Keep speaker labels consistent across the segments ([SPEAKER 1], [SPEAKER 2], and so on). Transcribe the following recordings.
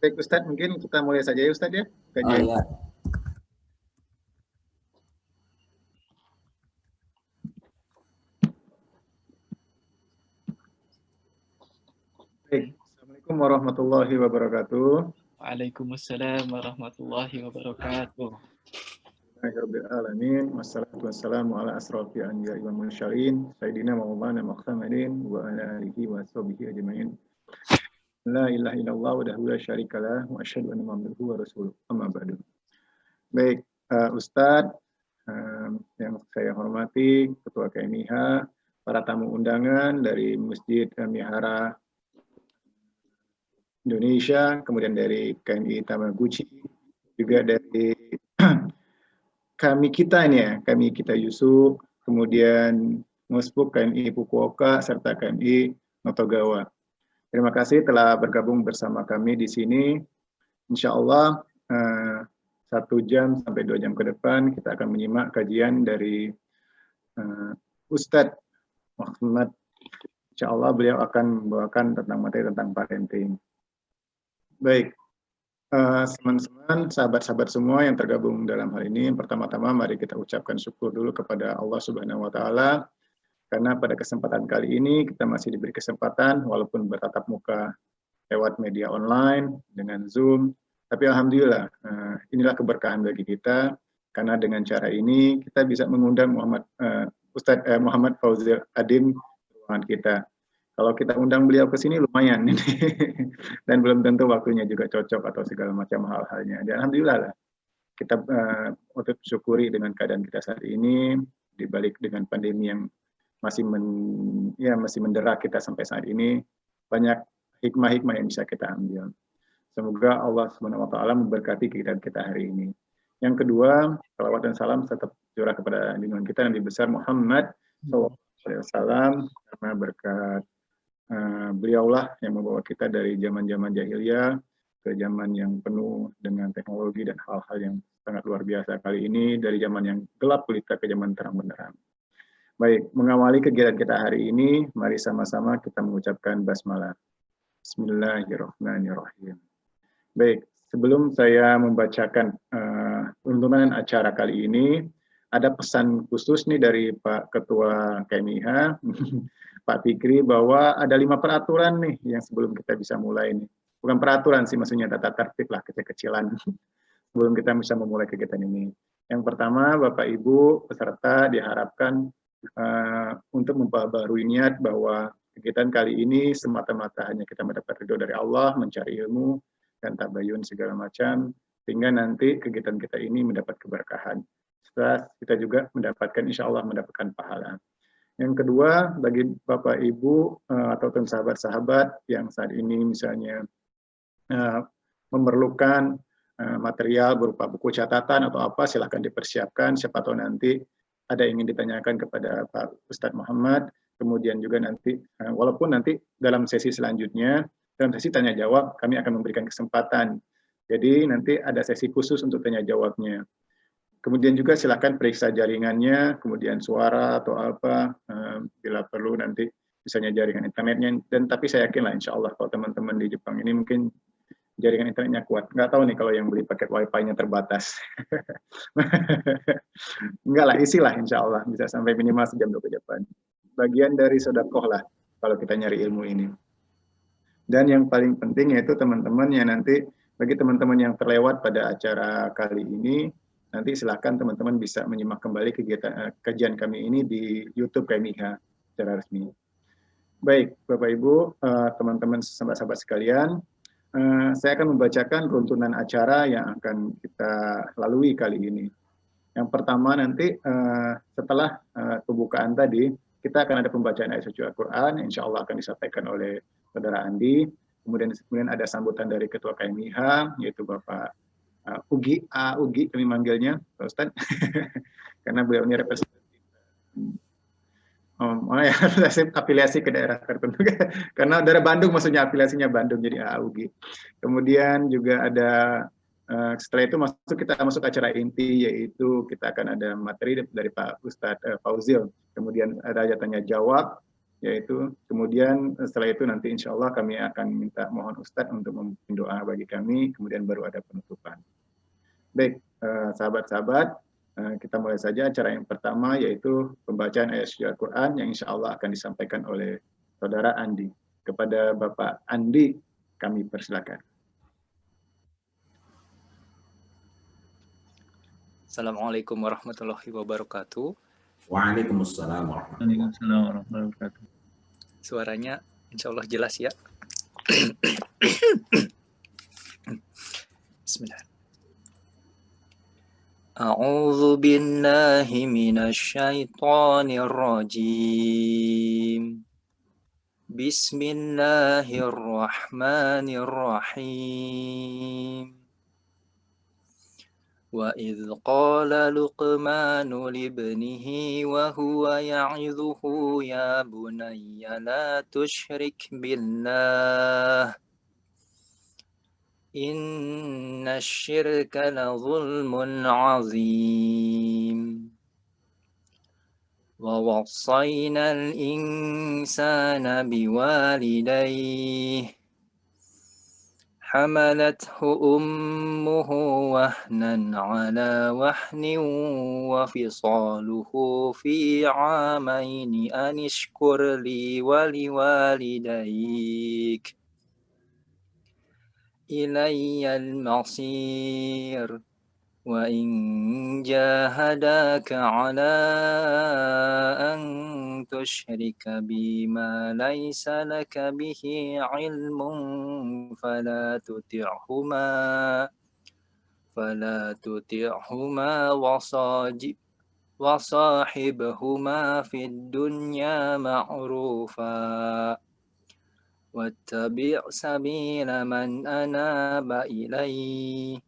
[SPEAKER 1] Baik Ustadz, mungkin kita mulai saja ya Ustadz ya.
[SPEAKER 2] Oh
[SPEAKER 1] Kajian.
[SPEAKER 2] iya.
[SPEAKER 1] Baik. Assalamualaikum warahmatullahi wabarakatuh.
[SPEAKER 3] Waalaikumsalam warahmatullahi wabarakatuh.
[SPEAKER 1] Bismillahirrahmanirrahim. Wassalatu wassalamu ala asrofil anbiya'i wal mursalin sayyidina Maulana Muhammadin wa ala alihi wa sahbihi ajmain. La ilaha illallah wahdahu la syarikalah wa asyhadu anna Muhammadan rasulullah. Amma ba'du. Baik, Ustadz yang saya hormati, Ketua KMIH, para tamu undangan dari Masjid Mihara Indonesia, kemudian dari KMI Tamaguchi, juga dari kami kita Yusuf, kemudian Muspuk KMI Fukuoka, serta KMI Notogawa. Terima kasih telah bergabung bersama kami di sini. Insya Allah 1 jam sampai 2 jam ke depan kita akan menyimak kajian dari Ustadz Muhammad. Insya Allah beliau akan membawakan tentang materi tentang parenting. Baik. Teman-teman, sahabat-sahabat semua yang tergabung dalam hal ini, pertama-tama mari kita ucapkan syukur dulu kepada Allah Subhanahu wa taala karena pada kesempatan kali ini kita masih diberi kesempatan walaupun bertatap muka lewat media online dengan Zoom, tapi alhamdulillah inilah keberkahan bagi kita karena dengan cara ini kita bisa mengundang Ustadz Muhammad Fauzil Adim ke ruangan kita. Kalau kita undang beliau ke sini lumayan dan belum tentu waktunya juga cocok atau segala macam hal-halnya. Dan alhamdulillah lah kita untuk syukuri dengan keadaan kita saat ini dibalik dengan pandemi yang masih mendera kita sampai saat ini, banyak hikmah-hikmah yang bisa kita ambil. Semoga Allah Subhanahu wa taala memberkati kegiatan kita hari ini. Yang kedua, salawat dan salam tetap curah kepada junjungan kita Nabi besar Muhammad SAW, karena berkat beliaulah yang membawa kita dari zaman-zaman jahiliyah ke zaman yang penuh dengan teknologi dan hal-hal yang sangat luar biasa kali ini, dari zaman yang gelap gulita ke zaman terang benderang. Baik, mengawali kegiatan kita hari ini, mari sama-sama kita mengucapkan basmalah. Bismillahirrahmanirrahim. Baik, sebelum saya membacakan tuntunan acara kali ini, ada pesan khusus nih dari Pak Ketua KMIH, Pak Fikri, bahwa ada 5 peraturan nih yang sebelum kita bisa mulai nih. Bukan peraturan sih, maksudnya tata tertib lah, kecil-kecilan sebelum kita bisa memulai kegiatan ini. Yang pertama, Bapak Ibu peserta diharapkan untuk memperbarui niat bahwa kegiatan kali ini semata-mata hanya kita mendapat ridho dari Allah, mencari ilmu dan tabayun segala macam, sehingga nanti kegiatan kita ini mendapat keberkahan. Setelah kita juga mendapatkan, insya Allah mendapatkan pahala. Yang kedua, bagi Bapak Ibu atau sahabat-sahabat yang saat ini misalnya memerlukan material berupa buku catatan atau apa, silahkan dipersiapkan. Siapa tahu nanti ada yang ingin ditanyakan kepada Pak Ustadz Muhammad. Kemudian juga nanti, walaupun nanti dalam sesi selanjutnya, dalam sesi tanya jawab, kami akan memberikan kesempatan. Jadi nanti ada sesi khusus untuk tanya jawabnya. Kemudian juga silakan periksa jaringannya, kemudian suara atau apa, bila perlu nanti misalnya jaringan internetnya. Dan tapi saya yakin lah insya Allah kalau teman-teman di Jepang ini mungkin jaringan internetnya kuat. Nggak tahu nih kalau yang beli paket wifi-nya terbatas. Enggak lah, isilah insya Allah. Bisa sampai minimal sejam 2 ke depan. Bagian dari sedekah lah kalau kita nyari ilmu ini. Dan yang paling penting yaitu teman-teman yang nanti, bagi teman-teman yang terlewat pada acara kali ini, nanti silakan teman-teman bisa menyimak kembali kegiatan kajian kami ini di YouTube KMIH secara resmi. Baik, Bapak Ibu, teman-teman sahabat-sahabat sekalian, saya akan membacakan runtunan acara yang akan kita lalui kali ini. Yang pertama nanti setelah pembukaan tadi, kita akan ada pembacaan ayat suci Al-Quran, insya Allah akan disampaikan oleh Saudara Andi. Kemudian ada sambutan dari Ketua KMIH, yaitu Bapak Ugi kami manggilnya, Pak Ustadz, karena beliau ini representatif afiliasi ke daerah tertentu, karena daerah Bandung maksudnya afiliasinya Bandung, jadi Ugi. Kemudian juga ada setelah itu kita masuk acara inti, yaitu kita akan ada materi dari Pak Ustadz Fauzil. Kemudian ada tanya jawab yaitu kemudian setelah itu nanti insya Allah kami akan minta mohon Ustadz untuk memimpin doa bagi kami, kemudian baru ada penutupan. Baik, sahabat-sahabat, kita mulai saja acara yang pertama, yaitu pembacaan ayat suci Al-Quran yang insya Allah akan disampaikan oleh Saudara Andi. Kepada Bapak Andi, kami persilakan.
[SPEAKER 2] Assalamualaikum warahmatullahi wabarakatuh.
[SPEAKER 4] Waalaikumsalam warahmatullahi wabarakatuh.
[SPEAKER 2] Suaranya insya Allah jelas ya. Bismillah. A'udzu billahi minasy syaithanir rajim. Bismillahirrahmanirrahim. وَإِذْ قَالَ لُقْمَانُ لِابْنِهِ وَهُوَ يَعِظُهُ يَا بُنَيَّ لَا تُشْرِكْ بِاللَّهِ إِنَّ الشِّرْكَ لَظُلْمٌ عَظِيمٌ وَوَصَّيْنَا الْإِنسَانَ بِوَالِدَيْهِ حملته أمه وهنا على وهن وفصاله في عامين أن اشكر لي ولوالديك إلي المصير وإن جاهداك على أن تشرك بي ما ليس لك به علم فلا تطعهما وصاحبهما في الدنيا معروفا واتبع سبيل من أناب إلي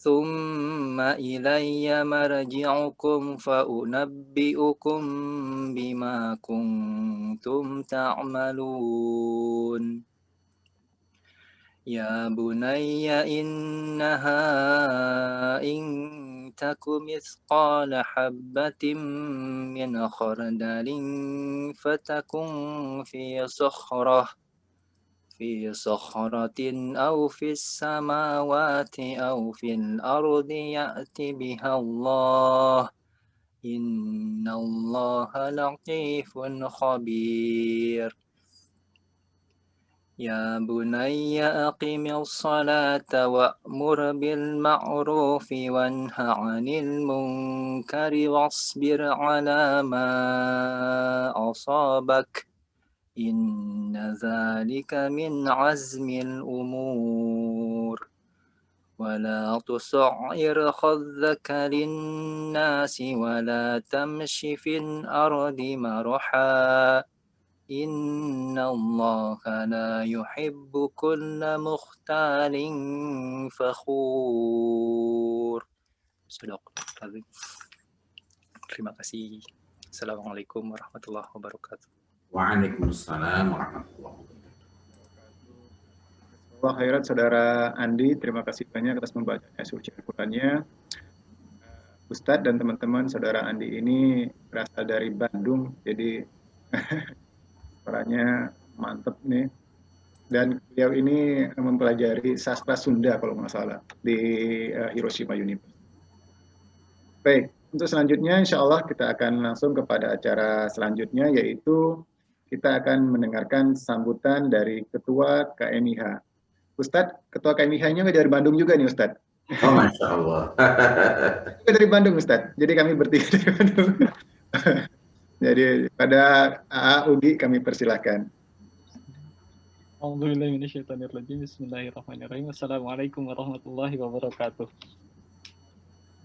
[SPEAKER 2] ثم إلي مرجعكم فأنبئكم بما كنتم تعملون يا بني إنها إن تك مثقال حبة من خردل فتكن في صخرة أو في السماوات أو في الأرض يأت بها الله إن الله لطيف خبير يا بني أقم الصلاة وأمر بالمعروف وانه عن المنكر واصبر على ما أصابك إن ذلك من عزم الأمور ولا تصعر خدك للناس ولا تمش في الأرض مرحا إن الله لا يحب كل مختال فخور. Terima kasih. Assalamualaikum warahmatullahi wabarakatuh.
[SPEAKER 4] Waalaikumsalam warahmatullahi wabarakatuh.
[SPEAKER 1] Allah khairat Saudara Andi, terima kasih banyak atas membacanya suci Al-Qurannya. Ustadz dan teman-teman, Saudara Andi ini berasal dari Bandung, jadi suaranya mantep nih. Dan beliau ini mempelajari sastra Sunda kalau nggak salah di Hiroshima University. Baik, untuk selanjutnya insya Allah kita akan langsung kepada acara selanjutnya, yaitu kita akan mendengarkan sambutan dari Ketua KMIH. Ustadz, Ketua KMIH-nya dari Bandung juga nih Ustadz.
[SPEAKER 4] Oh, Masya Allah.
[SPEAKER 1] Juga dari Bandung Ustadz, jadi kami bertiga dari Bandung. Jadi pada AA Ugi kami persilahkan.
[SPEAKER 3] Bismillahirrahmanirrahim. Assalamualaikum warahmatullahi wabarakatuh.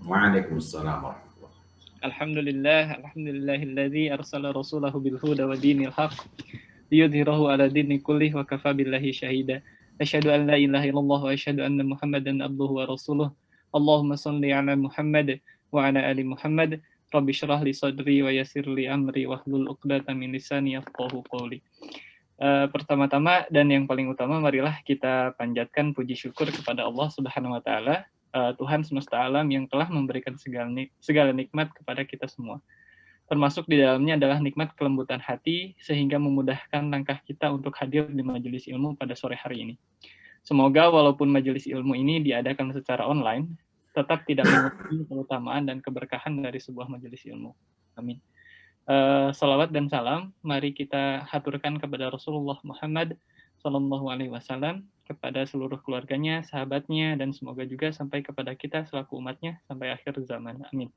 [SPEAKER 4] Waalaikumsalam warahmatullahi wabarakatuh.
[SPEAKER 3] Alhamdulillahilladzi arsala rasulahu bil huda wa dinil haq liyudhhirahu ala dini kullih wa kafa billahi syahida. Asyhadu an la ilaha illallah wa asyhadu anna Muhammadan abduhu wa rasuluh. Allahumma shalli ala Muhammad wa ala ali Muhammad. Rabbi shrah li sadri wa yassir li amri wahlul 'uqdatam min lisani yafqahu qawli. Pertama-tama dan yang paling utama, marilah kita panjatkan puji syukur kepada Allah Subhanahu wa taala, Tuhan semesta alam yang telah memberikan segala nikmat kepada kita semua. Termasuk di dalamnya adalah nikmat kelembutan hati, sehingga memudahkan langkah kita untuk hadir di majelis ilmu pada sore hari ini. Semoga walaupun majelis ilmu ini diadakan secara online, tetap tidak mengurangi keutamaan dan keberkahan dari sebuah majelis ilmu. Amin. Salawat dan salam, mari kita haturkan kepada Rasulullah Muhammad SAW, kepada seluruh keluarganya, sahabatnya, dan semoga juga sampai kepada kita selaku umatnya sampai akhir zaman. Amin.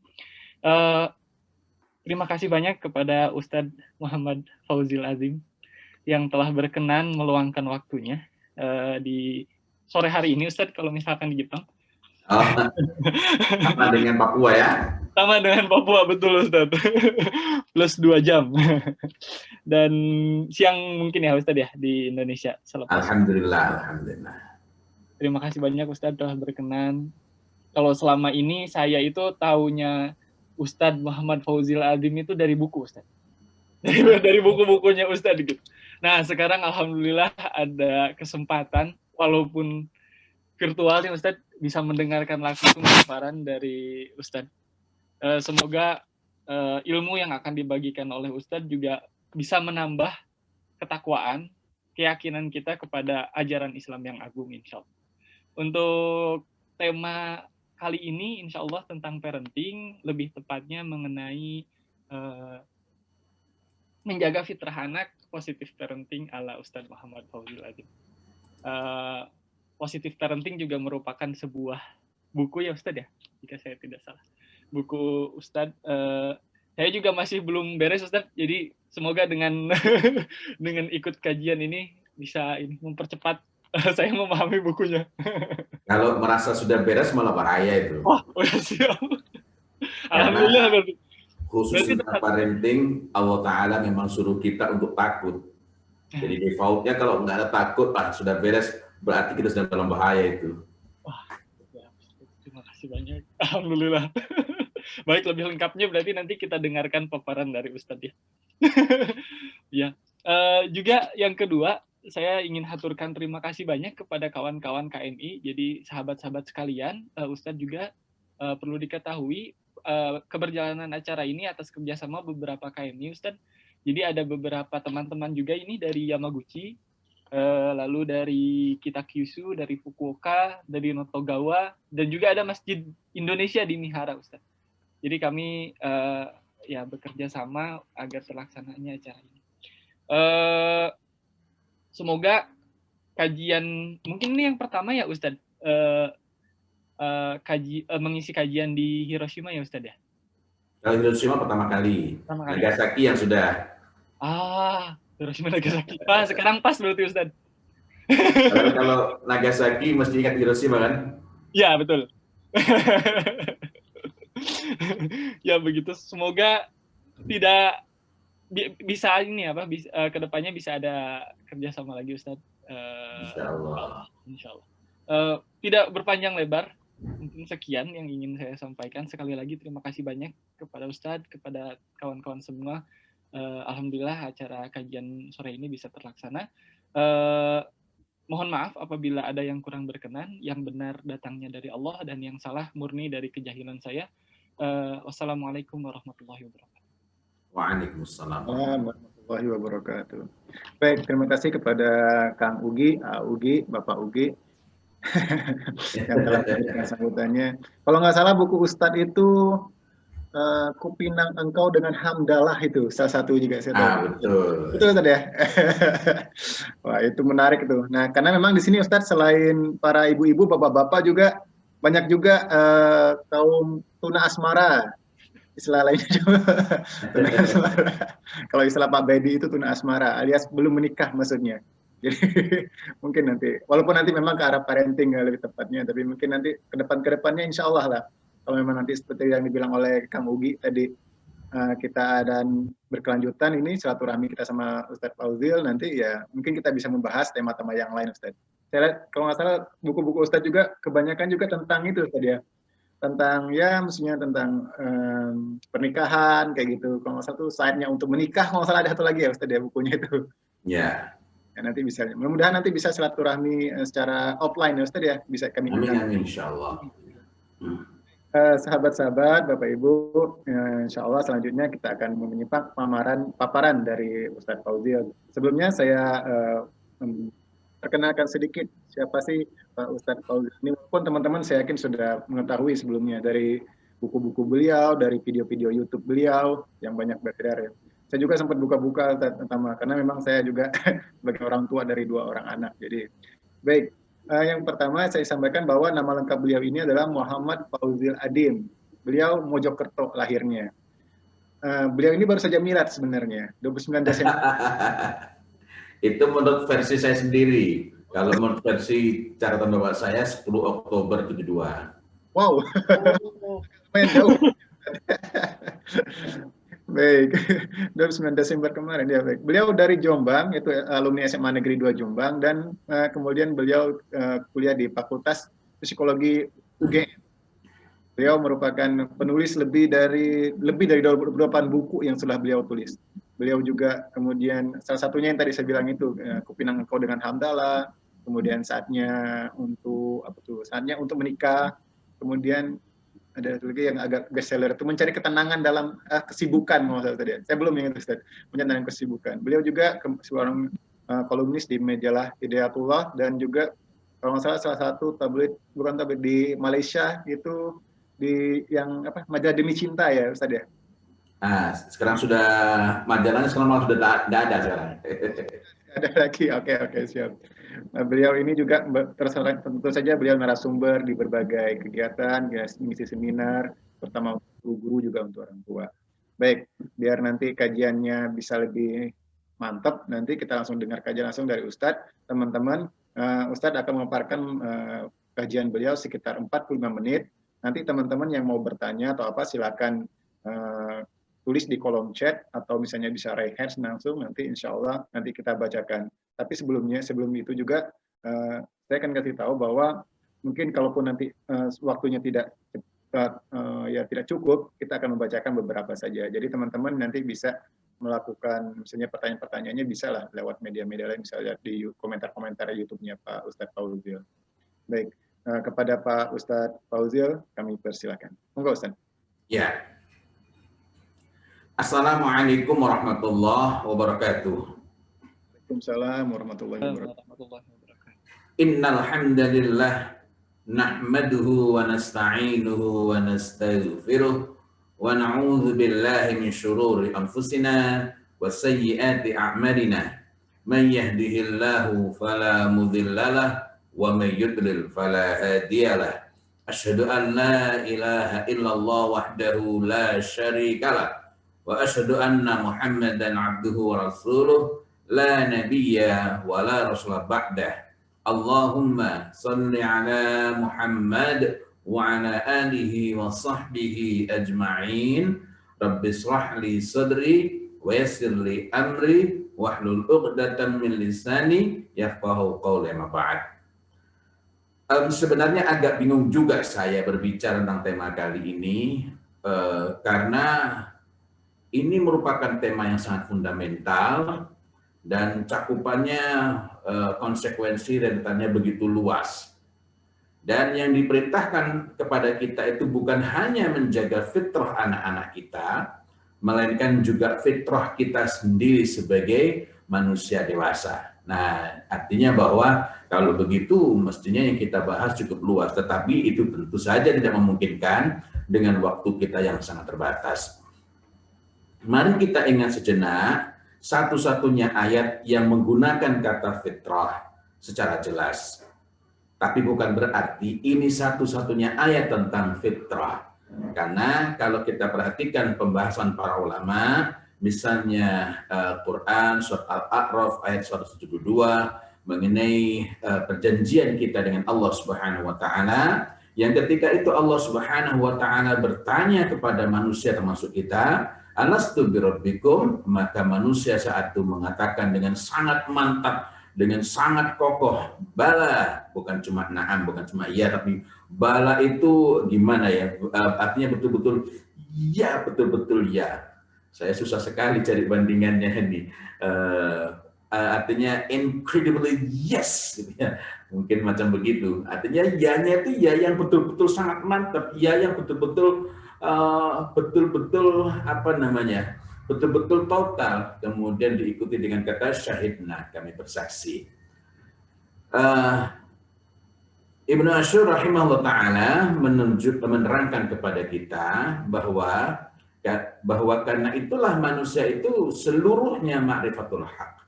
[SPEAKER 3] Terima kasih banyak kepada Ustadz Muhammad Fauzil Azim yang telah berkenan meluangkan waktunya di sore hari ini, Ustadz, kalau misalkan di Jepang.
[SPEAKER 4] Oh, sama dengan Papua ya?
[SPEAKER 3] Sama dengan Papua, betul Ustadz. Plus 2 jam. Dan siang mungkin ya Ustadz ya di Indonesia. Selepas.
[SPEAKER 4] Alhamdulillah, alhamdulillah.
[SPEAKER 3] Terima kasih banyak Ustadz telah berkenan. Kalau selama ini saya itu taunya Ustadz Muhammad Fauzil Azim itu dari buku, Ustadz. Dari buku-bukunya Ustadz gitu. Nah, sekarang alhamdulillah ada kesempatan, walaupun virtual nih Ustadz, bisa mendengarkan langsung paparan dari Ustadz. Semoga ilmu yang akan dibagikan oleh Ustadz juga bisa menambah ketakwaan, keyakinan kita kepada ajaran Islam yang agung, insya Allah. Untuk tema kali ini insya Allah tentang parenting, lebih tepatnya mengenai menjaga fitrah anak, positif parenting ala Ustadz Muhammad Fauzil Azim. Positif parenting juga merupakan sebuah buku ya Ustadz ya, jika saya tidak salah. Buku Ustadz, saya juga masih belum beres Ustadz, jadi semoga dengan dengan ikut kajian ini bisa mempercepat saya memahami bukunya.
[SPEAKER 4] Kalau merasa sudah beres malah bahaya itu.
[SPEAKER 3] Wah, udah siap. Alhamdulillah.
[SPEAKER 4] Khusus tentang parenting, Allah Ta'ala memang suruh kita untuk takut. Jadi defaultnya kalau nggak ada takut, sudah beres, berarti kita sedang dalam bahaya itu.
[SPEAKER 3] Wah, ya, terima kasih banyak. Alhamdulillah. Baik, lebih lengkapnya berarti nanti kita dengarkan paparan dari Ustadz ya. Ya. Juga yang kedua, saya ingin haturkan terima kasih banyak kepada kawan-kawan KMI. Jadi sahabat-sahabat sekalian, Ustadz juga perlu diketahui keberjalanan acara ini atas kerjasama beberapa KMI, Ustadz. Jadi ada beberapa teman-teman juga ini dari Yamaguchi, lalu dari Kitakyushu, dari Fukuoka, dari Notogawa, dan juga ada Masjid Indonesia di Mihara, Ustadz. Jadi kami ya bekerja sama agar terlaksananya acara ini. Semoga kajian, mungkin ini yang pertama ya Ustadz, mengisi kajian di Hiroshima ya Ustadz ya?
[SPEAKER 4] Kalau Hiroshima pertama kali. Nagasaki yang sudah.
[SPEAKER 3] Hiroshima Nagasaki. Sekarang pas berarti Ustadz.
[SPEAKER 4] Kalau Nagasaki mesti ingat Hiroshima kan?
[SPEAKER 3] Ya, betul. Ya begitu, semoga tidak bisa ini apa, kedepannya bisa ada kerjasama lagi Ustadz. Insya Allah. Tidak berpanjang lebar, mungkin sekian yang ingin saya sampaikan. Sekali lagi terima kasih banyak kepada Ustadz, kepada kawan-kawan semua. Alhamdulillah acara kajian sore ini bisa terlaksana. Mohon maaf apabila ada yang kurang berkenan, yang benar datangnya dari Allah dan yang salah murni dari kejahilan saya. Wassalamualaikum warahmatullahi wabarakatuh.
[SPEAKER 4] Waalaikumsalam
[SPEAKER 1] warahmatullahi wabarakatuh. Baik, terima kasih kepada Kang Ugi, Ugi, Bapak Ugi yang telah memberikan sambutannya. Kalau nggak salah buku Ustadz itu Kupinang Engkau dengan Hamdalah itu salah satu juga saya tahu. Betul Ustadz ya. Wah, itu menarik tuh. Nah, karena memang di sini Ustadz selain para ibu-ibu, bapak-bapak juga banyak juga kaum tuna asmara. Istilah lainnya juga tuna asmara. Kalau istilah Pak Bedi itu tuna asmara alias belum menikah maksudnya. Jadi mungkin nanti, walaupun nanti memang ke arah parenting lebih tepatnya, tapi mungkin nanti ke depannya insya Allah lah. Kalau memang nanti seperti yang dibilang oleh Kang Ugi tadi, kita dan berkelanjutan ini silaturahmi kita sama Ustadz Fauzil, nanti ya mungkin kita bisa membahas tema-tema yang lain Ustadz. Saya lihat kalau nggak salah buku-buku Ustadz juga kebanyakan juga tentang itu Ustadz ya. Tentang ya mestinya tentang pernikahan kayak gitu. Kalau nggak salah tuh side-nya untuk menikah, kalau nggak salah ada satu lagi ya Ustadz ya bukunya itu.
[SPEAKER 4] Ya.
[SPEAKER 1] Ya nanti bisa, mudah-mudahan nanti bisa silaturahmi secara offline ya Ustadz ya, bisa kami.
[SPEAKER 4] Amin, insya Allah.
[SPEAKER 1] Sahabat-sahabat, Bapak Ibu, insya Allah selanjutnya kita akan menyimak paparan dari Ustadz Fauzil. Sebelumnya saya perkenalkan sedikit siapa sih Pak Ustadz Fauzil ini. Walaupun teman-teman saya yakin sudah mengetahui sebelumnya dari buku-buku beliau, dari video-video YouTube beliau yang banyak beredar ya. Saya juga sempat buka-buka pertama karena memang saya juga sebagai orang tua dari 2 orang anak. Jadi baik. Yang pertama saya sampaikan bahwa nama lengkap beliau ini adalah Muhammad Fauzil Adim. Beliau Mojokerto lahirnya. Beliau ini baru saja milad sebenarnya, 29 Desember.
[SPEAKER 4] Itu menurut versi saya sendiri. Kalau menurut versi catatan bapak saya 10 Oktober 72.
[SPEAKER 1] Wow, lumayan jauh. Baik, 29 Desember kemarin ya. Baik. Beliau dari Jombang, itu alumni SMA Negeri 2 Jombang, dan kemudian beliau kuliah di Fakultas Psikologi UGM. Beliau merupakan penulis lebih dari 28 buku yang sudah beliau tulis. Beliau juga kemudian salah satunya yang tadi saya bilang itu Kupinang Engkau dengan Hamdalah, kemudian saatnya untuk menikah, kemudian ada lagi yang agak bestseller itu mencari ketenangan dalam kesibukan maksudnya tadi. Saya belum ingat Ustaz, mencari kesibukan. Beliau juga seorang kolumnis di majalah Hidayatullah dan juga kalau nggak salah satu tabloid di Malaysia itu di yang majalah Demi Cinta ya Ustaz ya.
[SPEAKER 4] Nah, sekarang sudah majalahnya malah sudah tidak ada sekarang.
[SPEAKER 1] Ada lagi, oke siap. Nah, beliau ini juga tentu saja beliau narasumber di berbagai kegiatan, mengisi seminar, terutama untuk guru juga untuk orang tua. Baik, biar nanti kajiannya bisa lebih mantap, nanti kita langsung dengar kajian langsung dari Ustadz. Teman-teman, Ustadz akan memaparkan kajian beliau sekitar 45 menit. Nanti teman-teman yang mau bertanya atau apa silakan tulis di kolom chat atau misalnya bisa raise hands langsung, nanti insya Allah nanti kita bacakan. Tapi sebelum itu juga saya akan kasih tahu bahwa mungkin kalaupun nanti waktunya tidak tidak cukup, kita akan membacakan beberapa saja. Jadi teman-teman nanti bisa melakukan misalnya pertanyaan-pertanyaannya bisa lah lewat media-media lain, misalnya di komentar-komentar YouTube-nya Pak Ustadz Fauzil. Baik, kepada Pak Ustadz Fauzil kami persilakan. Monggo Ustadz.
[SPEAKER 4] Ya. Assalamualaikum warahmatullahi wabarakatuh.
[SPEAKER 1] Waalaikumsalam warahmatullahi wabarakatuh.
[SPEAKER 4] Innal hamdalillah nahmaduhu wa nasta'inuhu wa nastaghfiruh wa na'udzu billahi min shururi anfusina wa sayyiati a'malina. Man yahdihillahu fala mudhillalah wa man yudlil fala hadiyalah. Asyhadu an la ilaha illallah wahdahu la syarikalah wa asyhadu anna Muhammadan abduhu wa rasuluh la nabiyya wa la rasulah ba'dah. Allahumma salli ala Muhammad wa ala alihi wa sahbihi ajma'in. Rabbi shrah li sadri wa yassir li amri wahlul 'uqdatam min lisani yafqahu qawli ma ba'd. Sebenarnya agak bingung juga saya berbicara tentang tema kali ini karena ini merupakan tema yang sangat fundamental dan cakupannya konsekuensi rentannya begitu luas. Dan yang diperintahkan kepada kita itu bukan hanya menjaga fitrah anak-anak kita, melainkan juga fitrah kita sendiri sebagai manusia dewasa. Nah, artinya bahwa kalau begitu mestinya yang kita bahas cukup luas, tetapi itu tentu saja tidak memungkinkan dengan waktu kita yang sangat terbatas. Mari kita ingat sejenak satu-satunya ayat yang menggunakan kata fitrah secara jelas. Tapi bukan berarti ini satu-satunya ayat tentang fitrah. Karena kalau kita perhatikan pembahasan para ulama, misalnya Quran, surat Al-A'raf ayat 172, mengenai perjanjian kita dengan Allah Subhanahu wa Ta'ala, yang ketika itu Allah Subhanahu wa Ta'ala bertanya kepada manusia termasuk kita, Alastu birabbikum, maka manusia saat itu mengatakan dengan sangat mantap, dengan sangat kokoh, bala, bukan cuma na'am, bukan cuma iya, tapi bala itu gimana ya, artinya betul-betul ya, betul-betul ya. Saya susah sekali cari bandingannya ini. artinya incredibly yes, gitu ya. Mungkin macam begitu. Artinya ya-nya itu ya yang betul-betul sangat mantap, ya yang betul-betul betul-betul apa namanya, betul-betul total. Kemudian diikuti dengan kata syahidna, kami bersaksi. Ibnu Ashur rahimahullah ta'ala menerangkan kepada kita bahwa karena itulah manusia itu seluruhnya ma'rifatul haq.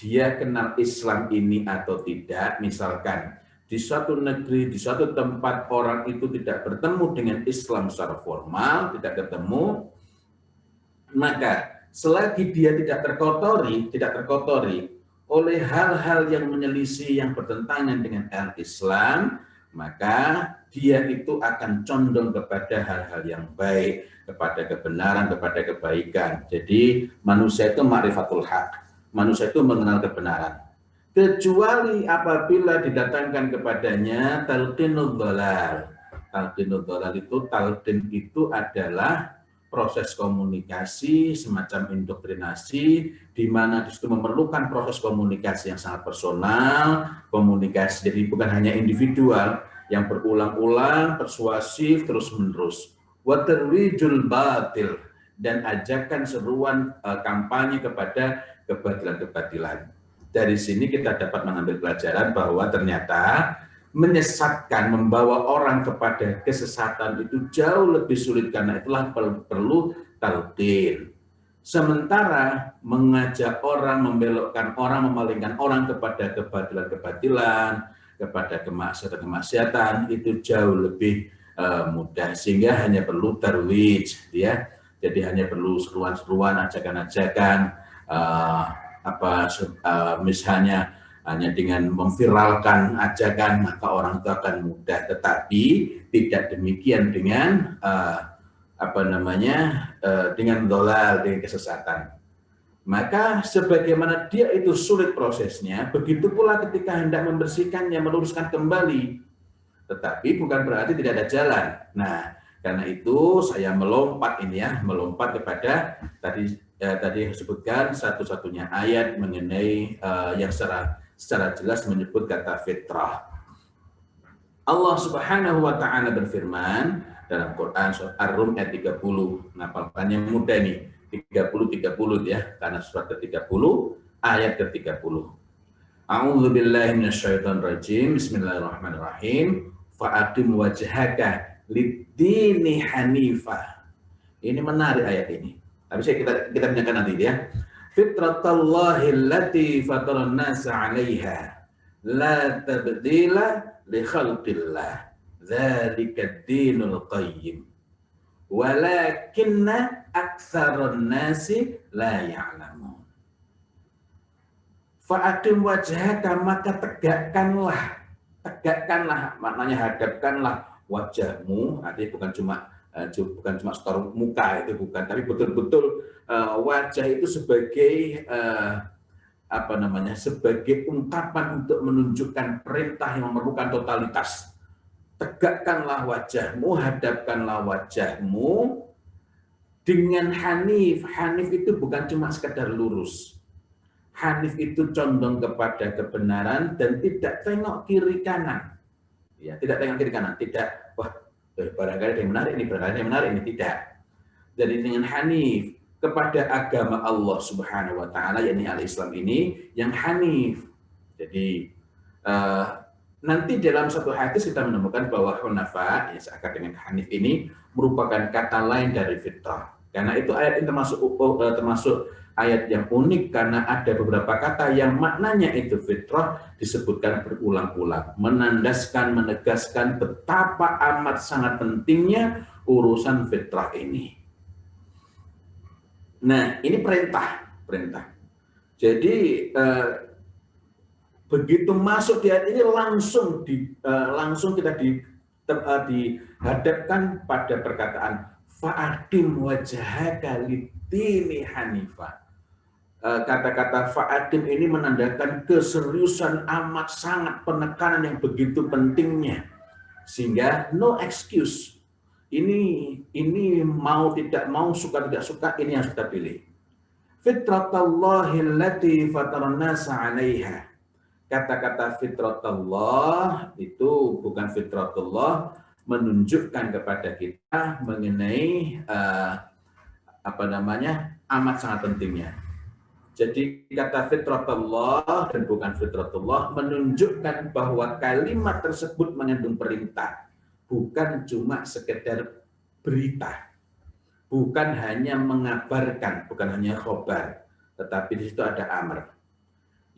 [SPEAKER 4] Dia kenal Islam ini atau tidak, misalkan di suatu negeri, di suatu tempat orang itu tidak bertemu dengan Islam secara formal, tidak ketemu, maka selagi dia tidak terkotori oleh hal-hal yang menyelisih, yang bertentangan dengan Islam, maka dia itu akan condong kepada hal-hal yang baik, kepada kebenaran, kepada kebaikan. Jadi manusia itu ma'rifatul haq. Manusia itu mengenal kebenaran. Kecuali apabila didatangkan kepadanya talqinud dhalal. Talqinud dhalal itu, talqin itu adalah proses komunikasi, semacam indoktrinasi, di mana di situ memerlukan proses komunikasi yang sangat personal, komunikasi jadi bukan hanya individual, yang berulang-ulang, persuasif, terus-menerus. Wa tarwijul batil, dan ajakan seruan kampanye kepada kebatilan-kebatilan. Dari sini kita dapat mengambil pelajaran bahwa ternyata menyesatkan, membawa orang kepada kesesatan itu jauh lebih sulit, karena itulah perlu talqin. Sementara mengajak orang, membelokkan orang, memalingkan orang kepada kebatilan-kebatilan, kepada kemaksiatan itu jauh lebih mudah, sehingga hanya perlu tarwij, ya. Jadi hanya perlu seruan-seruan, ajakan-ajakan, misalnya hanya dengan memviralkan ajakan, maka orang itu akan mudah. Tetapi tidak demikian dengan dengan dhalal, dengan kesesatan. Maka sebagaimana dia itu sulit prosesnya, begitu pula ketika hendak membersihkannya, meluruskan kembali. Tetapi bukan berarti tidak ada jalan. Nah, karena itu saya melompat kepada tadi disebutkan satu-satunya ayat mengenai yang secara jelas menyebut kata fitrah. Allah Subhanahu wa taala berfirman dalam Quran surat Ar-Rum ayat 30. Ngapalkannya mudah nih. 30 ya, karena surat ke-30 ayat ke-30. A'udzu billahi minasyaitonir rajim. Bismillahirrahmanirrahim. Fa'aqim wajhaka lid-dini hanifah. Ini menarik ayat ini. Tapi kita bacakan nanti ya. Fitratallahi allati fataran nasa 'alaiha la tabdila li khalqillah. Dzalika ad-dinul qayyim. Walakinna aktsarun nasi la ya'lamun. Fa'aqim wajhaka, maka tegakkanlah, maknanya hadapkanlah wajahmu, artinya bukan cuma setor muka, itu bukan, tapi betul-betul wajah itu sebagai sebagai ungkapan untuk menunjukkan perintah yang memerlukan totalitas. Tegakkanlah wajahmu, hadapkanlah wajahmu dengan hanif. Hanif itu bukan cuma sekedar lurus. Hanif itu condong kepada kebenaran dan tidak tengok kiri kanan. Ya, tidak tengok kiri kanan, tidak barangkali ada yang menarik ini, barangkali ada yang menarik ini, tidak. Jadi dengan hanif kepada agama Allah Subhanahu wa taala, yakni al-Islam ini yang hanif. Jadi nanti dalam satu hadis kita menemukan bahwa hunafa, yang seakan dengan hanif ini merupakan kata lain dari fitrah. Karena itu ayat ini termasuk ayat yang unik, karena ada beberapa kata yang maknanya itu fitrah disebutkan berulang-ulang, menandaskan, menegaskan betapa amat sangat pentingnya urusan fitrah ini. Nah, ini perintah. Jadi begitu masuk di ayat ini langsung kita dihadapkan pada perkataan fa'adim wajhaka lid-dini hanifah. Kata-kata fa'adim ini menandakan keseriusan amat sangat, penekanan yang begitu pentingnya, sehingga no excuse. Ini mau tidak mau, suka tidak suka, ini harus kita pilih. Fitratallahi allati fataran nasa 'alaiha. Kata-kata fitratullah itu bukan fitratullah menunjukkan kepada kita mengenai amat sangat pentingnya. Jadi kata fitratullah dan bukan fitratullah menunjukkan bahwa kalimat tersebut mengandung perintah, bukan cuma sekedar berita, bukan hanya mengabarkan, bukan hanya khobar, tetapi di situ ada amr.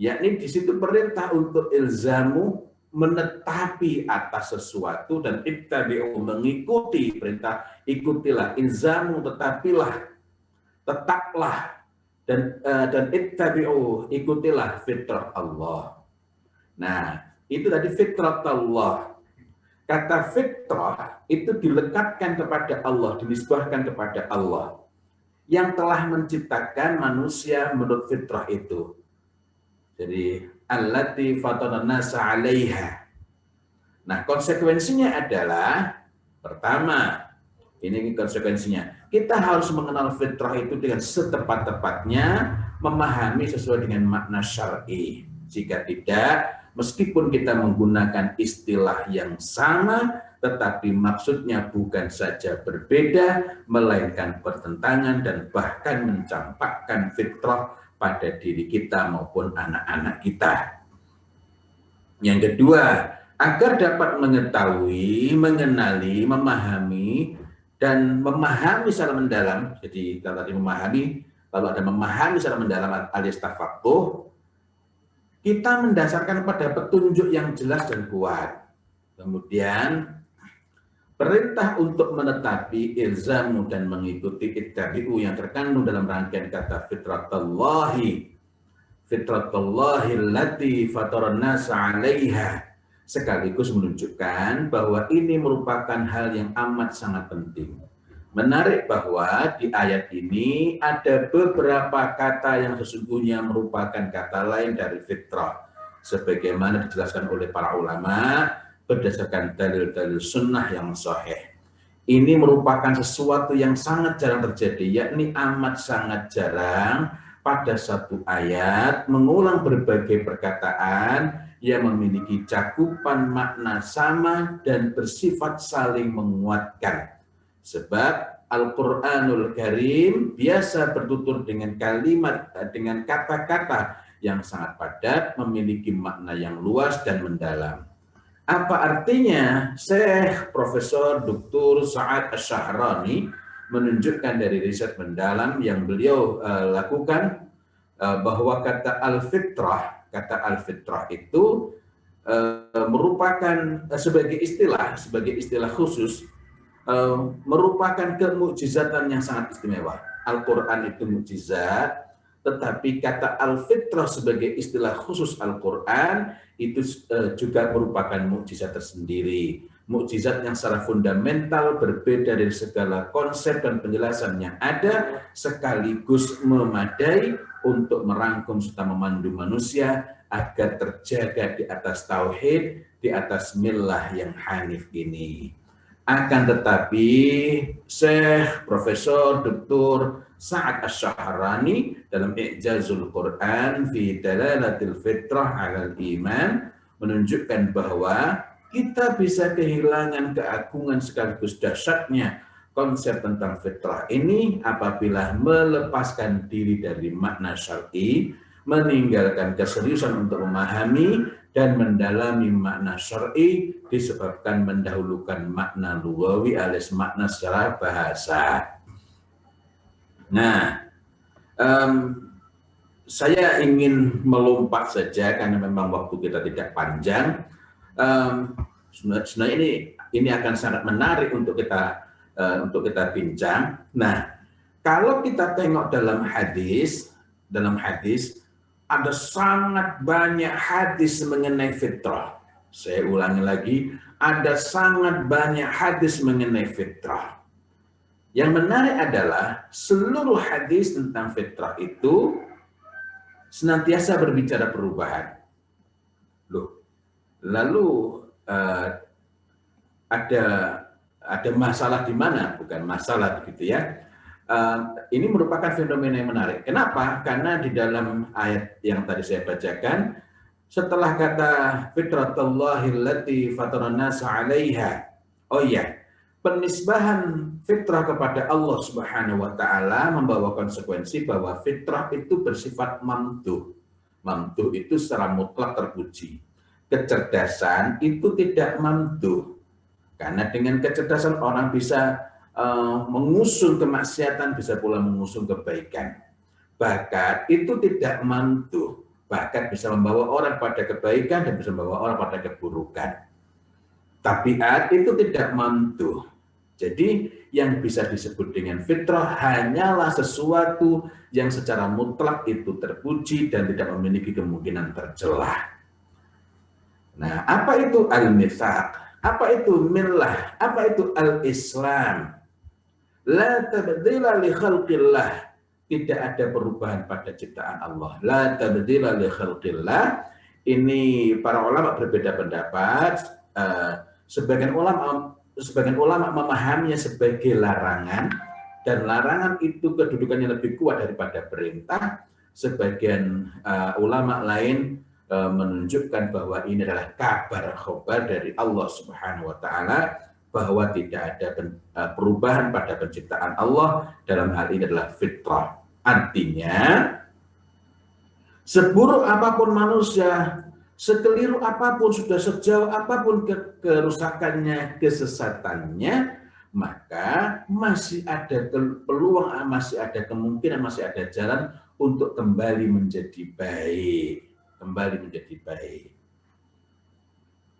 [SPEAKER 4] Yakni di situ perintah untuk ilzamu menetapi atas sesuatu dan ittabi'u mengikuti perintah, ikutilah, ilzamu tetapilah, tetaplah, dan ittabi'u ikutilah fitrah Allah. Nah, itu tadi fitrah Allah. Kata fitrah itu dilekatkan kepada Allah, dinisbahkan kepada Allah yang telah menciptakan manusia menurut fitrah itu. Jadi allati fataran nasa 'alaiha. Nah, konsekuensinya adalah pertama, ini konsekuensinya. Kita harus mengenal fitrah itu dengan setepat-tepatnya, memahami sesuai dengan makna syar'i. Jika tidak, meskipun kita menggunakan istilah yang sama, tetapi maksudnya bukan saja berbeda, melainkan bertentangan dan bahkan mencampakkan fitrah pada diri kita maupun anak-anak kita. Yang kedua, agar dapat mengetahui, mengenali, memahami, dan memahami secara mendalam. Jadi kalau tadi memahami, kalau ada memahami secara mendalam alias tafaqquh, kita mendasarkan pada petunjuk yang jelas dan kuat. Kemudian perintah untuk menetapi ilzamu dan mengikuti ittabi'u yang terkandung dalam rangkaian kata fitratallahi allati fataran nasa 'alaiha sekaligus menunjukkan bahwa ini merupakan hal yang amat sangat penting. Menarik bahwa di ayat ini ada beberapa kata yang sesungguhnya merupakan kata lain dari fitrah, sebagaimana dijelaskan oleh para ulama berdasarkan dalil-dalil sunnah yang sahih. Ini merupakan sesuatu yang sangat jarang terjadi, yakni amat sangat jarang pada satu ayat mengulang berbagai perkataan yang memiliki cakupan makna sama dan bersifat saling menguatkan. Sebab Al-Quranul Karim biasa bertutur dengan kalimat, dengan kata-kata yang sangat padat, memiliki makna yang luas dan mendalam. Apa artinya? Syekh Profesor Dr. Sa'ad Asy-Syahrani menunjukkan dari riset mendalam yang beliau lakukan bahwa kata al-fitrah itu merupakan sebagai istilah khusus, merupakan kemukjizatan yang sangat istimewa. Al-Quran itu mukjizat, tetapi kata al-fitrah sebagai istilah khusus Al-Quran itu juga merupakan mukjizat tersendiri. Mukjizat yang secara fundamental berbeda dari segala konsep dan penjelasan yang ada, sekaligus memadai untuk merangkum serta memandu manusia agar terjaga di atas tauhid, di atas millah yang hanif ini. Akan tetapi Syekh Profesor Dr. Sa'ad Asy-Syahrani dalam I'jazul Quran fi Dalalatil Fitrah 'alal Iman menunjukkan bahwa kita bisa kehilangan keagungan sekaligus dahsyatnya konsep tentang fitrah ini apabila melepaskan diri dari makna syar'i, meninggalkan keseriusan untuk memahami dan mendalami makna syar'i disebabkan mendahulukan makna lughawi alias makna secara bahasa. Nah, saya ingin melompat saja karena memang waktu kita tidak panjang. Sebenarnya ini akan sangat menarik untuk kita bincang. Nah, kalau kita tengok dalam hadis ada sangat banyak hadis mengenai fitrah. Saya ulangi lagi, ada sangat banyak hadis mengenai fitrah. Yang menarik adalah seluruh hadis tentang fitrah itu senantiasa berbicara perubahan. Lalu ada masalah di mana? Bukan masalah begitu ya. Ini merupakan fenomena yang menarik. Kenapa? Karena di dalam ayat yang tadi saya bacakan, setelah kata fitratullahi allati fataran nasa 'alaiha. Oh iya, penisbahan fitrah kepada Allah Subhanahu wa taala membawa konsekuensi bahwa fitrah itu bersifat mamduh. Mamduh itu secara mutlak terpuji. Kecerdasan itu tidak mamduh. Karena dengan kecerdasan orang bisa mengusung kemaksiatan, bisa pula mengusung kebaikan. Bakat itu tidak mamduh. Bakat bisa membawa orang pada kebaikan dan bisa membawa orang pada keburukan. Tabiat itu tidak mamduh. Jadi yang bisa disebut dengan fitrah hanyalah sesuatu yang secara mutlak itu terpuji dan tidak memiliki kemungkinan tercelah. Nah, apa itu al-mitsaq? Apa itu millah? Apa itu al-Islam? La tabdila li khalqillah. Tidak ada perubahan pada ciptaan Allah. La tabdila li khalqillah. Ini para ulama berbeda pendapat. Sebagian ulama memahaminya sebagai larangan, dan larangan itu kedudukannya lebih kuat daripada perintah. Sebagian ulama lain menunjukkan bahwa ini adalah kabar khobar dari Allah Subhanahu wa taala, bahwa tidak ada perubahan pada penciptaan Allah, dalam hal ini adalah fitrah. Artinya, seburuk apapun manusia, sekeliru apapun, sudah sejauh apapun kerusakannya, kesesatannya, maka masih ada peluang, masih ada kemungkinan, masih ada jalan untuk kembali menjadi baik. Kembali menjadi baik.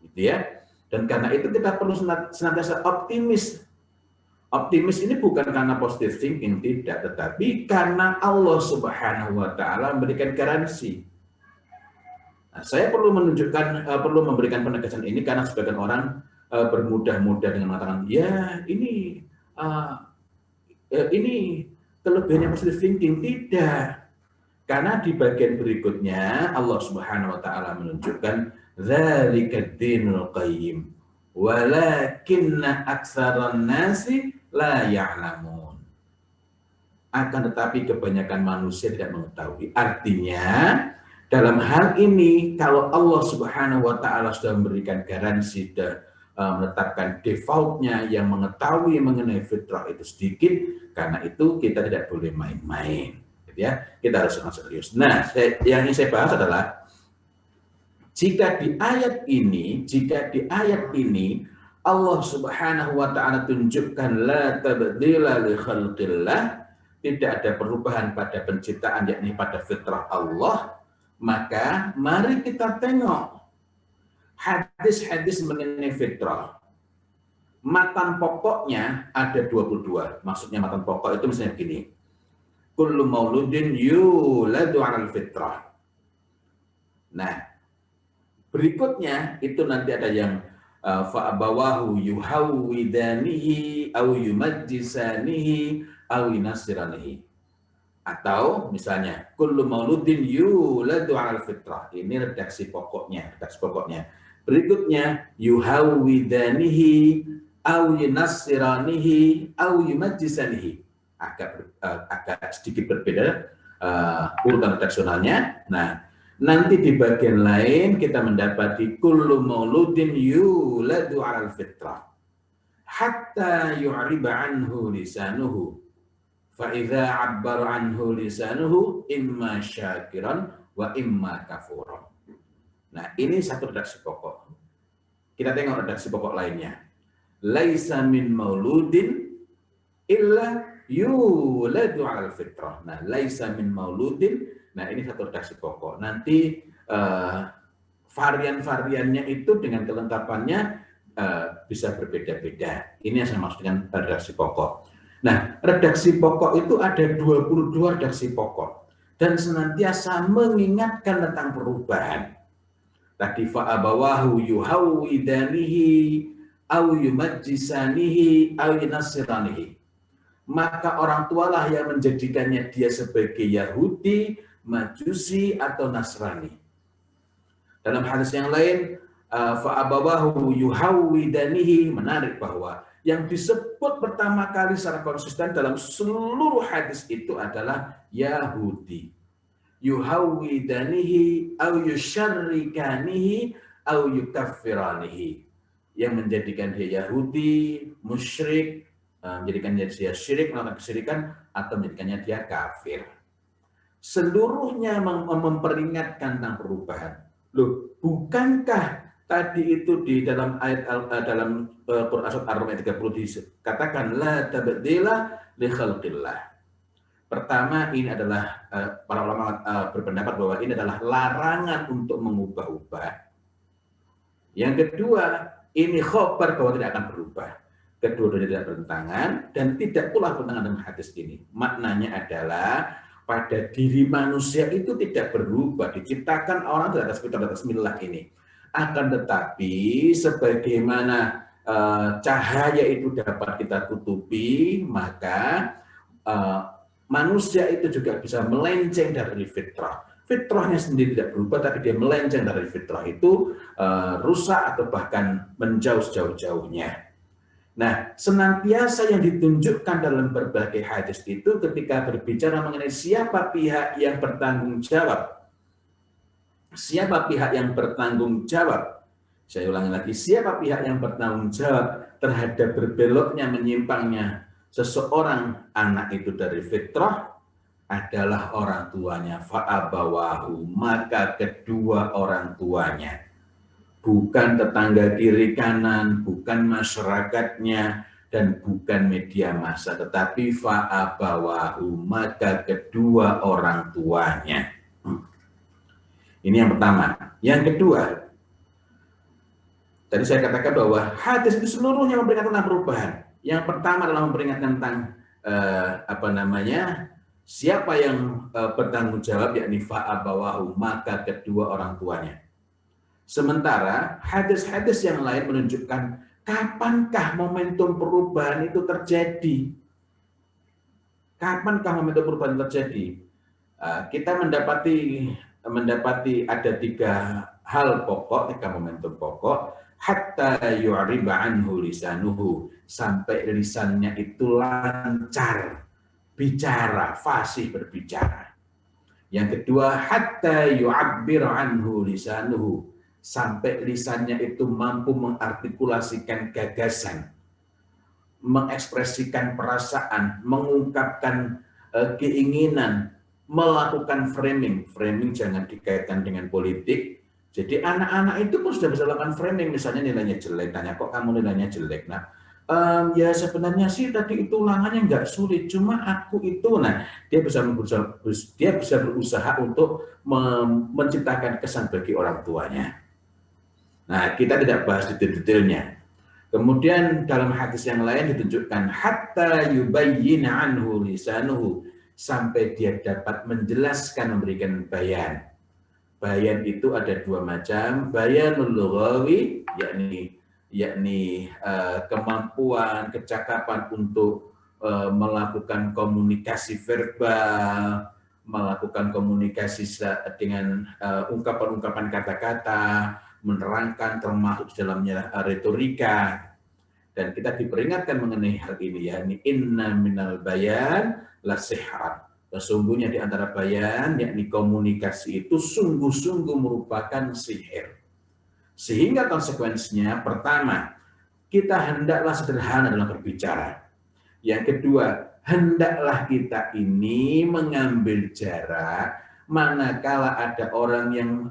[SPEAKER 4] Gitu ya. Dan karena itu kita perlu senantiasa optimis. Optimis ini bukan karena positive thinking, tidak, tetapi karena Allah Subhanahu wa taala memberikan garansi. Nah, saya perlu memberikan penegasan ini karena sebagian orang bermudah-mudah dengan mengatakan, ya ini kelebihannya positive thinking. Tidak. Karena di bagian berikutnya Allah Subhanahu wa taala menunjukkan dzalika dinul qayyim walakinna aktsaran nasi la ya'lamun. Akan tetapi kebanyakan manusia tidak mengetahui. Artinya dalam hal ini kalau Allah Subhanahu wa taala sudah memberikan garansi dan menetapkan defaultnya yang mengetahui mengenai fitrah itu sedikit, karena itu kita tidak boleh main-main. Ya, kita harus sangat serius. Nah, yang ingin saya bahas adalah jika di ayat ini Allah Subhanahu wa taala tunjukkan la tabdila li khalqillah, tidak ada perubahan pada penciptaan yakni pada fitrah Allah, maka mari kita tengok hadis-hadis mengenai fitrah. Matan pokoknya ada 22. Maksudnya matan pokok itu misalnya begini. Kullu mauludin yuladu 'alal fitrah. Nah, berikutnya itu nanti ada yang fa'abawahu yuhawwidanihi aw yumajjisanihi aw yunasiranihi. Atau misalnya kullu mauludin yuladu 'alal fitrah. Ini redaksi pokoknya. Berikutnya yuhawwidanihi aw yunasiranihi aw yumajjisanihi. Agak sedikit berbeda urutan redaksionalnya. Nah, nanti di bagian lain kita mendapati kullu mauludin yuladu 'alal fitrah hatta yu'riba anhu lisanuhu fa idza 'abbara anhu lisanuhu imma syakiran wa imma kafuran. Nah, ini satu redaksi pokok. Kita tengok redaksi pokok lainnya. Laisa min mauludin illa yuladu 'alal fitrah. Nah, laisa min mauludin. Nah, ini satu redaksi pokok. Nanti varian-variannya itu dengan kelengkapannya bisa berbeda-beda. Ini yang saya maksudkan redaksi pokok. Nah, redaksi pokok itu ada 22 redaksi pokok dan senantiasa mengingatkan tentang perubahan. Tadi fa'abawahu yuhawwidanihi aw yumajjisanihi aw yunasiranihi. Maka orang tualah yang menjadikannya dia sebagai Yahudi, Majusi atau Nasrani. Dalam hadis yang lain, fa'abawahu yuhawwidanihi, menarik bahwa Yang disebut pertama kali secara konsisten dalam seluruh hadis itu adalah Yahudi. Yuhawidanihi au yusyarrikanihi au yukaffiranihi. Yang menjadikan dia Yahudi, musyrik, menjadikan dia syirik, melakukan kesyirikan, atau menjadikannya dia kafir. Seluruhnya memperingatkan tentang perubahan. Loh, bukankah tadi itu di dalam ayat dalam Quran surat Ar-Rum ayat 30 dikatakan la tabdila li khalqillah. Pertama, ini adalah para ulama berpendapat bahwa ini adalah larangan untuk mengubah-ubah. Yang kedua, ini khabar bahwa tidak akan berubah. Kedua-duanya tidak bertentangan dan tidak pula bertentangan dengan hadis ini. Maknanya adalah pada diri manusia itu tidak berubah, diciptakan orang di atas fitrah, di atas millah ini. Akan tetapi sebagaimana cahaya itu dapat kita tutupi, maka manusia itu juga bisa melenceng dari fitrah. Fitrahnya sendiri tidak berubah, tapi dia melenceng dari fitrah itu, rusak atau bahkan menjauh sejauh-jauhnya. Nah, senantiasa yang ditunjukkan dalam berbagai hadis itu ketika berbicara mengenai siapa pihak yang bertanggung jawab. Siapa pihak yang bertanggung jawab? Saya ulangi lagi, siapa pihak yang bertanggung jawab terhadap berbeloknya, menyimpangnya seseorang anak itu dari fitrah? Adalah orang tuanya, fa'abawahu, maka kedua orang tuanya. Bukan tetangga kiri kanan, bukan masyarakatnya, dan bukan media massa, tetapi fa'abawahu, maka kedua orang tuanya. Ini yang pertama. Yang kedua, tadi saya katakan bahwa hadis itu seluruhnya memperingatkan tentang perubahan. Yang pertama adalah memperingatkan tentang siapa yang bertanggung jawab, yakni fa'abawahu, maka kedua orang tuanya. Sementara hadis-hadis yang lain menunjukkan kapankah momentum perubahan itu terjadi. Kapankah momentum perubahan terjadi? Kita mendapati ada tiga hal pokok, tiga momentum pokok. Hatta yu'riba anhu lisanuhu, sampai lisannya itu lancar bicara, fasih berbicara. Yang kedua, hatta yu'abbir anhu lisanuhu, sampai lisannya itu mampu mengartikulasikan gagasan, mengekspresikan perasaan, mengungkapkan keinginan, melakukan framing. Framing jangan dikaitkan dengan politik. Jadi anak-anak itu pun sudah bisa melakukan framing, misalnya nilainya jelek, tanya kok kamu nilainya jelek. Nah, ya sebenarnya sih tadi itu ulangannya nggak sulit, cuma aku itu, nah dia bisa berusaha untuk menciptakan kesan bagi orang tuanya. Nah, kita tidak bahas detail-detailnya. Kemudian dalam hadis yang lain ditunjukkan hatta yubayyina anhu lisanuhu, sampai dia dapat menjelaskan, memberikan bayan. Bayan itu ada dua macam, bayanul lughawi, yakni kemampuan, kecakapan untuk melakukan komunikasi verbal, melakukan komunikasi dengan ungkapan-ungkapan kata-kata, menerangkan termasuk di dalamnya retorika. Dan kita diperingatkan mengenai hal ini, yakni inna minal bayan la sihran. Sesungguhnya di antara bayan, yakni komunikasi itu sungguh-sungguh merupakan sihir. Sehingga konsekuensinya, pertama, kita hendaklah sederhana dalam berbicara. Yang kedua, hendaklah kita ini mengambil jarak manakala ada orang yang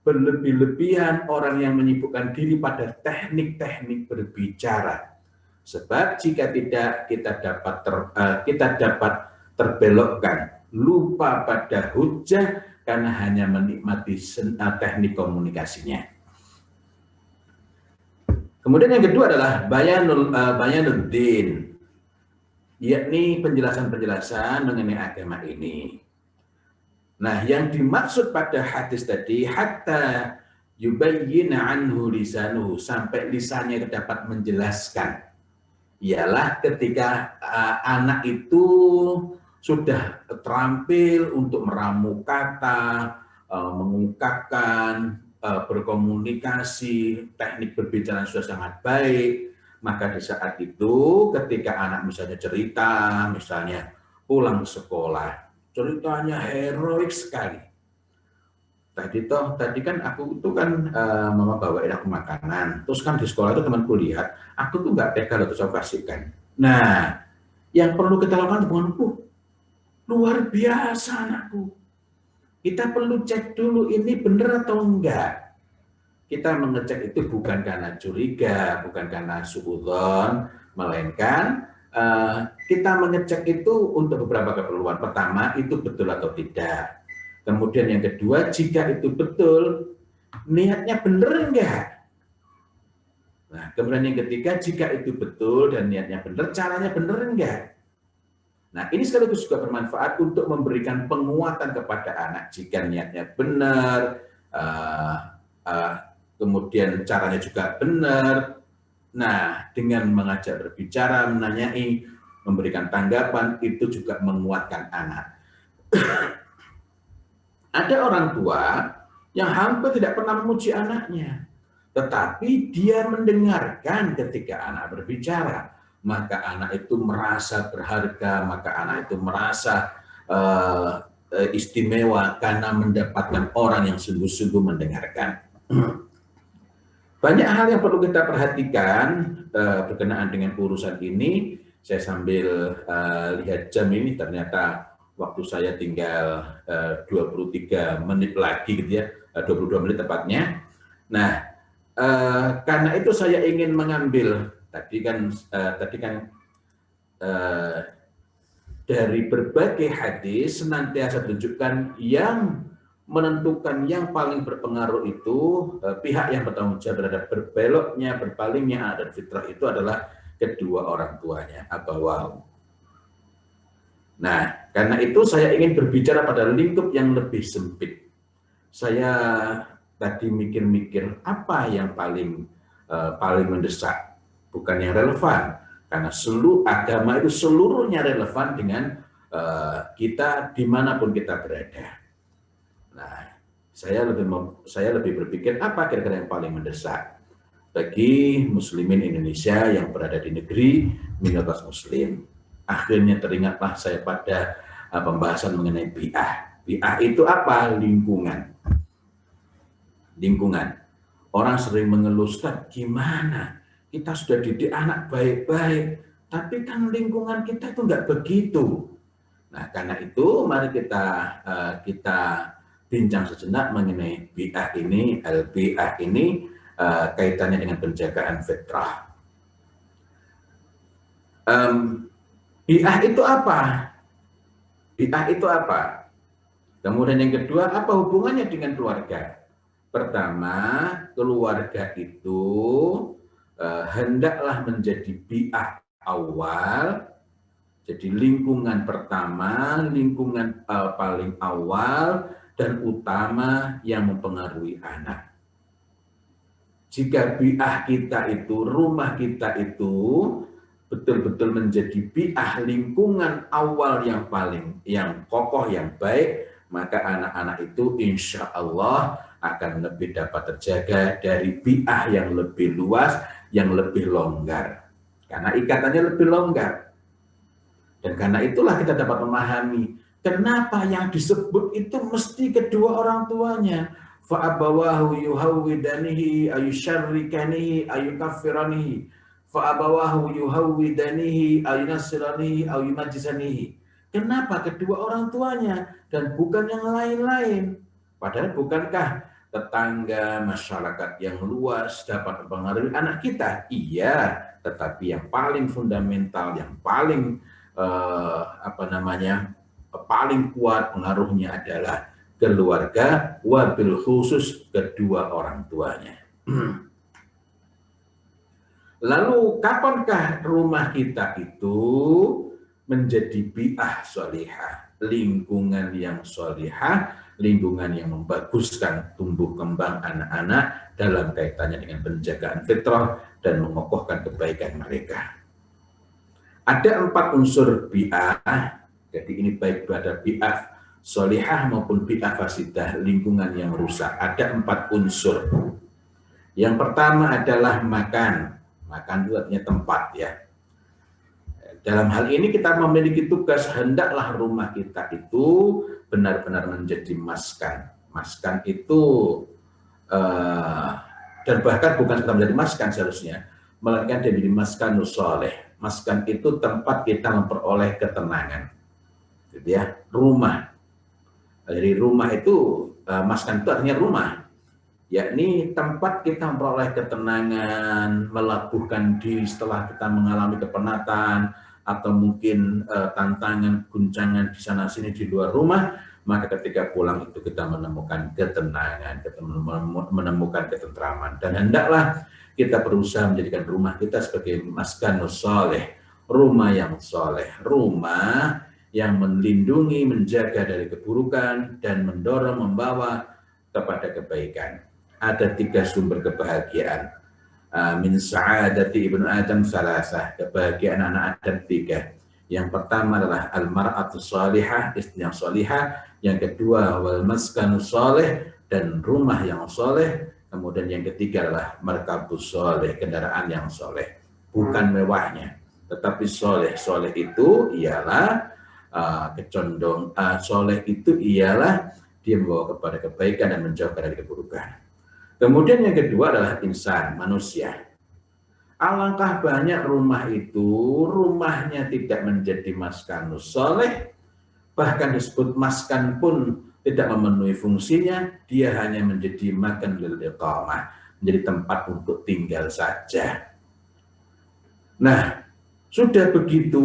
[SPEAKER 4] berlebih-lebihan, orang yang menyibukkan diri pada teknik-teknik berbicara. Sebab jika tidak, kita dapat terbelokkan, lupa pada hujah karena hanya menikmati teknik komunikasinya. Kemudian yang kedua adalah bayanuddin, yakni penjelasan-penjelasan mengenai agama ini. Nah, yang dimaksud pada hadis tadi, hatta yubayyina anhu lisanuhu, sampai lisannya itu dapat menjelaskan, ialah ketika anak itu sudah terampil untuk meramu kata, mengungkapkan, berkomunikasi, teknik berbicara sudah sangat baik, Maka di saat itu ketika anak misalnya cerita, misalnya pulang sekolah, ceritanya heroik sekali. Tadi kan aku itu kan mama bawain aku makanan, terus kan di sekolah itu temanku lihat, aku tuh nggak tega terus aku kasihkan. Nah, yang perlu kita lakukan temanku, luar biasa anakku. Kita perlu cek dulu ini benar atau enggak. Kita mengecek itu bukan karena curiga, bukan karena suudzon, melainkan kita mengecek itu untuk beberapa keperluan. Pertama, itu betul atau tidak. Kemudian yang kedua, jika itu betul, niatnya benar enggak? Nah, kemudian yang ketiga, jika itu betul dan niatnya benar, caranya benar enggak? Nah, ini sekaligus juga bermanfaat untuk memberikan penguatan kepada anak jika niatnya benar, kemudian caranya juga benar. Nah, dengan mengajak berbicara, menanyai, memberikan tanggapan, itu juga menguatkan anak. Ada orang tua yang hampir tidak pernah memuji anaknya, tetapi dia mendengarkan ketika anak berbicara. Maka anak itu merasa berharga, maka anak itu merasa istimewa karena mendapatkan orang yang sungguh-sungguh mendengarkan. Banyak hal yang perlu kita perhatikan berkenaan dengan urusan ini. Saya sambil lihat jam ini, ternyata waktu saya tinggal 23 menit lagi gitu ya, 22 menit tepatnya. Nah, karena itu saya ingin mengambil tadi kan dari berbagai hadis senantiasa tunjukkan yang menentukan yang paling berpengaruh itu pihak yang bertanggung jawab terhadap berbeloknya, berpalingnya dan fitrah itu adalah kedua orang tuanya, abawahu. Nah, karena itu saya ingin berbicara pada lingkup yang lebih sempit. Saya tadi mikir-mikir apa yang paling mendesak. Bukan yang relevan, karena seluruh agama itu seluruhnya relevan dengan kita dimanapun kita berada. Nah, saya lebih berpikir apa kira-kira yang paling mendesak bagi muslimin Indonesia yang berada di negeri minoritas muslim. Akhirnya teringatlah saya pada pembahasan mengenai bi'ah. Bi'ah itu apa? Lingkungan. Orang sering mengeluh, Ustaz, gimana? Kita sudah didik anak baik-baik, tapi kan lingkungan kita itu nggak begitu. Nah, karena itu mari kita bincang sejenak mengenai bi'ah ini, al-bi'ah ini kaitannya dengan penjagaan fitrah. Bi'ah itu apa? Bi'ah itu apa? Kemudian yang kedua, apa hubungannya dengan keluarga? Pertama, keluarga itu hendaklah menjadi bi'ah awal, jadi lingkungan pertama, lingkungan paling awal dan utama yang mempengaruhi anak. Jika bi'ah kita itu, rumah kita itu betul-betul menjadi bi'ah lingkungan awal yang kokoh, yang baik, maka anak-anak itu insya Allah akan lebih dapat terjaga dari bi'ah yang lebih luas, yang lebih longgar. Karena ikatannya lebih longgar. Dan karena itulah kita dapat memahami kenapa yang disebut itu mesti kedua orang tuanya. Fa'abawahu yuhawwidanihi ayusyarrikanihi ayukaffiranihi. Fa'abawahu yuhawwidanihi ayunasiranihi ayumajisanihi. Kenapa kedua orang tuanya dan bukan yang lain-lain? Padahal bukankah tetangga, masyarakat yang luas dapat mempengaruhi anak kita? Iya, tetapi yang paling fundamental, yang paling paling kuat pengaruhnya adalah keluarga, wabil khusus kedua orang tuanya. Lalu kapankah rumah kita itu menjadi bi'ah sholihah, lingkungan yang sholihah, lingkungan yang membaguskan tumbuh kembang anak-anak dalam kaitannya dengan penjagaan fitrah dan mengokohkan kebaikan mereka. Ada 4 unsur bi'ah, jadi ini baik pada bi'ah sholihah maupun bi'ah fasidah, lingkungan yang rusak. Ada 4 unsur. Yang pertama adalah makan. Makan itu artinya tempat ya. Dalam hal ini kita memiliki tugas, hendaklah rumah kita itu benar-benar menjadi maskan. Maskan itu dan bahkan bukan sekedar menjadi maskan seharusnya, melainkan dia menjadi maskanus sholeh. Maskan itu tempat kita memperoleh ketenangan, gitu ya. Rumah. Dari rumah itu maskan itu artinya rumah, yakni tempat kita memperoleh ketenangan, melabuhkan diri setelah kita mengalami kepenatan atau mungkin tantangan, guncangan di sana sini di luar rumah. Maka ketika pulang itu kita menemukan ketenangan, menemukan ketentraman, dan hendaklah kita berusaha menjadikan rumah kita sebagai maskanus sholeh, rumah yang soleh, rumah yang melindungi, menjaga dari keburukan dan mendorong, membawa kepada kebaikan. Ada 3 sumber kebahagiaan. Min sa'adati ibnu Adam salasah, kebahagiaan anak Adam 3. Yang pertama adalah al-mar'atu shalihah, istri yang shalihah. Yang kedua wal maskanus sholeh, dan rumah yang sholeh. Kemudian yang ketiga adalah markabus sholeh, kendaraan yang sholeh. Bukan mewahnya, tetapi sholeh. Sholeh itu ialah sholeh itu ialah dia membawa kepada kebaikan dan menjauhkan dari keburukan. Kemudian yang kedua adalah insan, manusia. Alangkah banyak rumah itu, rumahnya tidak menjadi maskanus sholeh, bahkan disebut maskan pun tidak memenuhi fungsinya, dia hanya menjadi makan lil iqamah, menjadi tempat untuk tinggal saja. Nah, sudah begitu,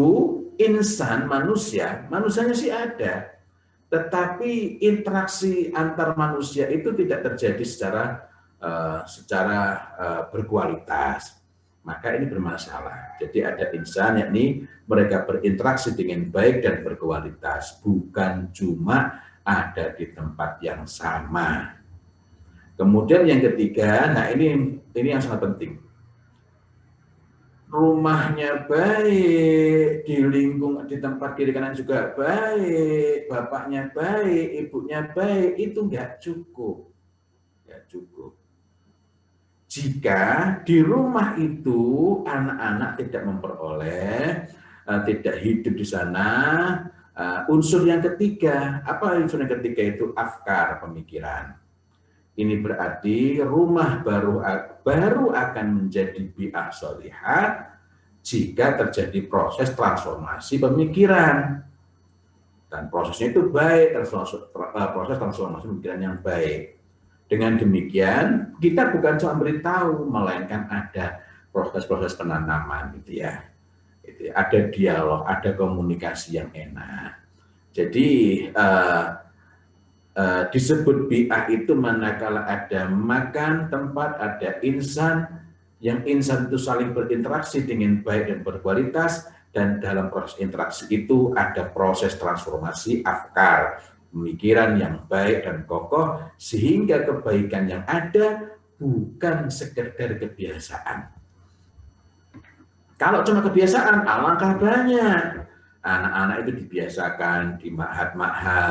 [SPEAKER 4] insan, manusianya sih ada, tetapi interaksi antar manusia itu tidak terjadi secara berkualitas. Maka ini bermasalah. Jadi ada insan, yakni mereka berinteraksi dengan baik dan berkualitas, bukan cuma ada di tempat yang sama. Kemudian yang ketiga, nah ini yang sangat penting. Rumahnya baik, di tempat kiri kanan juga baik, bapaknya baik, ibunya baik, itu nggak cukup. Nggak cukup. Jika di rumah itu anak-anak tidak memperoleh, tidak hidup di sana, unsur yang ketiga, apa unsur yang ketiga itu? Afkar, pemikiran. Ini berarti rumah baru akan menjadi bi'ah sholihah jika terjadi proses transformasi pemikiran. Dan prosesnya itu baik, proses transformasi pemikiran yang baik. Dengan demikian, kita bukan cuma beritahu, melainkan ada proses-proses penanaman, gitu ya. Ada dialog, ada komunikasi yang enak. Jadi disebut bi'ah itu manakala ada makan, tempat, ada insan, yang insan itu saling berinteraksi dengan baik dan berkualitas, dan dalam proses interaksi itu ada proses transformasi afkar, pemikiran yang baik dan kokoh, sehingga kebaikan yang ada bukan sekedar kebiasaan. Kalau cuma kebiasaan, alangkah banyak. Anak-anak itu dibiasakan di ma'had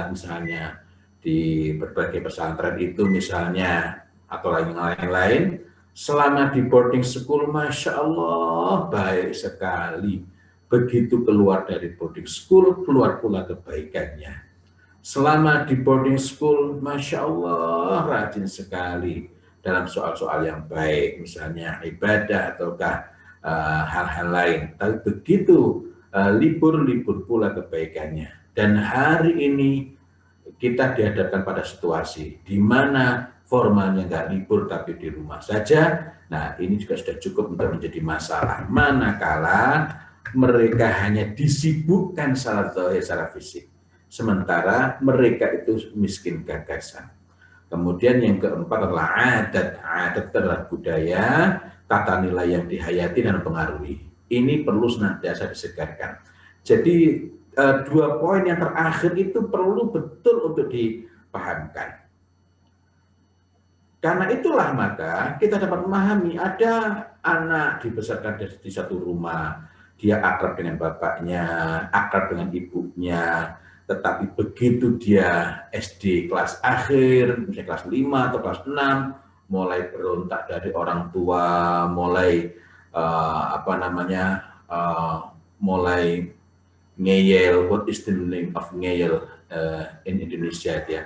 [SPEAKER 4] misalnya, di berbagai pesantren itu misalnya, atau lain-lain, selama di boarding school, Masya Allah, baik sekali. Begitu keluar dari boarding school, keluar pula kebaikannya. Selama di boarding school, Masya Allah, rajin sekali dalam soal-soal yang baik, misalnya ibadah ataukah hal-hal lain. Tapi begitu libur-libur pula kebaikannya. Dan hari ini kita dihadapkan pada situasi di mana formalnya nggak libur tapi di rumah saja. Nah, ini juga sudah cukup untuk menjadi masalah. Manakala mereka hanya disibukkan secara zahir, secara fisik. Sementara mereka itu miskin gagasan. Kemudian yang keempat adalah adat. Adat adalah budaya, tata nilai yang dihayati dan mempengaruhi. Ini perlu senantiasa disegarkan. Jadi 2 poin yang terakhir itu perlu betul untuk dipahamkan. Karena itulah maka kita dapat memahami, ada anak dibesarkan di satu rumah, dia akrab dengan bapaknya, akrab dengan ibunya, tetapi begitu dia SD kelas akhir, misalnya kelas 5 atau kelas 6, mulai berontak dari orang tua, mulai mulai ngeyel, what is the meaning of ngeyel in Indonesia ya,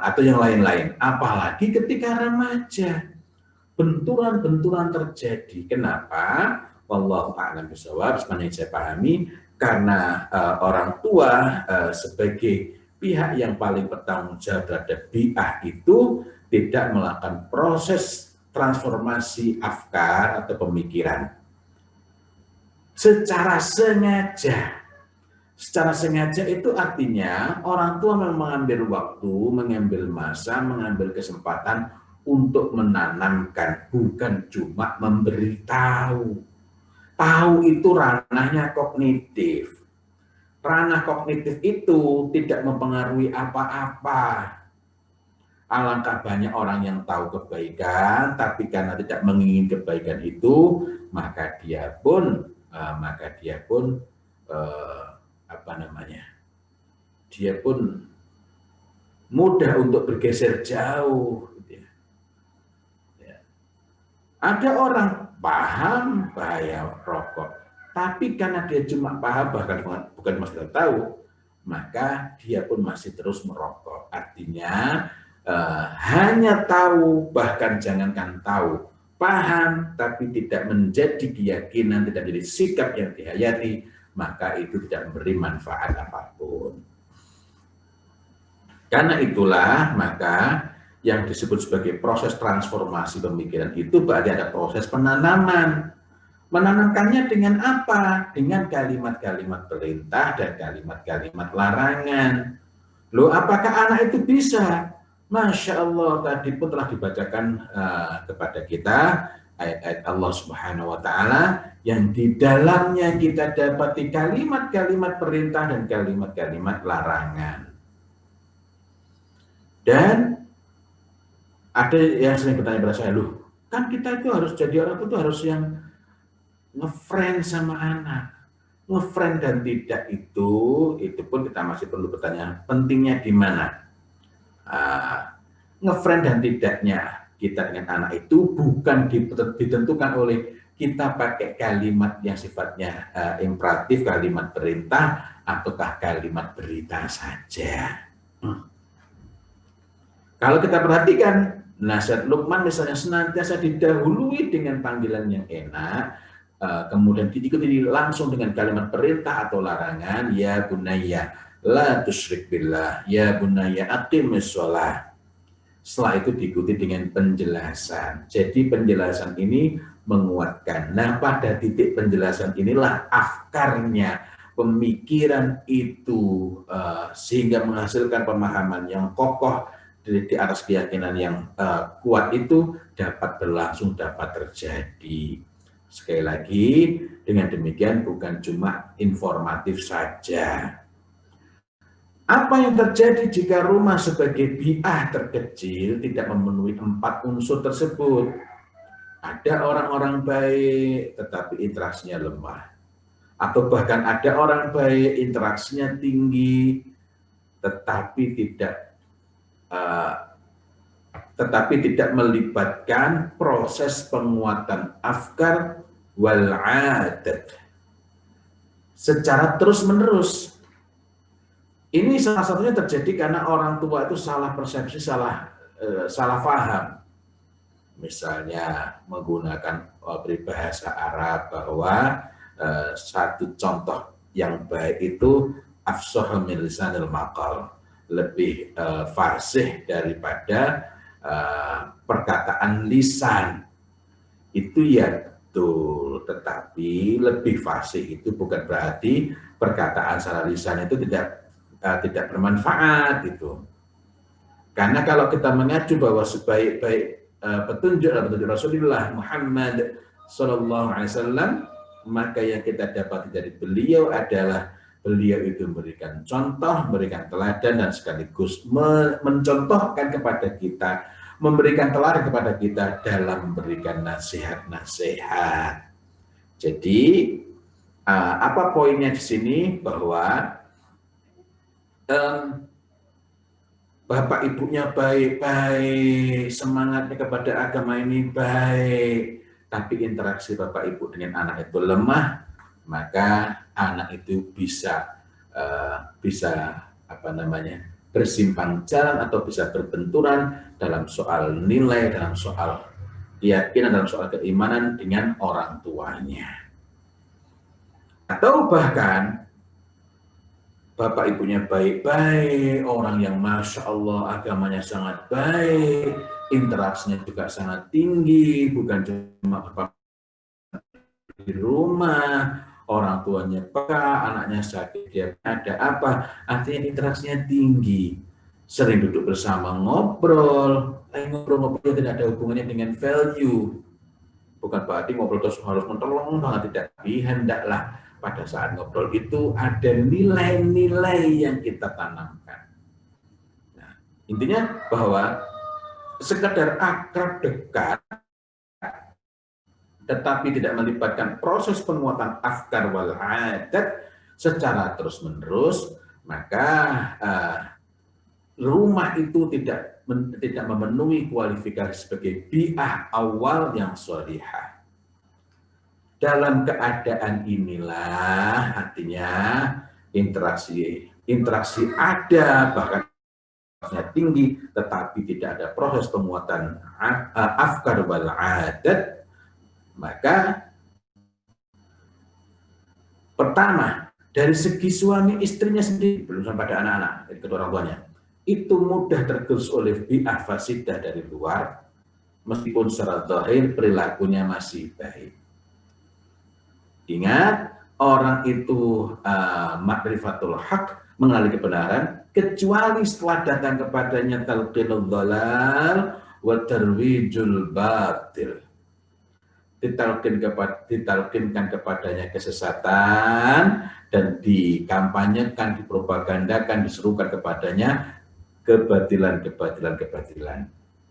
[SPEAKER 4] atau yang lain-lain. Apalagi ketika remaja, benturan-benturan terjadi. Kenapa? Wallahu a'lam bishawab. Sebenarnya saya pahami karena orang tua sebagai pihak yang paling bertanggung jawab terhadap bi'ah itu tidak melakukan proses transformasi afkar atau pemikiran secara sengaja. Secara sengaja itu artinya orang tua memang mengambil waktu, mengambil masa, mengambil kesempatan untuk menanamkan, bukan cuma memberitahu. Tahu itu ranahnya kognitif. Ranah kognitif itu tidak mempengaruhi apa-apa. Alangkah banyak orang yang tahu kebaikan, tapi karena tidak menginginkan kebaikan itu, maka dia pun dia pun mudah untuk bergeser jauh. Ada orang paham bahaya rokok, tapi karena dia cuma paham, bahkan bukan masalah tahu, maka dia pun masih terus merokok. Artinya hanya tahu, bahkan jangankan tahu, paham tapi tidak menjadi keyakinan, tidak menjadi sikap yang dihayati, maka itu tidak memberi manfaat apapun. Karena itulah maka yang disebut sebagai proses transformasi pemikiran itu berarti ada proses penanaman. Menanamkannya dengan apa? Dengan kalimat-kalimat perintah dan kalimat-kalimat larangan. Loh, apakah anak itu bisa? Masya Allah, tadi pun telah dibacakan kepada kita ayat-ayat Allah Subhanahu wa Ta'ala yang di dalamnya kita dapati kalimat-kalimat perintah dan kalimat-kalimat larangan. Dan ada yang sering bertanya pada saya, loh, kan kita itu harus jadi orang itu harus yang ngefriend sama anak. Ngefriend dan tidak itu pun kita masih perlu bertanya, pentingnya di mana? Ngefriend dan tidaknya kita dengan anak itu bukan ditentukan oleh kita pakai kalimat yang sifatnya imperatif, kalimat perintah, ataukah kalimat berita saja. Kalau kita perhatikan, nasihat Luqman misalnya senantiasa didahului dengan panggilan yang enak, kemudian diikuti langsung dengan kalimat perintah atau larangan, ya bunayya la tusyrik billah, ya bunayya aqimis shalah. Setelah itu diikuti dengan penjelasan. Jadi penjelasan ini menguatkan. Nah, pada titik penjelasan inilah afkarnya, pemikiran itu sehingga menghasilkan pemahaman yang kokoh di atas keyakinan yang kuat itu dapat berlangsung, dapat terjadi. Sekali lagi, dengan demikian bukan cuma informatif saja. Apa yang terjadi jika rumah sebagai bi'ah terkecil tidak memenuhi 4 unsur tersebut? Ada orang-orang baik tetapi interaksinya lemah. Atau bahkan ada orang baik interaksinya tinggi tetapi tidak melibatkan proses penguatan afkar wal adat secara terus-menerus. Ini salah satunya terjadi karena orang tua itu salah persepsi, salah paham. Misalnya menggunakan peribahasa Arab bahwa satu contoh yang baik itu afsahul min lisanil maqal, lebih fasih daripada perkataan lisan. Itu ya betul, tetapi lebih fasih itu bukan berarti perkataan secara lisan itu tidak bermanfaat gitu. Karena kalau kita mengacu bahwa sebaik-baik petunjuk Rasulullah Muhammad SAW, maka yang kita dapat dari beliau adalah beliau itu memberikan contoh, memberikan teladan, dan sekaligus mencontohkan kepada kita, memberikan teladan kepada kita dalam memberikan nasihat-nasihat. Jadi apa poinnya di sini? Bahwa bapak ibunya baik-baik, semangatnya kepada agama ini baik, tapi interaksi Bapak Ibu dengan anak itu lemah, maka anak itu bisa bersimpang jalan atau bisa berbenturan dalam soal nilai, dalam soal keyakinan, dalam soal keimanan dengan orang tuanya. Atau bahkan Bapak Ibunya baik-baik, orang yang Masya Allah agamanya sangat baik, interaksinya juga sangat tinggi, bukan cuma Bapak di rumah, orang tuanya peka, anaknya sakit, dia ada apa, artinya interaksinya tinggi, sering duduk bersama ngobrol tidak ada hubungannya dengan value, bukan berarti ngobrol terus harus mentolong banget, tidak, tapi hendaklah pada saat ngobrol itu ada nilai-nilai yang kita tanamkan. Nah, intinya bahwa sekedar akrab dekat tetapi tidak melibatkan proses penguatan afkar wal adat secara terus-menerus, maka rumah itu tidak memenuhi kualifikasi sebagai bi'ah awal yang sholihah. Dalam keadaan inilah artinya interaksi ada, bahkan tinggi, tetapi tidak ada proses penguatan afkar wal adat. Maka pertama, dari segi suami istrinya sendiri, belum sampai pada anak-anak dari kedua orang tuanya, itu mudah tergerus oleh bi'ah fasidah dari luar, meskipun secara zahir perilakunya masih baik. Ingat, orang itu ma'rifatul haq, mengenali kebenaran, kecuali setelah datang kepadanya talqinul dhalal wa tarwijul batil. Ditalkinkan kepadanya kesesatan dan dikampanyekan, dipropagandakan, diserukan kepadanya kebatilan.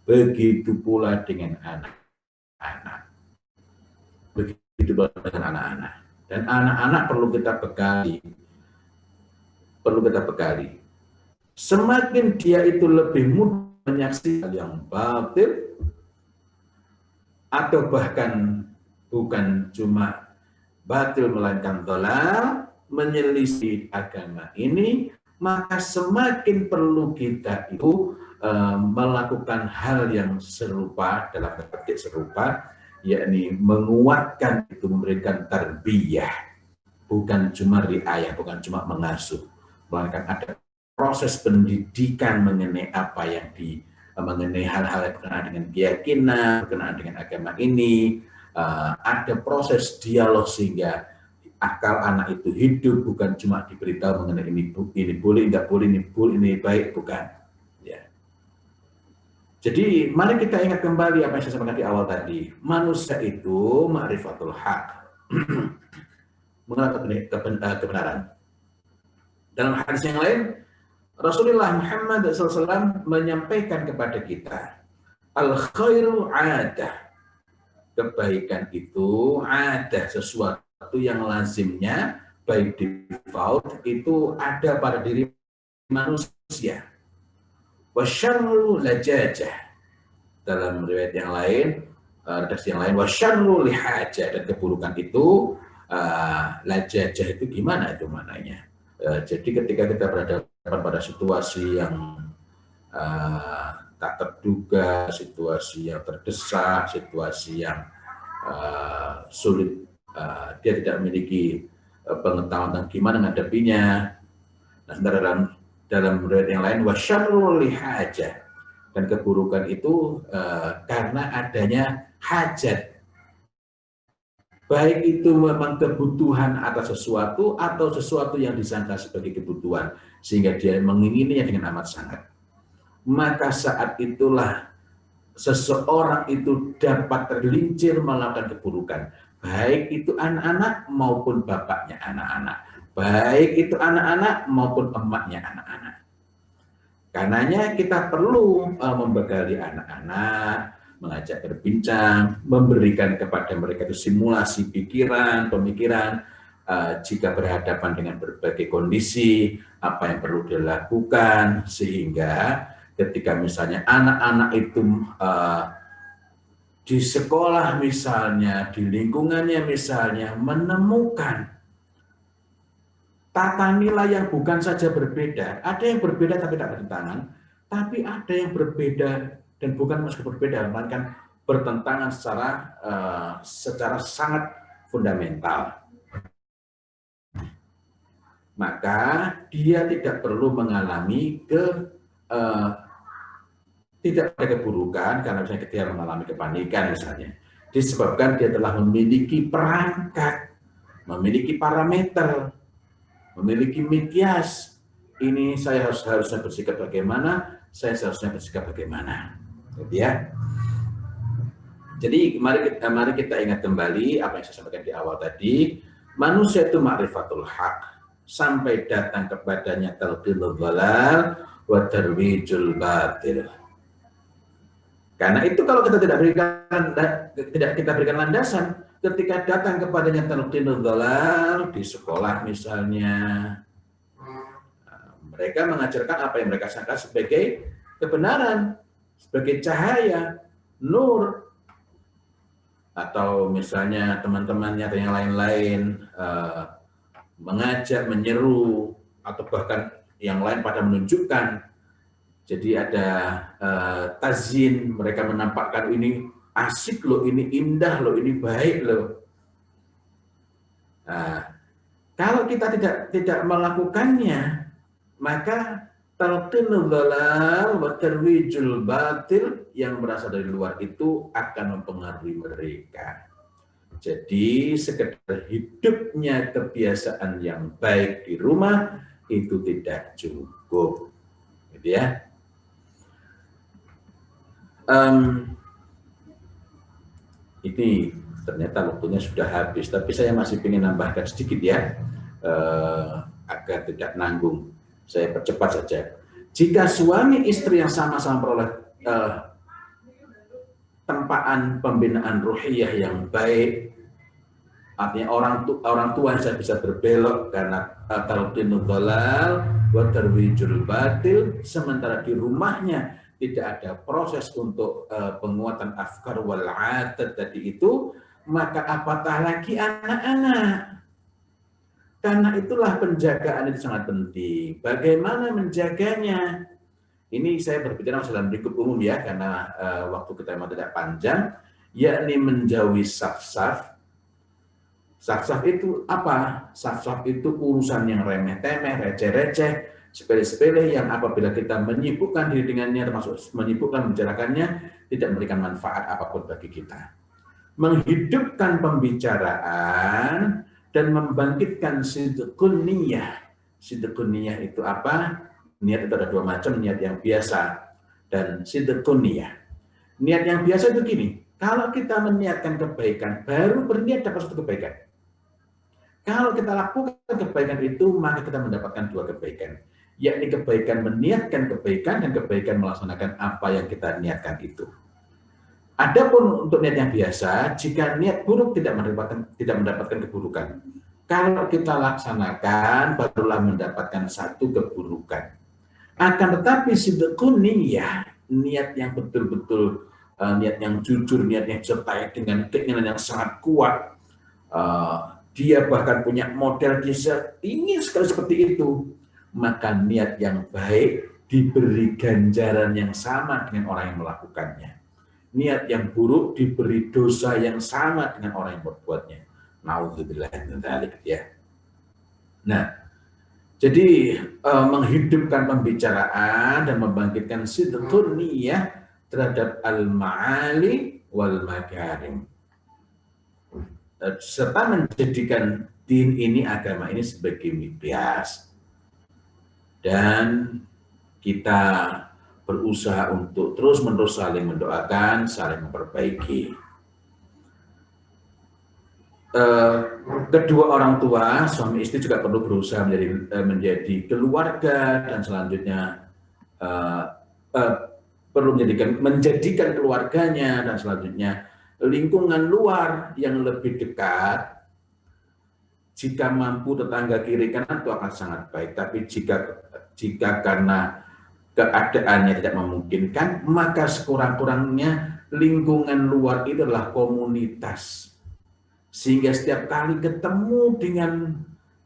[SPEAKER 4] Begitu pula dengan anak-anak. Begitu pula dengan anak-anak. Dan anak-anak perlu kita bekali. Semakin dia itu lebih mudah menyaksikan yang batil, atau bahkan bukan cuma batil melainkan dhalal, menyelisih agama ini, maka semakin perlu kita itu melakukan hal yang serupa, dalam petik serupa, yakni menguatkan itu, memberikan tarbiyah, bukan cuma riayah, bukan cuma mengasuh, melainkan ada proses pendidikan mengenai apa yang mengenai hal-hal yang berkenaan dengan keyakinan, berkenaan dengan agama ini, ada proses dialog sehingga akal anak itu hidup, bukan cuma diberitahu mengenai ini boleh, tidak boleh, ini baik, bukan. Ya. Jadi mari kita ingat kembali apa yang saya sampaikan di awal tadi, manusia itu ma'rifatul haq, mengenal kebenaran. Dalam hadis yang lain, Rasulullah Muhammad SAW menyampaikan kepada kita, al-khairu adah, kebaikan itu adah, sesuatu yang lazimnya by default itu ada pada diri manusia. Wasyarru lajajah, dalam riwayat yang lain, redaksi yang lain, wasyarru lihajah, dan keburukan itu lajajah itu gimana itu maknanya? Jadi ketika kita berada pada situasi yang tak terduga, situasi yang terdesak, situasi yang sulit, dia tidak memiliki pengetahuan tentang gimana menghadapinya. Nah, dalam riwayat yang lain, wasyarrul lihajah, dan keburukan itu karena adanya hajat. Baik itu memang kebutuhan atas sesuatu atau sesuatu yang disangka sebagai kebutuhan, sehingga dia mengingininya dengan amat sangat. Maka saat itulah seseorang itu dapat tergelincir melakukan keburukan. Baik itu anak-anak maupun bapaknya anak-anak. Baik itu anak-anak maupun emaknya anak-anak. Karenanya kita perlu membekali anak-anak, mengajak berbincang, memberikan kepada mereka itu simulasi pikiran, pemikiran, jika berhadapan dengan berbagai kondisi, apa yang perlu dilakukan, sehingga ketika misalnya anak-anak itu di sekolah misalnya, di lingkungannya misalnya, menemukan tata nilai yang bukan saja berbeda, ada yang berbeda tapi tak bertentangan, tapi ada yang berbeda dan bukan meski berbeda, melainkan bertentangan secara sangat fundamental. Maka dia tidak perlu mengalami tidak ada keburukan karena misalnya dia mengalami kepanikan misalnya, disebabkan dia telah memiliki perangkat, memiliki parameter, memiliki mikyas. Ini saya harusnya bersikap bagaimana, saya seharusnya bersikap bagaimana, gitu ya. Jadi mari kita ingat kembali apa yang saya sampaikan di awal tadi. Manusia itu ma'rifatul haq, sampai datang kepadanya talqinul dhalal wa tarwijul batil. Karena itu kalau kita tidak berikan landasan, ketika datang kepadanya talqinul dhalal di sekolah misalnya, mereka mengajarkan apa yang mereka sangka sebagai kebenaran, sebagai cahaya, nur, atau misalnya teman-temannya atau yang lain-lain mengajak, menyeru, atau bahkan yang lain pada menunjukkan. Jadi ada tazyin, mereka menampakkan ini asik loh, ini indah loh, ini baik loh. Nah, kalau kita tidak melakukannya, maka talqinul dhalal wa tarwijul batil yang berasal dari luar itu akan mempengaruhi mereka. Jadi sekedar hidupnya kebiasaan yang baik di rumah itu tidak cukup, gitu ya. Ini ternyata waktunya sudah habis, tapi saya masih ingin nambahkan sedikit ya, agar tidak nanggung. Saya percepat saja. Jika suami istri yang sama-sama memperoleh tempaan pembinaan ruhiyah yang baik, artinya orang tua yang bisa berbelok karena talqinul dhalal wa tarwijul batil, sementara di rumahnya tidak ada proses untuk penguatan afkar wal adat tadi itu, maka apatah lagi anak-anak. Karena itulah penjagaan itu sangat penting. Bagaimana menjaganya? Ini saya berbicara dalam lingkup umum ya, karena waktu kita memang tidak panjang, yakni menjauhi saf-saf. Saf-saf itu apa? Saf-saf itu urusan yang remeh-temeh, receh-receh, sepele-sepele yang apabila kita menyibukkan diri dengannya, termasuk menyibukkan membicarakannya, tidak memberikan manfaat apapun bagi kita. Menghidupkan pembicaraan dan membangkitkan sidqun niyah. Sidqun niyah itu apa? Niat itu ada dua macam, niat yang biasa dan sidqun niyah. Niat yang biasa itu gini, kalau kita meniatkan kebaikan, baru berniat dapat satu kebaikan. Kalau kita lakukan kebaikan itu, maka kita mendapatkan dua kebaikan, yakni kebaikan meniatkan kebaikan dan kebaikan melaksanakan apa yang kita niatkan itu. Adapun untuk niat yang biasa, jika niat buruk tidak mendapatkan keburukan. Kalau kita laksanakan, barulah mendapatkan satu keburukan. Akan tetapi sidqun niyah, niat yang betul-betul, niat yang jujur, niat yang disertai dengan keinginan yang sangat kuat, dia bahkan punya model, dia ingin sekali seperti itu, maka niat yang baik diberi ganjaran yang sama dengan orang yang melakukannya. Niat yang buruk diberi dosa yang sama dengan orang yang berbuatnya. Naudzubillah min dzalik ya. Nah, jadi menghidupkan pembicaraan dan membangkitkan sidqun niyah terhadap al-ma'ali wal makarim, serta menjadikan din ini, agama ini sebagai miqyas, dan kita berusaha untuk terus-menerus saling mendoakan, saling memperbaiki. Kedua orang tua, suami istri juga perlu berusaha menjadi keluarga, dan selanjutnya perlu menjadikan keluarganya dan selanjutnya lingkungan luar yang lebih dekat. Jika mampu tetangga kiri kanan itu akan sangat baik, tapi jika karena keadaannya tidak memungkinkan, maka sekurang-kurangnya lingkungan luar itu adalah komunitas. Sehingga setiap kali ketemu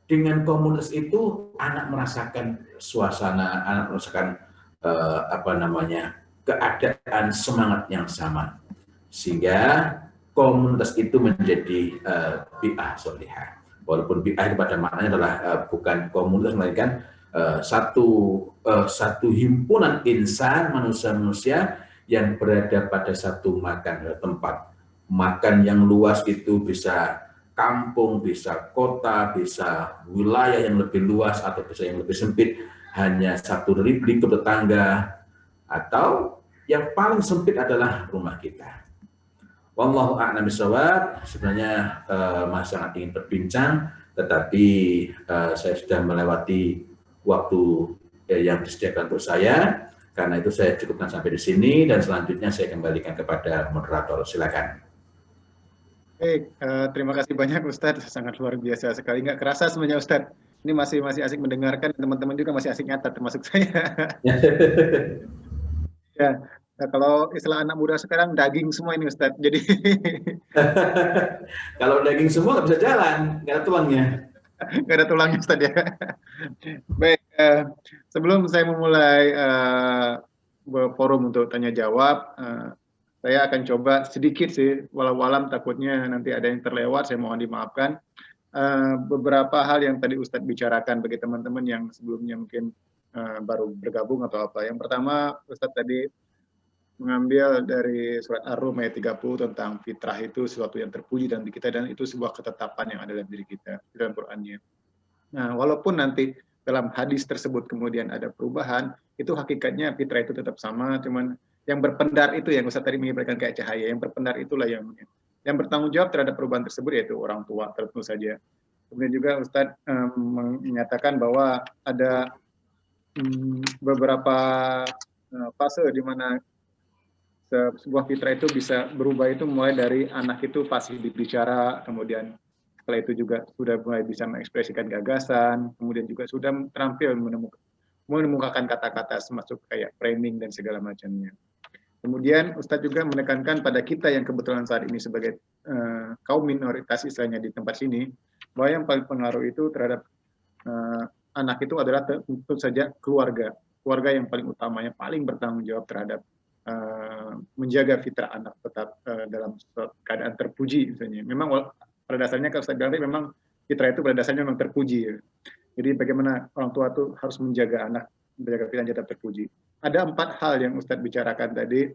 [SPEAKER 4] dengan komunitas itu, anak merasakan suasana, anak merasakan keadaan semangat yang sama. Sehingga komunitas itu menjadi bi'ah sholihah. Walaupun bi'ah pada maknanya adalah bukan komunitas, melainkan satu himpunan insan, manusia-manusia yang berada pada satu tempat. Makan yang luas itu bisa kampung, bisa kota, bisa wilayah yang lebih luas, atau bisa yang lebih sempit, hanya satu lingkup tetangga, atau yang paling sempit adalah rumah kita. Wallahu a'lam bishawab. Sebenarnya Mas sangat ingin berbincang, tetapi saya sudah melewati waktu yang disediakan untuk saya. Karena itu saya cukupkan sampai di sini, dan selanjutnya saya kembalikan kepada moderator. Silakan.
[SPEAKER 1] Baik, terima kasih banyak Ustadz, sangat luar biasa sekali. Nggak kerasa sebenarnya Ustadz, ini masih asik mendengarkan, teman-teman juga masih asik nyatat, termasuk saya. Ya, nah, kalau istilah anak muda sekarang daging semua ini Ustadz. Jadi
[SPEAKER 4] kalau daging semua nggak bisa jalan, nggak ada tulangnya.
[SPEAKER 1] Nggak ada tulangnya Ustadz ya. Baik, sebelum saya memulai forum untuk tanya jawab, saya akan coba sedikit sih, walau alam takutnya nanti ada yang terlewat, saya mohon dimaafkan. Beberapa hal yang tadi Ustadz bicarakan bagi teman-teman yang sebelumnya mungkin baru bergabung atau apa. Yang pertama, Ustadz tadi mengambil dari surat Ar-Rum ayat 30 tentang fitrah itu sesuatu yang terpuji dalam diri kita, dan itu sebuah ketetapan yang ada dalam diri kita, dalam Qur'annya. Nah, walaupun nanti dalam hadis tersebut kemudian ada perubahan, itu hakikatnya fitrah itu tetap sama, cuman yang berpendar itu yang Ustadz tadi mengibarkan kayak cahaya, yang berpendar itulah yang bertanggung jawab terhadap perubahan tersebut, yaitu orang tua tentu saja. Kemudian juga Ustadz menyatakan bahwa ada beberapa fase di mana sebuah fitrah itu bisa berubah, itu mulai dari anak itu fasih berbicara, kemudian setelah itu juga sudah mulai bisa mengekspresikan gagasan, kemudian juga sudah terampil menemukan kata-kata termasuk kayak framing dan segala macamnya. Kemudian Ustadz juga menekankan pada kita yang kebetulan saat ini sebagai kaum minoritas istilahnya di tempat sini, bahwa yang paling pengaruh itu terhadap anak itu adalah tentu saja keluarga yang paling utamanya, paling bertanggung jawab terhadap menjaga fitrah anak tetap dalam keadaan terpuji misalnya. Memang pada dasarnya kalau Ustadz bilang memang fitrah itu pada dasarnya memang terpuji. Jadi bagaimana orang tua itu harus menjaga anak, menjaga fitrahnya tetap terpuji. Ada 4 hal yang Ustadz bicarakan tadi,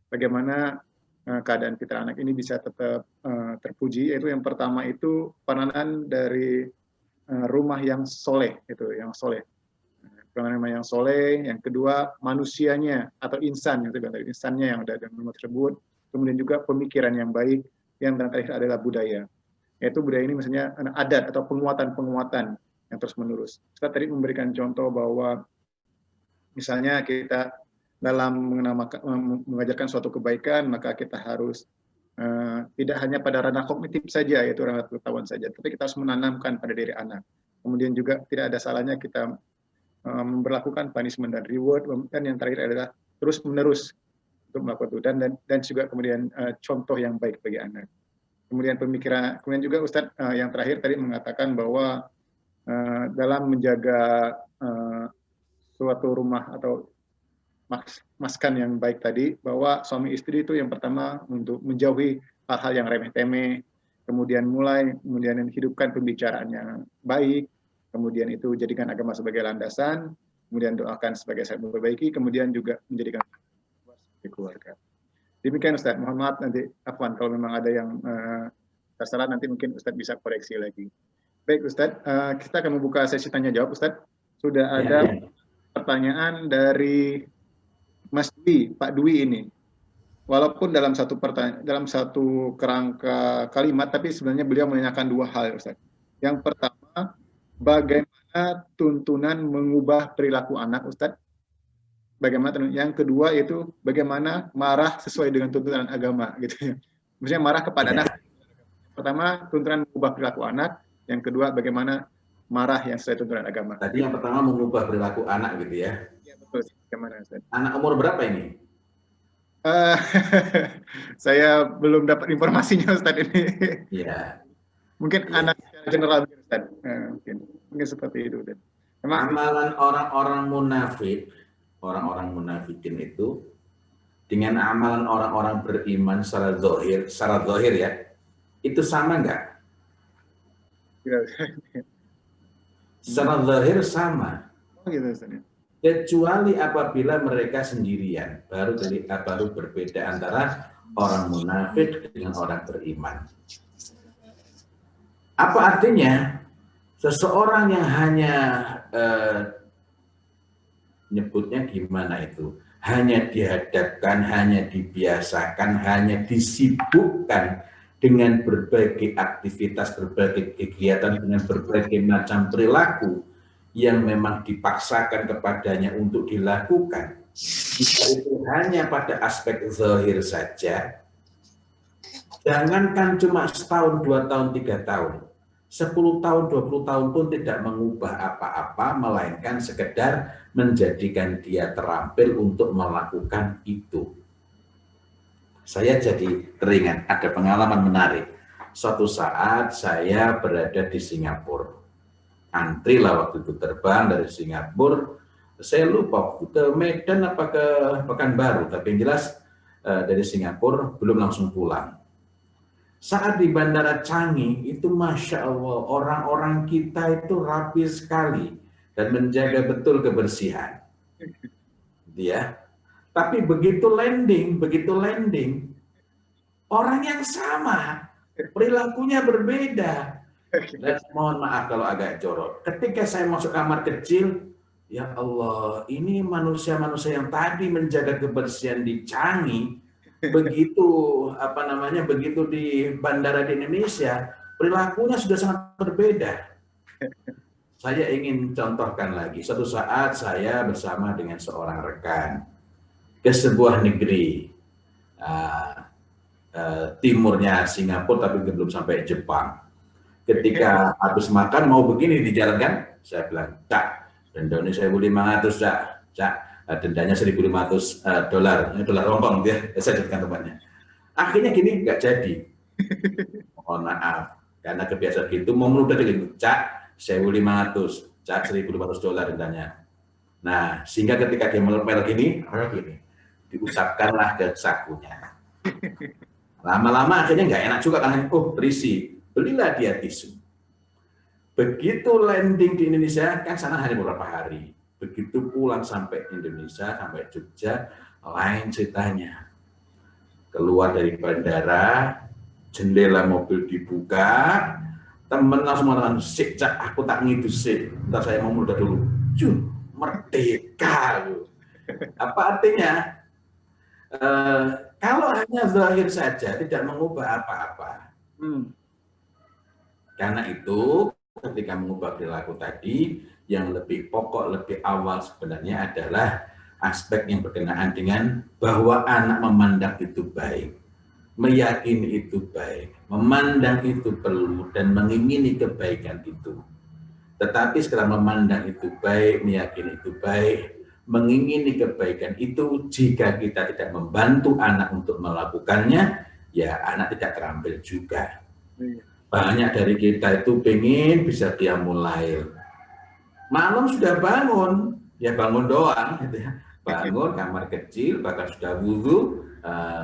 [SPEAKER 1] bagaimana keadaan fitrah anak ini bisa tetap terpuji. Yaitu yang pertama itu peranan dari rumah yang soleh, itu yang soleh. Rumah yang soleh. Yang kedua manusianya atau insan, yang tadi insannya yang ada dalam rumah tersebut. Kemudian juga pemikiran yang baik. Yang terakhir adalah budaya. Yaitu budaya ini misalnya adat atau penguatan-penguatan yang terus menerus. Kita tadi memberikan contoh bahwa misalnya kita dalam mengajarkan suatu kebaikan, maka kita harus tidak hanya pada ranah kognitif saja, yaitu ranah pengetahuan saja, tapi kita harus menanamkan pada diri anak. Kemudian juga tidak ada salahnya kita memperlakukan punishment dan reward, dan yang terakhir adalah terus menerus untuk melakukan itu, dan juga kemudian contoh yang baik bagi anak. Kemudian pemikiran, kemudian juga Ustadz yang terakhir tadi mengatakan bahwa dalam menjaga suatu rumah atau maskan yang baik tadi, bahwa suami istri itu yang pertama untuk menjauhi hal-hal yang remeh-temeh, kemudian hidupkan pembicaraan yang baik, kemudian itu jadikan agama sebagai landasan, kemudian doakan sebagai saat memperbaiki, kemudian juga menjadikan sebagai keluarga. Demikian Ustadz, mohon maaf nanti Afwan kalau memang ada yang tersalah, nanti mungkin Ustadz bisa koreksi lagi. Baik Ustadz, kita akan membuka sesi tanya jawab Ustadz. Sudah ada pertanyaan dari Mas Dwi, Pak Dwi ini. Walaupun dalam satu kerangka kalimat, tapi sebenarnya beliau menanyakan 2 hal Ustadz. Yang pertama, bagaimana tuntunan mengubah perilaku anak Ustadz? Bagaimana? Yang kedua itu bagaimana marah sesuai dengan tuntunan agama gitu ya. Maksudnya marah kepada anak. Pertama, tuntunan mengubah perilaku anak. Yang kedua, bagaimana marah yang sesuai tuntunan agama.
[SPEAKER 4] Tadi yang pertama mengubah perilaku anak gitu ya.
[SPEAKER 1] Iya betul. Bagaimana Ustaz?
[SPEAKER 4] Anak umur berapa ini?
[SPEAKER 1] Eh, saya belum dapat informasinya Ustaz ini.
[SPEAKER 4] Ya.
[SPEAKER 1] Mungkin
[SPEAKER 4] Iya.
[SPEAKER 1] anak secara general Ustaz. Mungkin seperti itu. Memang
[SPEAKER 4] Amalan orang-orang munafikin itu dengan amalan orang-orang beriman secara zahir ya, itu sama nggak? Secara zahir sama.
[SPEAKER 1] Oh gitu Ustaz.
[SPEAKER 4] Kecuali apabila mereka sendirian, baru berbeda antara orang munafik dengan orang beriman. Apa artinya? Seseorang yang hanya nyebutnya gimana itu? Hanya dihadapkan, hanya dibiasakan, hanya disibukkan dengan berbagai aktivitas, berbagai kegiatan, dengan berbagai macam perilaku yang memang dipaksakan kepadanya untuk dilakukan. Jika itu hanya pada aspek zahir saja, jangankan cuma setahun, 2 tahun, 3 tahun, 10 tahun, 20 tahun pun tidak mengubah apa-apa, melainkan sekedar menjadikan dia terampil untuk melakukan itu. Saya jadi teringat, ada pengalaman menarik. Suatu saat saya berada di Singapura. Antri lah waktu itu terbang dari Singapura, saya lupa ke Medan apa ke Pekanbaru, tapi yang jelas dari Singapura belum langsung pulang. Saat di Bandara Changi itu Masya Allah, orang-orang kita itu rapi sekali dan menjaga betul kebersihan. Dia, tapi begitu landing, orang yang sama, perilakunya berbeda. Dan mohon maaf kalau agak jorok. Ketika saya masuk kamar kecil, ya Allah, ini manusia-manusia yang tadi menjaga kebersihan di Changi, begitu begitu di bandara di Indonesia, perilakunya sudah sangat berbeda. Saya ingin contohkan lagi. Suatu saat saya bersama dengan seorang rekan ke sebuah negeri timurnya Singapura, tapi belum sampai Jepang. Ketika habis makan mau begini dijalankan, saya bilang, Cak, dendanya 1.500, Cak, dendanya 1.500 dolar, dolar Hongkong dia, saya jadikan tempatnya. Akhirnya gini, nggak jadi. Mohon maaf, karena kebiasaan gitu, mau meludah gitu, Cak, 1.500, Cak, 1.500 dolar dendanya. Nah, sehingga ketika dia melepel gini, diusapkanlah ke sakunya. Lama-lama akhirnya nggak enak juga karena berisi. Belilah dia tisu. Begitu landing di Indonesia, kan sana hanya beberapa hari. Begitu pulang sampai Indonesia, sampai Jogja, lain ceritanya. Keluar dari bandara, jendela mobil dibuka, temen langsung mengatakan, "Sik, Cak, aku tak ngidu sik. Ntar saya mau meludah dulu." Merdeka. Apa artinya? Kalau hanya zahir saja, tidak mengubah apa-apa. Karena itu, ketika mengubah perilaku tadi, yang lebih pokok, lebih awal sebenarnya adalah aspek yang berkenaan dengan bahwa anak memandang itu baik, meyakini itu baik, memandang itu perlu, dan mengingini kebaikan itu. Tetapi setelah memandang itu baik, meyakini itu baik, mengingini kebaikan itu, jika kita tidak membantu anak untuk melakukannya, ya anak tidak terampil juga. Banyak dari kita itu pengen bisa qiyamul lail. Malam sudah bangun, ya bangun doang, gitu ya. Bangun kamar kecil, bahkan sudah wudu,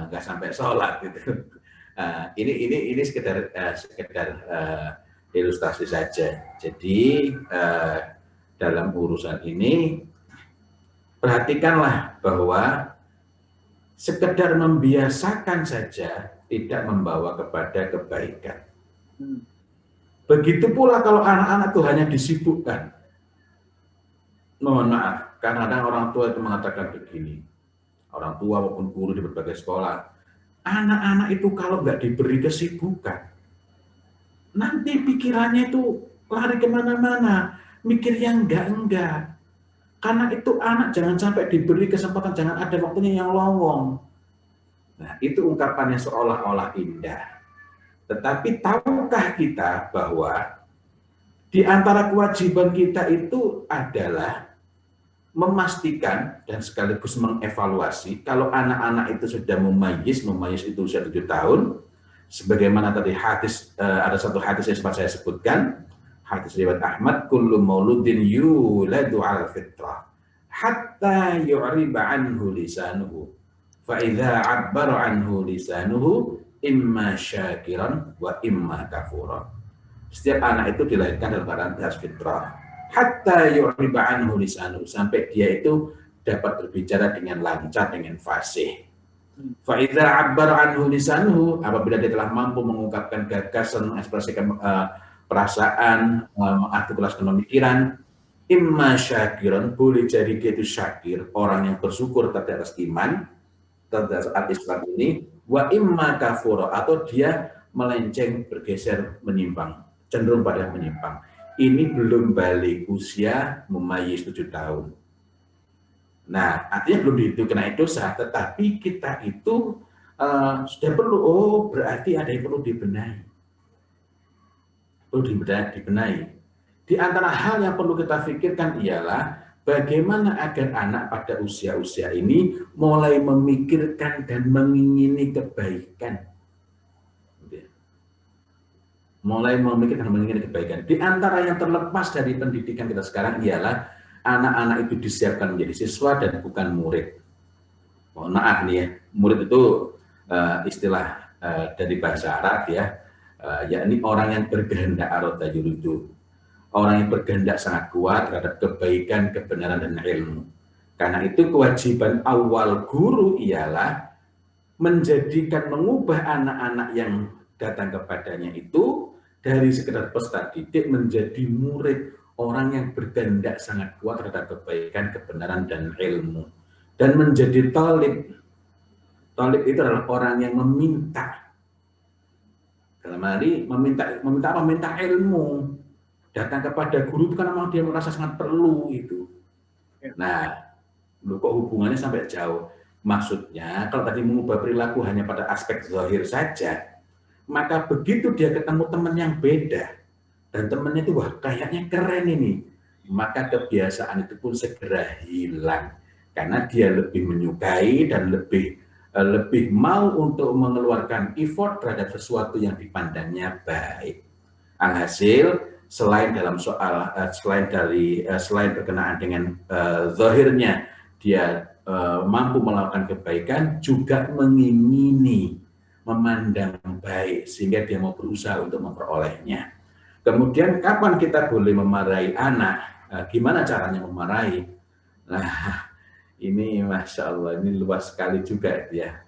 [SPEAKER 4] nggak sampai sholat, gitu. Ini sekedar ilustrasi saja. Jadi dalam urusan ini perhatikanlah bahwa sekedar membiasakan saja tidak membawa kepada kebaikan. Begitu pula kalau anak-anak itu hanya disibukkan. Mohon maaf, kadang-kadang orang tua itu mengatakan begini, orang tua maupun guru di berbagai sekolah, anak-anak itu kalau nggak diberi kesibukan, nanti pikirannya itu lari kemana-mana, mikir yang enggak. Karena itu anak jangan sampai diberi kesempatan, jangan ada waktunya yang lowong. Nah, itu ungkapannya seolah-olah indah. Tetapi tahukah kita bahwa di antara kewajiban kita itu adalah memastikan dan sekaligus mengevaluasi kalau anak-anak itu sudah mumayyiz itu usia 7 tahun, sebagaimana tadi hadis, ada satu hadis yang sempat saya sebutkan, hadis riwayat Ahmad, kullu mauludin yuladu al fitrah hatta yu'riba anhu lisanuhu fa idza 'abbara anhu lisanuhu imma syakiran wa imma kafura. Setiap anak itu dilahirkan dalam keadaan atas fitrah hatta yu'riba anhu lisanuhu, sampai dia itu dapat berbicara dengan lancar, dengan fasih. Fa idza 'abbara anhu lisanuhu, apabila dia telah mampu mengungkapkan gagasan, mengekspresikan perasaan, mengartikulasikan pemikiran, imma syakiran, boleh jadi dia itu syakir, orang yang bersyukur atas iman, atas Islam ini, wa imma kafura, atau dia melenceng, bergeser, menyimpang, cenderung pada menyimpang. Ini belum balik usia mumayyiz 7 tahun. Nah, artinya belum dihitung kena dosa, tetapi kita itu sudah perlu, berarti ada yang perlu dibenahi. Perlu dibenahi. Di antara hal yang perlu kita pikirkan ialah bagaimana agar anak pada usia-usia ini mulai memikirkan dan mengingini kebaikan. Mulai memikirkan dan mengingini kebaikan. Di antara yang terlepas dari pendidikan kita sekarang ialah anak-anak itu disiapkan menjadi siswa dan bukan murid. Mohon maaf nih ya, murid itu istilah dari bahasa Arab ya, yakni orang yang berkehendak arada yuridu, orang yang berkehendak sangat kuat terhadap kebaikan, kebenaran dan ilmu. Karena itu kewajiban awal guru ialah menjadikan, mengubah anak-anak yang datang kepadanya itu dari sekedar peserta didik menjadi murid, orang yang berkehendak sangat kuat terhadap kebaikan, kebenaran, dan ilmu. Dan menjadi talib. Talib itu adalah orang yang meminta. Dalam hari meminta ilmu. Datang kepada guru itu karena dia merasa sangat perlu itu. Nah, kok hubungannya sampai jauh? Maksudnya, kalau tadi mengubah perilaku hanya pada aspek zahir saja, maka begitu dia ketemu teman yang beda, dan temannya itu, wah kayaknya keren ini, maka kebiasaan itu pun segera hilang. Karena dia lebih menyukai dan lebih mau untuk mengeluarkan effort terhadap sesuatu yang dipandangnya baik. Alhasil, selain dalam soal, selain berkenaan dengan zahirnya, dia mampu melakukan kebaikan, juga mengingini, memandang baik, sehingga dia mau berusaha untuk memperolehnya. Kemudian kapan kita boleh memarahi anak? Gimana caranya memarahi? Nah, ini Masya Allah, ini luas sekali juga ya.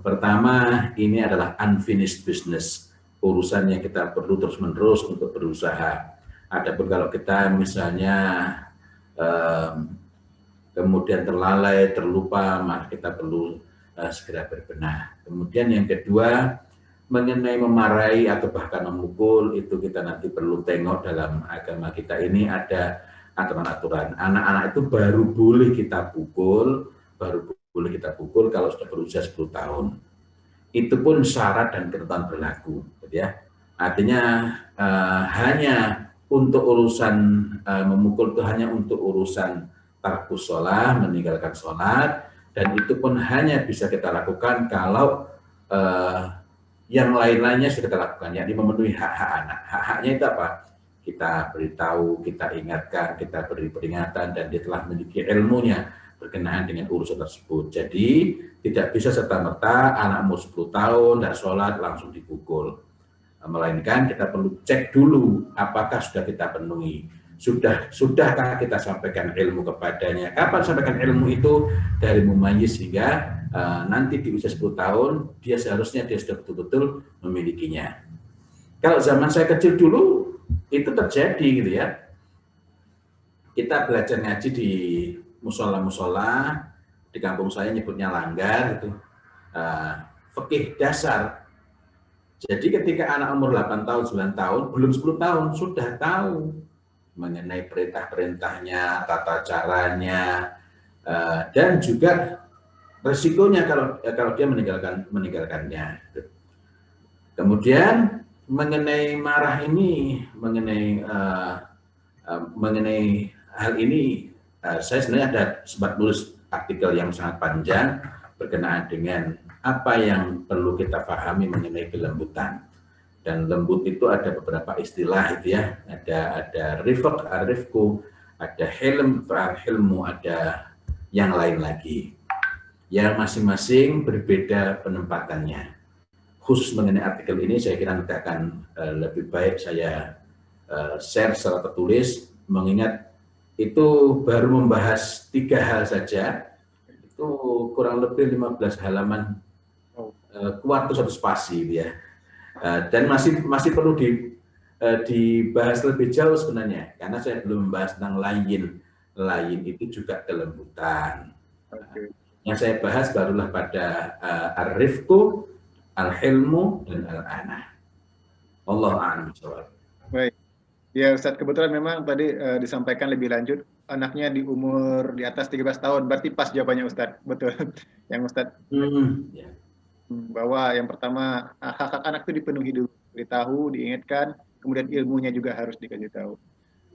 [SPEAKER 4] Pertama, ini adalah unfinished business. Urusan yang kita perlu terus-menerus untuk berusaha. Adapun kalau kita misalnya kemudian terlalai, terlupa, maka kita perlu segera berbenah. Kemudian yang kedua, mengenai memarahi atau bahkan memukul, itu kita nanti perlu tengok dalam agama kita ini ada aturan-aturan. Anak-anak itu baru boleh kita pukul kalau sudah berusia 10 tahun. Itu pun syarat dan ketentuan berlaku, ya. Artinya hanya untuk urusan memukul itu hanya untuk urusan tarkus sholat, meninggalkan sholat, dan itu pun hanya bisa kita lakukan kalau yang lain-lainnya sudah kita lakukan, yakni memenuhi hak-hak anak. Hak-haknya itu apa? Kita beritahu, kita ingatkan, kita beri peringatan, dan dia telah memiliki ilmunya berkenaan dengan urusan tersebut. Jadi tidak bisa serta-merta anak umur 10 tahun tidak sholat langsung dipukul. Melainkan kita perlu cek dulu apakah sudah kita penuhi. Sudahkah kita sampaikan ilmu kepadanya? Kapan sampaikan ilmu itu? Dari mumayyiz sehingga nanti di usia 10 tahun dia seharusnya dia sudah betul-betul memilikinya. Kalau zaman saya kecil dulu itu terjadi gitu ya. Kita belajar ngaji di musola-musola, di kampung saya nyebutnya langgar itu, fikih dasar. Jadi ketika anak umur 8 tahun, 9 tahun, belum 10 tahun sudah tahu mengenai perintah-perintahnya, tata caranya, dan juga resikonya kalau dia meninggalkannya. Kemudian mengenai marah ini, mengenai hal ini, saya sebenarnya ada sempat nulis artikel yang sangat panjang berkenaan dengan apa yang perlu kita pahami mengenai kelembutan. Dan lembut itu ada beberapa istilah itu ya, ada rifq, arifku, ada hilm, hilmu, ada yang lain lagi. Yang masing-masing berbeda penempatannya. Khusus mengenai artikel ini saya kira nanti akan lebih baik saya share secara tertulis, mengingat itu baru membahas 3 hal saja, itu kurang lebih 15 halaman, kuat itu 1 spasi ya. Dan masih perlu dibahas lebih jauh sebenarnya, karena saya belum membahas tentang lain itu juga kelembutan.
[SPEAKER 1] Oke.
[SPEAKER 4] Yang saya bahas barulah pada ar-rifqu, al-hilmu, dan al-anah. Allahu a'lam bishawab.
[SPEAKER 1] Baik. Ya Ustadz, kebetulan memang tadi disampaikan lebih lanjut, anaknya di umur di atas 13 tahun, berarti pas jawabannya Ustadz, betul. Yang Ustadz
[SPEAKER 4] Ya.
[SPEAKER 1] bahwa yang pertama hak-hak anak itu dipenuhi dulu, ditahu, diingatkan, kemudian ilmunya juga harus dikasih tahu.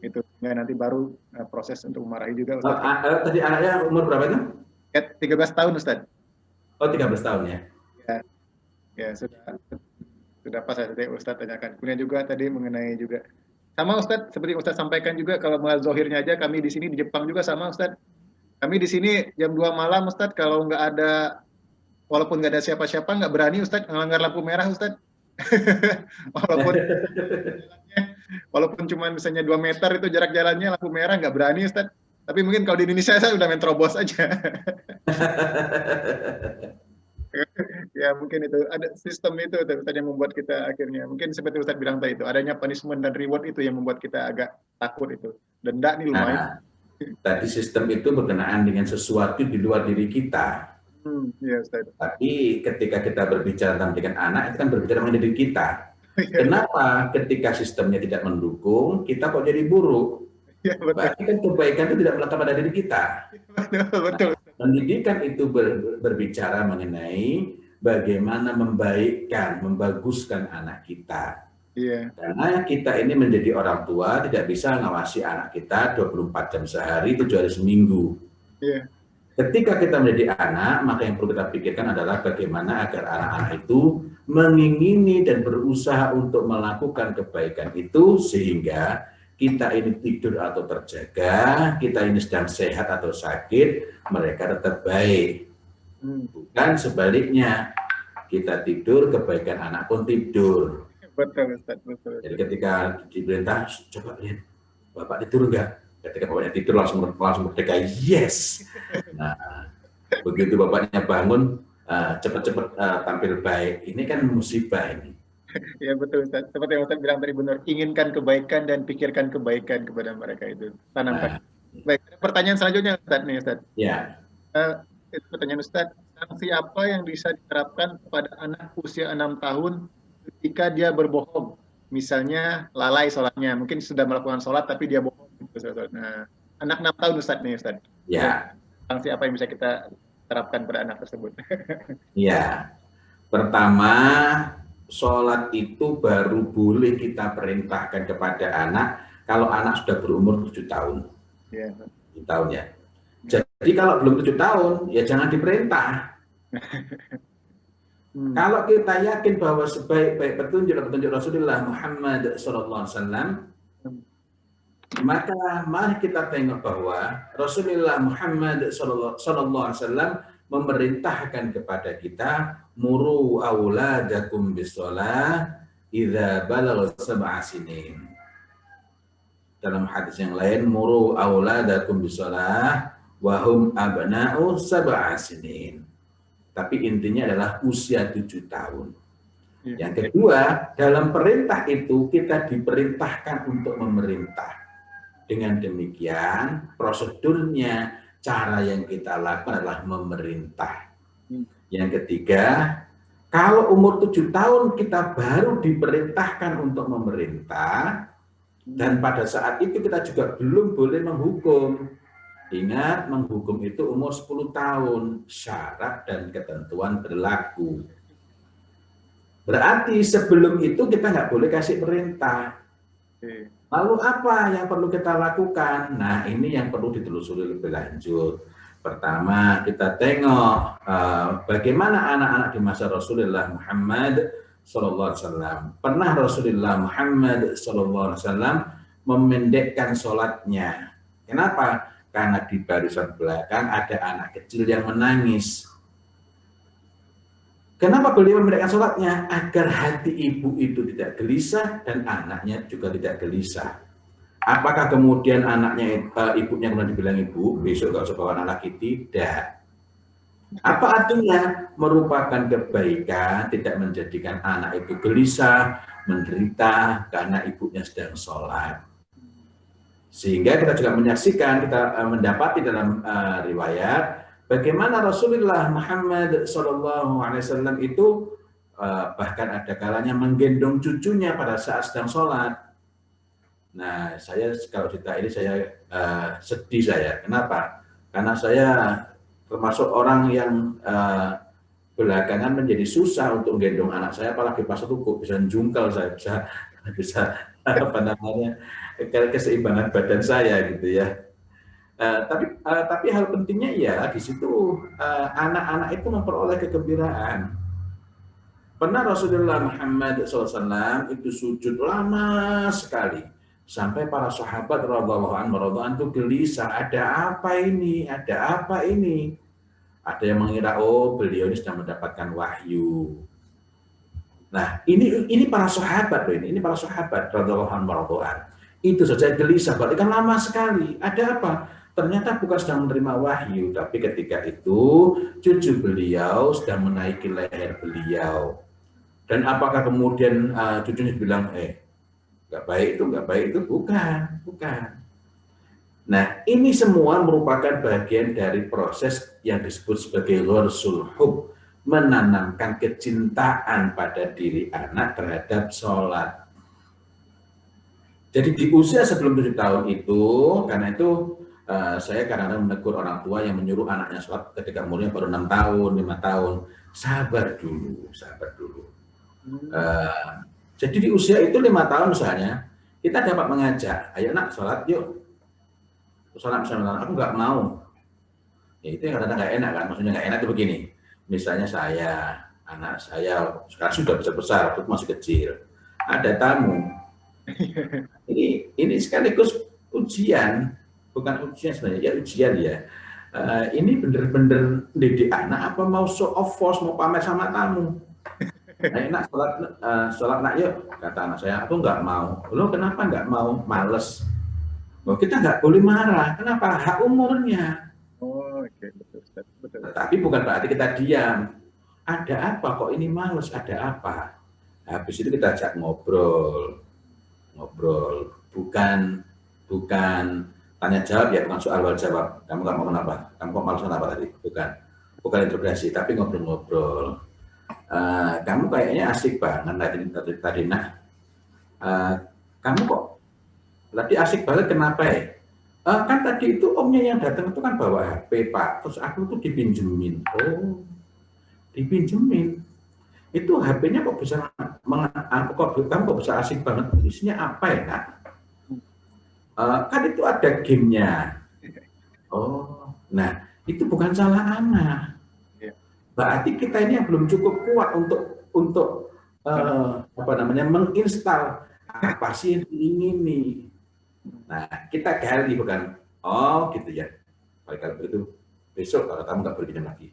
[SPEAKER 1] Itu nggak nanti baru proses untuk memarahi juga Ustadz.
[SPEAKER 4] Tadi anaknya umur berapa itu?
[SPEAKER 1] 13 tahun Ustadz.
[SPEAKER 4] Oh, 13 tahun ya.
[SPEAKER 1] Ya sudah pas saya Ustadz tanyakan. Kemudian juga tadi mengenai juga sama Ustadz, seperti Ustadz sampaikan juga, kalau melihat zohirnya aja, kami di sini di Jepang juga sama Ustadz. Kami di sini jam 2 malam Ustadz, kalau nggak ada, walaupun nggak ada siapa-siapa, nggak berani Ustadz melanggar lampu merah Ustadz. walaupun cuma misalnya 2 meter itu jarak jalannya, lampu merah nggak berani Ustadz. Tapi mungkin kalau di Indonesia saya udah main terobos aja. Ya mungkin itu ada sistem itu tadi yang membuat kita akhirnya mungkin seperti Ustadz bilang tadi itu adanya punishment dan reward itu yang membuat kita agak takut itu. Denda nih lumayan.
[SPEAKER 4] Tadi sistem itu berkenaan dengan sesuatu di luar diri kita.
[SPEAKER 1] Ya, Ustadz.
[SPEAKER 4] Tapi ketika kita berbicara tentang dengan anak, itu kan berbicara mengenai diri kita. Kenapa ketika sistemnya tidak mendukung, kita kok jadi buruk? Ya, berarti kan kebaikan itu tidak melekat pada diri kita.
[SPEAKER 1] Betul.
[SPEAKER 4] Pendidikan itu berbicara mengenai bagaimana membaikkan, membaguskan anak kita.
[SPEAKER 1] Iya.
[SPEAKER 4] Karena kita ini menjadi orang tua tidak bisa ngawasi anak kita 24 jam sehari, 7 hari seminggu.
[SPEAKER 1] Iya.
[SPEAKER 4] Ketika kita menjadi anak, maka yang perlu kita pikirkan adalah bagaimana agar anak-anak itu mengingini dan berusaha untuk melakukan kebaikan itu sehingga kita ini tidur atau terjaga, kita ini sedang sehat atau sakit, mereka tetap baik. Bukan sebaliknya, kita tidur, kebaikan anak pun tidur.
[SPEAKER 1] Betul, Ustaz, betul.
[SPEAKER 4] Jadi ketika diperintah, coba lihat, Bapak tidur enggak? Ketika bapaknya tidur langsung merdeka, yes. Nah, begitu bapaknya bangun, cepat-cepat tampil baik. Ini kan musibah ini.
[SPEAKER 1] Ya betul Ustaz. Seperti yang Ustaz bilang tadi benar, inginkan kebaikan dan pikirkan kebaikan kepada mereka itu. Tanamkan. Baik, pertanyaan selanjutnya Ustaz nih Ustaz.
[SPEAKER 4] Ya.
[SPEAKER 1] Pertanyaan Ustaz, sanksi apa yang bisa diterapkan kepada anak usia 6 tahun ketika dia berbohong? Misalnya lalai sholatnya, mungkin sudah melakukan sholat tapi dia bohong. Nah, anak 6 tahun Ustaz nih Ustaz.
[SPEAKER 4] Ya.
[SPEAKER 1] Sanksi apa yang bisa kita terapkan pada anak tersebut?
[SPEAKER 4] Ya. Pertama, sholat itu baru boleh kita perintahkan kepada anak kalau anak sudah berumur 7 tahun.
[SPEAKER 1] Ya.
[SPEAKER 4] 7 tahun ya. Jadi kalau belum 7 tahun, ya jangan diperintah. Kalau kita yakin bahwa sebaik-baik petunjuk Rasulullah Muhammad SAW, maka mari kita tengok bahwa Rasulullah Muhammad SAW memerintahkan kepada kita muru auladakum bisolah idza balagha sab'a sinin. Dalam hadis yang lain muru auladakum bisolah wa hum abna'u sab'a sinin. Tapi intinya adalah usia 7 tahun. Yang kedua, dalam perintah itu kita diperintahkan untuk memerintah. Dengan demikian prosedurnya, cara yang kita lakukan adalah memerintah. Yang ketiga, kalau umur 7 tahun kita baru diperintahkan untuk memerintah, dan pada saat itu kita juga belum boleh menghukum. Ingat, menghukum itu umur 10 tahun, syarat dan ketentuan berlaku. Berarti sebelum itu kita nggak boleh kasih perintah. Lalu apa yang perlu kita lakukan? Nah, ini yang perlu ditelusuri lebih lanjut. Pertama, kita tengok bagaimana anak-anak di masa Rasulullah Muhammad SAW. Pernah Rasulullah Muhammad SAW memendekkan sholatnya. Kenapa? Karena di barisan belakang ada anak kecil yang menangis. Kenapa beliau memendekkan sholatnya? Agar hati ibu itu tidak gelisah dan anaknya juga tidak gelisah. Apakah kemudian anaknya, ibunya kemudian dibilang ibu, besok gak usah bawa anak lagi? Tidak. Apa artinya? Merupakan kebaikan, tidak menjadikan anak itu gelisah, menderita karena ibunya sedang sholat. Sehingga kita juga menyaksikan, kita mendapati dalam riwayat, bagaimana Rasulullah Muhammad SAW itu bahkan ada kalanya menggendong cucunya pada saat sedang sholat. Nah, saya kalau cerita ini saya sedih saya. Kenapa? Karena saya termasuk orang yang belakangan menjadi susah untuk menggendong anak saya, apalagi pas ruku bisa jungkel saya, bisa apa namanya, keseimbangan badan saya gitu ya. Tapi hal pentingnya ya di situ anak-anak itu memperoleh kegembiraan. Pernah Rasulullah Muhammad SAW itu sujud lama sekali sampai para sahabat radhiyallahu anhu itu gelisah. Ada apa ini? Ada apa ini? Ada yang mengira beliau ini sedang mendapatkan wahyu. Nah ini para sahabat loh ini para sahabat radhiyallahu anhu itu saja gelisah. Berarti kan lama sekali. Ada apa? Ternyata bukan sedang menerima wahyu, tapi ketika itu cucu beliau sedang menaiki leher beliau. Dan apakah kemudian cucunya bilang, nggak baik itu? Bukan. Nah, ini semua merupakan bagian dari proses yang disebut sebagai ghorsul hub, menanamkan kecintaan pada diri anak terhadap sholat. Jadi di usia sebelum 7 tahun itu, karena itu saya kadang-kadang menegur orang tua yang menyuruh anaknya sholat ketika umurnya baru 6 tahun, 5 tahun. Sabar dulu. Jadi di usia itu 5 tahun misalnya, kita dapat mengajak, ayo nak sholat yuk. Terus anak misalnya, aku nggak mau. Ya itu yang kadang-kadang nggak enak kan, maksudnya nggak enak itu begini. Misalnya anak saya sekarang sudah besar-besar, waktu itu masih kecil. Ada tamu. Ini sekaligus ujian, bukan ujian sebenarnya, ya ujian ya. Ini bener-bener didik anak apa mau show of force, mau pamer sama tamu. Enak sholat nak yuk, kata anak saya, aku nggak mau. Lo kenapa nggak mau? Males. Kita nggak boleh marah, kenapa? Hak umurnya.
[SPEAKER 1] Oke, betul.
[SPEAKER 4] Tapi bukan berarti kita diam. Ada apa kok ini males? Ada apa? Habis itu kita ajak ngobrol, bukan tanya jawab ya, bukan soal jawab. Kamu nggak mau kenapa? Kamu kok males kenapa tadi? Bukan interogasi, tapi ngobrol-ngobrol. Kamu kayaknya asik banget tadi nak. Kamu kok tadi asik banget kenapa ya? Kan tadi itu omnya yang datang itu kan bawa HP Pak, terus aku tuh dipinjemin. Oh, dipinjemin. Itu HP-nya kok bisa kamu kok bisa asik banget? Isinya apa ya nak? Kan itu ada gamenya. Oh, nah itu bukan salah anak. Berarti kita ini yang belum cukup kuat untuk menginstal apa sih yang diingini. Nah, kita gali bukan, gitu ya. Kalau begitu besok kalau kamu nggak boleh pinjam lagi.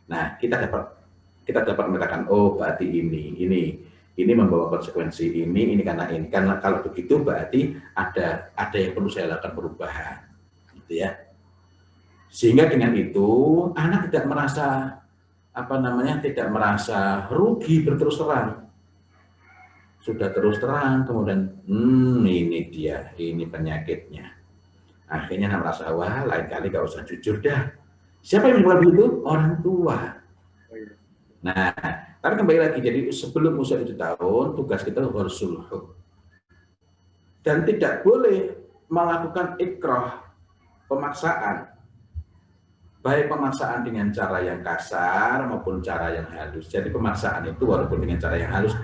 [SPEAKER 4] Nah, kita dapat mengatakan, berarti ini membawa konsekuensi ini karena kalau begitu berarti ada yang perlu saya lakukan perubahan, gitu ya. Sehingga dengan itu anak tidak merasa rugi berterus terang. Sudah terus terang, kemudian ini penyakitnya. Akhirnya anak merasa, wah lain kali gak usah jujur dah. Siapa yang melakukan begitu? Orang tua. Nah, tapi kembali lagi, jadi sebelum usia 7 tahun, tugas kita ghorsul hub. Dan tidak boleh melakukan ikrah, pemaksaan. Baik pemaksaan dengan cara yang kasar maupun cara yang halus. Jadi pemaksaan itu walaupun dengan cara yang halus,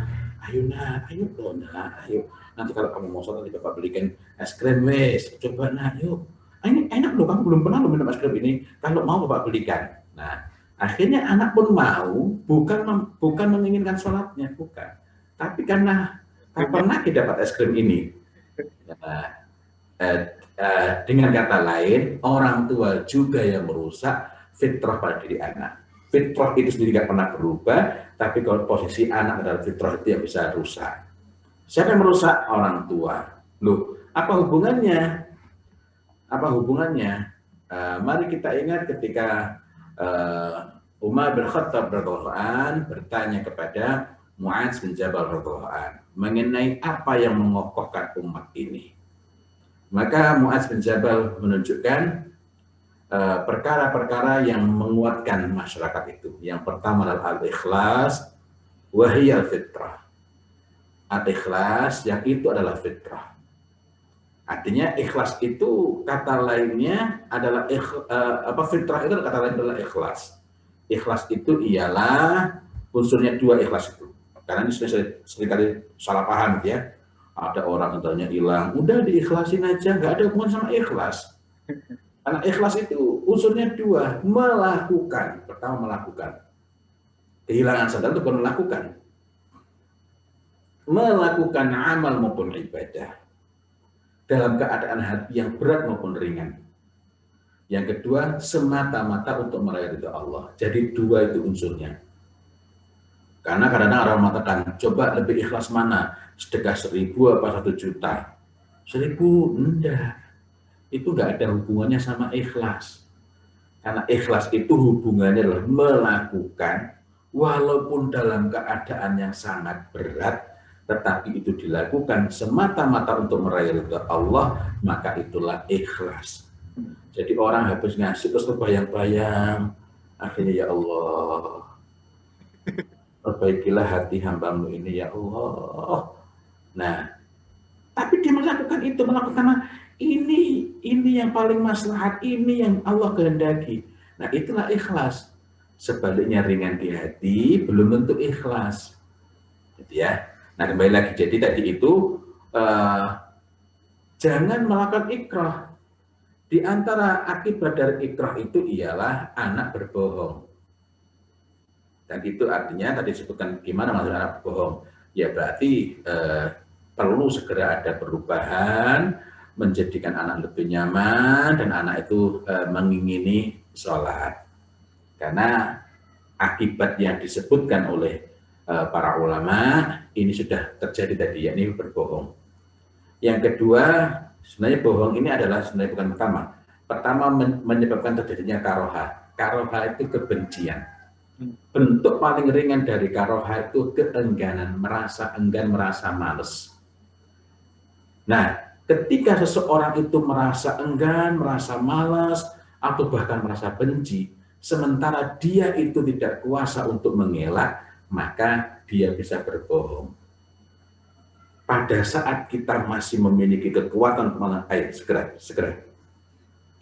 [SPEAKER 4] ayo nak, ayo loh nak, ayo. Nanti kalau kamu mau sholat, nanti bapak belikan es krim wes. Coba nak, yuk. Ini enak loh, kamu belum pernah loh minum es krim ini. Kalau mau bapak belikan. Nah, akhirnya anak pun mau, bukan menginginkan sholatnya, bukan. Tapi karena kapan lagi dapat es krim ini? Nah, dengan kata lain, orang tua juga yang merusak fitrah pada diri anak. Fitrah itu sendiri tidak pernah berubah, tapi kalau posisi anak adalah fitrah itu yang bisa rusak. Siapa yang merusak? Orang tua. Loh, apa hubungannya? Apa hubungannya? Mari kita ingat ketika Umar bin Khattab radhiyallahu anhu bertanya kepada Mu'adz bin Jabal radhiyallahu anhu mengenai apa yang mengokohkan umat ini. Maka Mu'adz bin Jabal menunjukkan perkara-perkara yang menguatkan masyarakat itu. Yang pertama adalah al-ikhlas, wahiyal fitrah. Al-ikhlas yang itu adalah fitrah. Artinya ikhlas itu kata lainnya adalah fitrah itu kata lain adalah ikhlas. Ikhlas itu ialah unsurnya dua ikhlas itu. Karena ini seringkali salah paham gitu ya. Ada orang katanya hilang, udah diikhlasin aja, nggak ada hubungan sama ikhlas. Karena ikhlas itu unsurnya dua, melakukan. Pertama melakukan. Kehilangan sadar itu bukan melakukan. Melakukan amal maupun ibadah. Dalam keadaan hati yang berat maupun ringan. Yang kedua, semata-mata untuk meraih ridha Allah. Jadi dua itu unsurnya. Karena kadang-kadang orang mengatakan, coba lebih ikhlas mana? Sedekah 1.000 apa 1 juta? 1.000, enggak. Itu enggak ada hubungannya sama ikhlas. Karena ikhlas itu hubungannya adalah melakukan, walaupun dalam keadaan yang sangat berat, tetapi itu dilakukan semata-mata untuk meraih ridha Allah, maka itulah ikhlas. Jadi orang habis ngasih terus terbayang-bayang, akhirnya ya Allah, perbaikilah hati hamba-Mu ini ya Allah. Nah, tapi dia melakukan karena ini yang paling maslahat, ini yang Allah kehendaki. Nah, itulah ikhlas. Sebaliknya ringan di hati belum tentu ikhlas. Gitu ya. Nah, kembali lagi, jadi tadi itu jangan melakukan ikrah. Di antara akibat dari ikrah itu ialah anak berbohong. Dan itu artinya tadi disebutkan gimana maksud anak berbohong. Ya berarti perlu segera ada perubahan, menjadikan anak lebih nyaman, dan anak itu mengingini sholat. Karena akibat yang disebutkan oleh para ulama, ini sudah terjadi tadi, yakni berbohong. Yang kedua, sebenarnya bohong ini adalah sebenarnya bukan pertama. Pertama menyebabkan terjadinya karoha. Karoha itu kebencian. Bentuk paling ringan dari karoha itu keengganan, merasa enggan, merasa males. Nah, ketika seseorang itu merasa enggan, merasa malas, atau bahkan merasa benci, sementara dia itu tidak kuasa untuk mengelak, maka dia bisa berbohong. Pada saat kita masih memiliki kekuatan segera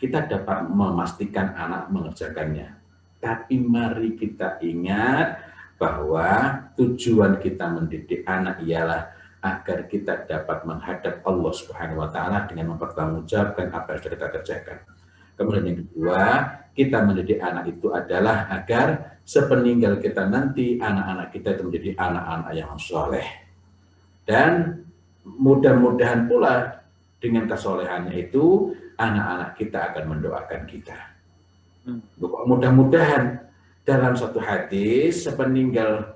[SPEAKER 4] kita dapat memastikan anak mengerjakannya. Tapi mari kita ingat bahwa tujuan kita mendidik anak ialah agar kita dapat menghadap Allah Subhanahu wa taala dengan mempertanggungjawabkan apa yang sudah kita kerjakan. Kemudian yang kedua, kita mendidik anak itu adalah agar sepeninggal kita nanti anak-anak kita itu menjadi anak-anak yang soleh. Dan mudah-mudahan pula dengan kesolehannya itu anak-anak kita akan mendoakan kita. Mudah-mudahan dalam satu hadis sepeninggal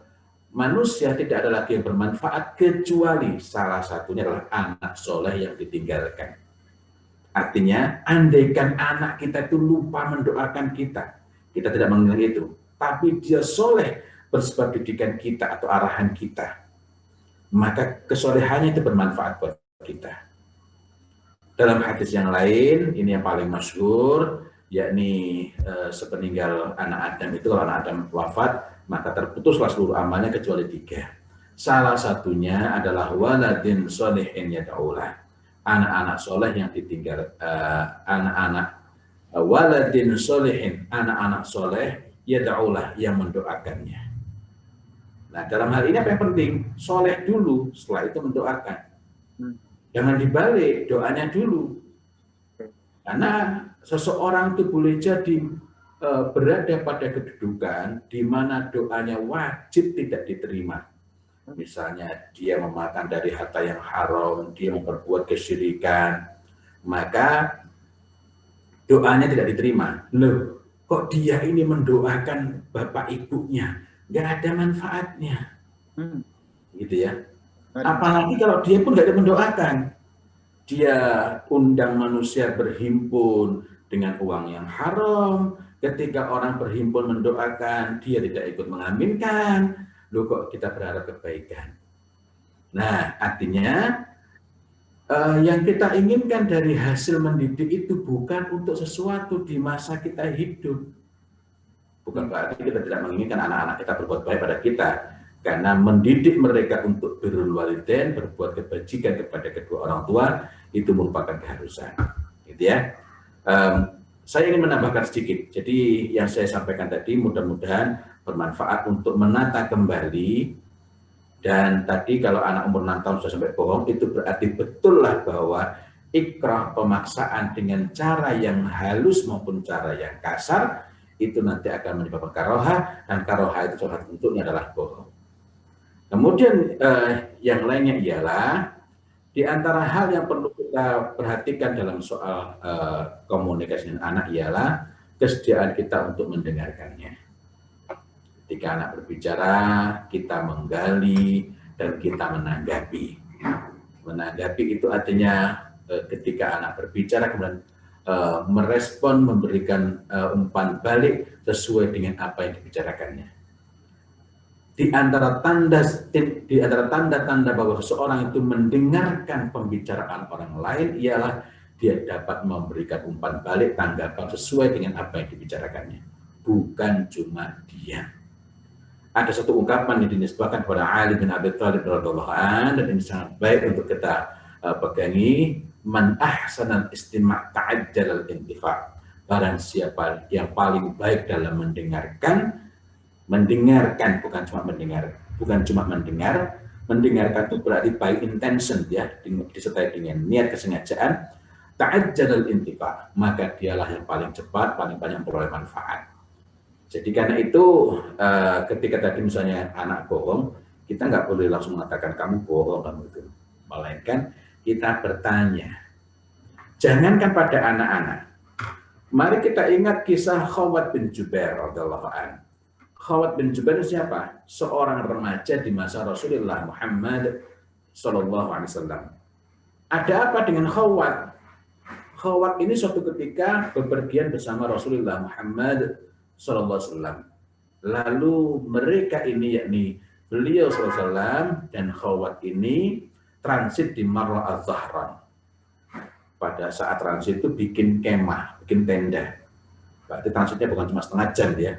[SPEAKER 4] manusia tidak ada lagi yang bermanfaat kecuali salah satunya adalah anak soleh yang ditinggalkan. Artinya andaikan anak kita itu lupa mendoakan kita tidak mengenal itu, tapi dia soleh bersebab didikan kita atau arahan kita, maka kesolehannya itu bermanfaat buat kita. Dalam hadis yang lain, ini yang paling masyhur, yakni sepeninggal anak Adam itu, kalau anak Adam wafat, maka terputuslah seluruh amalnya kecuali 3. Salah satunya adalah waladin sholihin yad'ulah. Anak-anak soleh yang ditinggal, waladin sholihin, anak-anak soleh yad'ulah yang mendoakannya. Nah, dalam hal ini apa yang penting? Soleh dulu, setelah itu mendoakan. Jangan dibalik, doanya dulu. Karena seseorang itu boleh jadi berada pada kedudukan di mana doanya wajib tidak diterima. Misalnya dia memakan dari harta yang haram, dia memperbuat kesyirikan, maka doanya tidak diterima. Loh, kok dia ini mendoakan bapak ibunya? Nggak ada manfaatnya. Gitu ya. Apalagi kalau dia pun nggak ada mendoakan. Dia undang manusia berhimpun dengan uang yang haram. Ketika orang berhimpun mendoakan, dia tidak ikut mengaminkan. Loh, kok kita berharap kebaikan? Nah, artinya yang kita inginkan dari hasil mendidik itu bukan untuk sesuatu di masa kita hidup. Bukan berarti kita tidak menginginkan anak-anak kita berbuat baik pada kita. Karena mendidik mereka untuk birrul walidain, berbuat kebajikan kepada kedua orang tua, itu merupakan keharusan. Gitu ya. Saya ingin menambahkan sedikit. Jadi yang saya sampaikan tadi mudah-mudahan bermanfaat untuk menata kembali. Dan tadi kalau anak umur 6 tahun sudah sampai bohong, itu berarti betul lah bahwa ikrah, pemaksaan dengan cara yang halus maupun cara yang kasar, itu nanti akan menyebabkan karohah, dan karohah itu salah satu bentuknya adalah bohong. Kemudian yang lainnya ialah, di antara hal yang perlu kita perhatikan dalam soal komunikasi dengan anak ialah kesediaan kita untuk mendengarkannya. Ketika anak berbicara, kita menggali dan kita menanggapi. Menanggapi itu artinya ketika anak berbicara kemudian merespon, memberikan umpan balik sesuai dengan apa yang dibicarakannya. Di antara tanda-tanda bahwa seseorang itu mendengarkan pembicaraan orang lain ialah dia dapat memberikan umpan balik, tanggapan sesuai dengan apa yang dibicarakannya. Bukan cuma diam. Ada satu ungkapan yang dinisbahkan kepada Ali bin Abi Thalib radhiyallahu anhu, dan ini sangat baik untuk kita pegangi. Man ahsanal istima' ta'ajjalal intifa'. Barang siapa yang paling baik dalam mendengarkan bukan cuma mendengar, mendengarkan itu berarti by intention ya, disertai dengan niat kesengajaan, ta'ajjalal intifa', maka dialah yang paling cepat, paling banyak memperoleh manfaat. Jadi karena itu ketika tadi misalnya anak bohong, kita nggak boleh langsung mengatakan kamu bohong, kamu itu, melainkan kita bertanya. Jangankan pada anak-anak, mari kita ingat kisah Khawat bin Jubair radhiyallahu anhu. Khawat bin Jubair siapa? Seorang remaja di masa Rasulullah Muhammad SAW. Ada apa dengan Khawat? Khawat ini suatu ketika bepergian bersama Rasulullah Muhammad SAW. Lalu mereka ini, yakni beliau SAW dan Khawat ini transit di Marra al-Zahran. Pada saat transit itu bikin kemah, bikin tenda. Berarti transitnya bukan cuma setengah jam ya.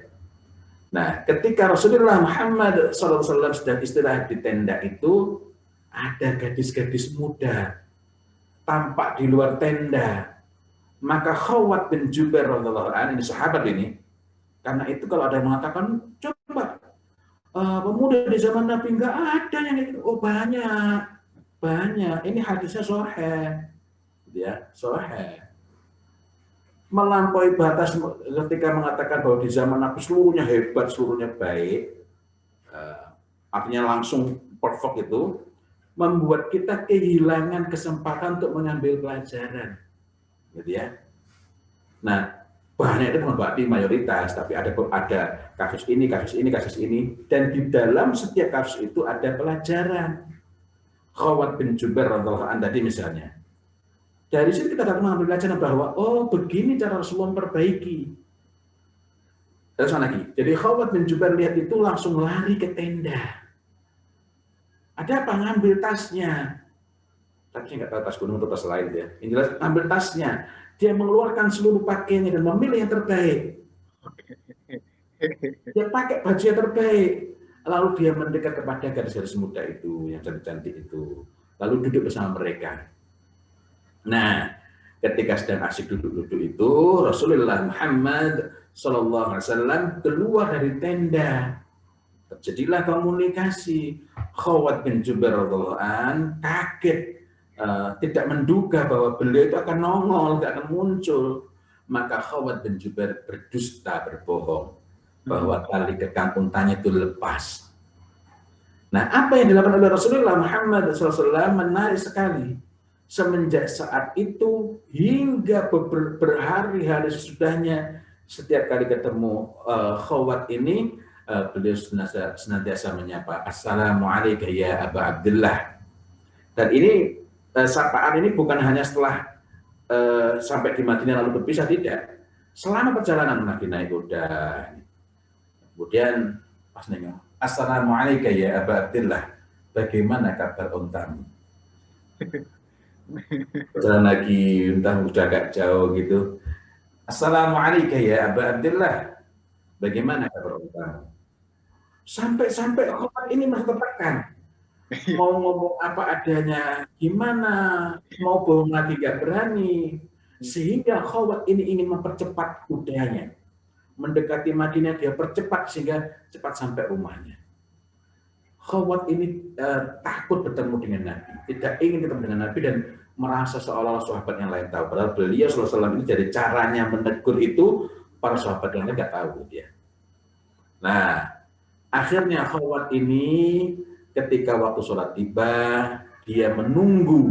[SPEAKER 4] Nah, ketika Rasulullah Muhammad SAW sedang istirahat di tenda itu, ada gadis-gadis muda tampak di luar tenda. Maka Khawat bin Jubair radhiyallahu anhu, ini sahabat ini, karena itu kalau ada yang mengatakan, coba pemuda di zaman Nabi enggak ada yang itu. Oh banyak. Ini hadisnya sahih, ya sahih. Melampaui batas ketika mengatakan bahwa di zaman Nabi seluruhnya hebat, seluruhnya baik, artinya langsung perfect itu, membuat kita kehilangan kesempatan untuk mengambil pelajaran, gitu ya. Nah, banyak itu bukan berarti mayoritas, tapi ada kasus ini, dan di dalam setiap kasus itu ada pelajaran. Khawat bin Jubair radhiyallahu anhu tadi misalnya. Dari situ kita dapat mengambil pelajaran bahwa oh begini cara Rasulullah memperbaiki. Terus lagi. Jadi Khawat bin Jubair lihat itu langsung lari ke tenda. Ada apa? Ngambil tasnya. Tapi saya nggak tahu tas gunung atau tas lain ya. Yang jelas ambil tasnya. Dia mengeluarkan seluruh pakaiannya dan memilih yang terbaik. Dia pakai baju yang terbaik. Lalu dia mendekat kepada gadis-gadis muda itu yang cantik-cantik itu. Lalu duduk bersama mereka. Nah, ketika sedang asyik duduk-duduk itu, Rasulullah Muhammad SAW keluar dari tenda. terjadilah komunikasi. Khawat bin Jubair radhiyallahu an kaget, tidak menduga bahwa beliau itu akan nongol, tidak akan muncul. Maka Khawat bin Jubair berdusta, berbohong bahwa tali kekang untanya itu lepas. Nah, apa yang dilakukan oleh Rasulullah Muhammad SAW menarik sekali. Semenjak saat itu hingga berhari-hari sesudahnya, setiap kali ketemu Khawat ini, beliau senantiasa menyapa, Assalamualaikum ya Aba Abdullah. Dan ini sapaan ini bukan hanya setelah sampai di Madinah lalu berpisah, tidak. Selama perjalanan lagi naik kuda. Kemudian pas nengok, Assalamualaikum ya Aba Abdullah, bagaimana kabar untamu? Jalan lagi, entah udah agak jauh gitu. Assalamualaikum ya Aba Abdullah, bagaimana kabar untamu? Sampai-sampai Khawat ini masih tertekan. Mau ngomong apa adanya, gimana, mau bohong lagi gak berani. Sehingga Khawat ini ingin mempercepat kudanya. Mendekati Madinah dia percepat sehingga cepat sampai rumahnya. Khawat ini takut bertemu dengan Nabi, tidak ingin ketemu dengan Nabi dan merasa seolah-olah sahabat yang lain tahu. Padahal beliau SAW ini dari caranya menegur itu para sahabat yang lain nggak tahu dia. Nah, akhirnya Khawat ini ketika waktu sholat tiba, dia menunggu.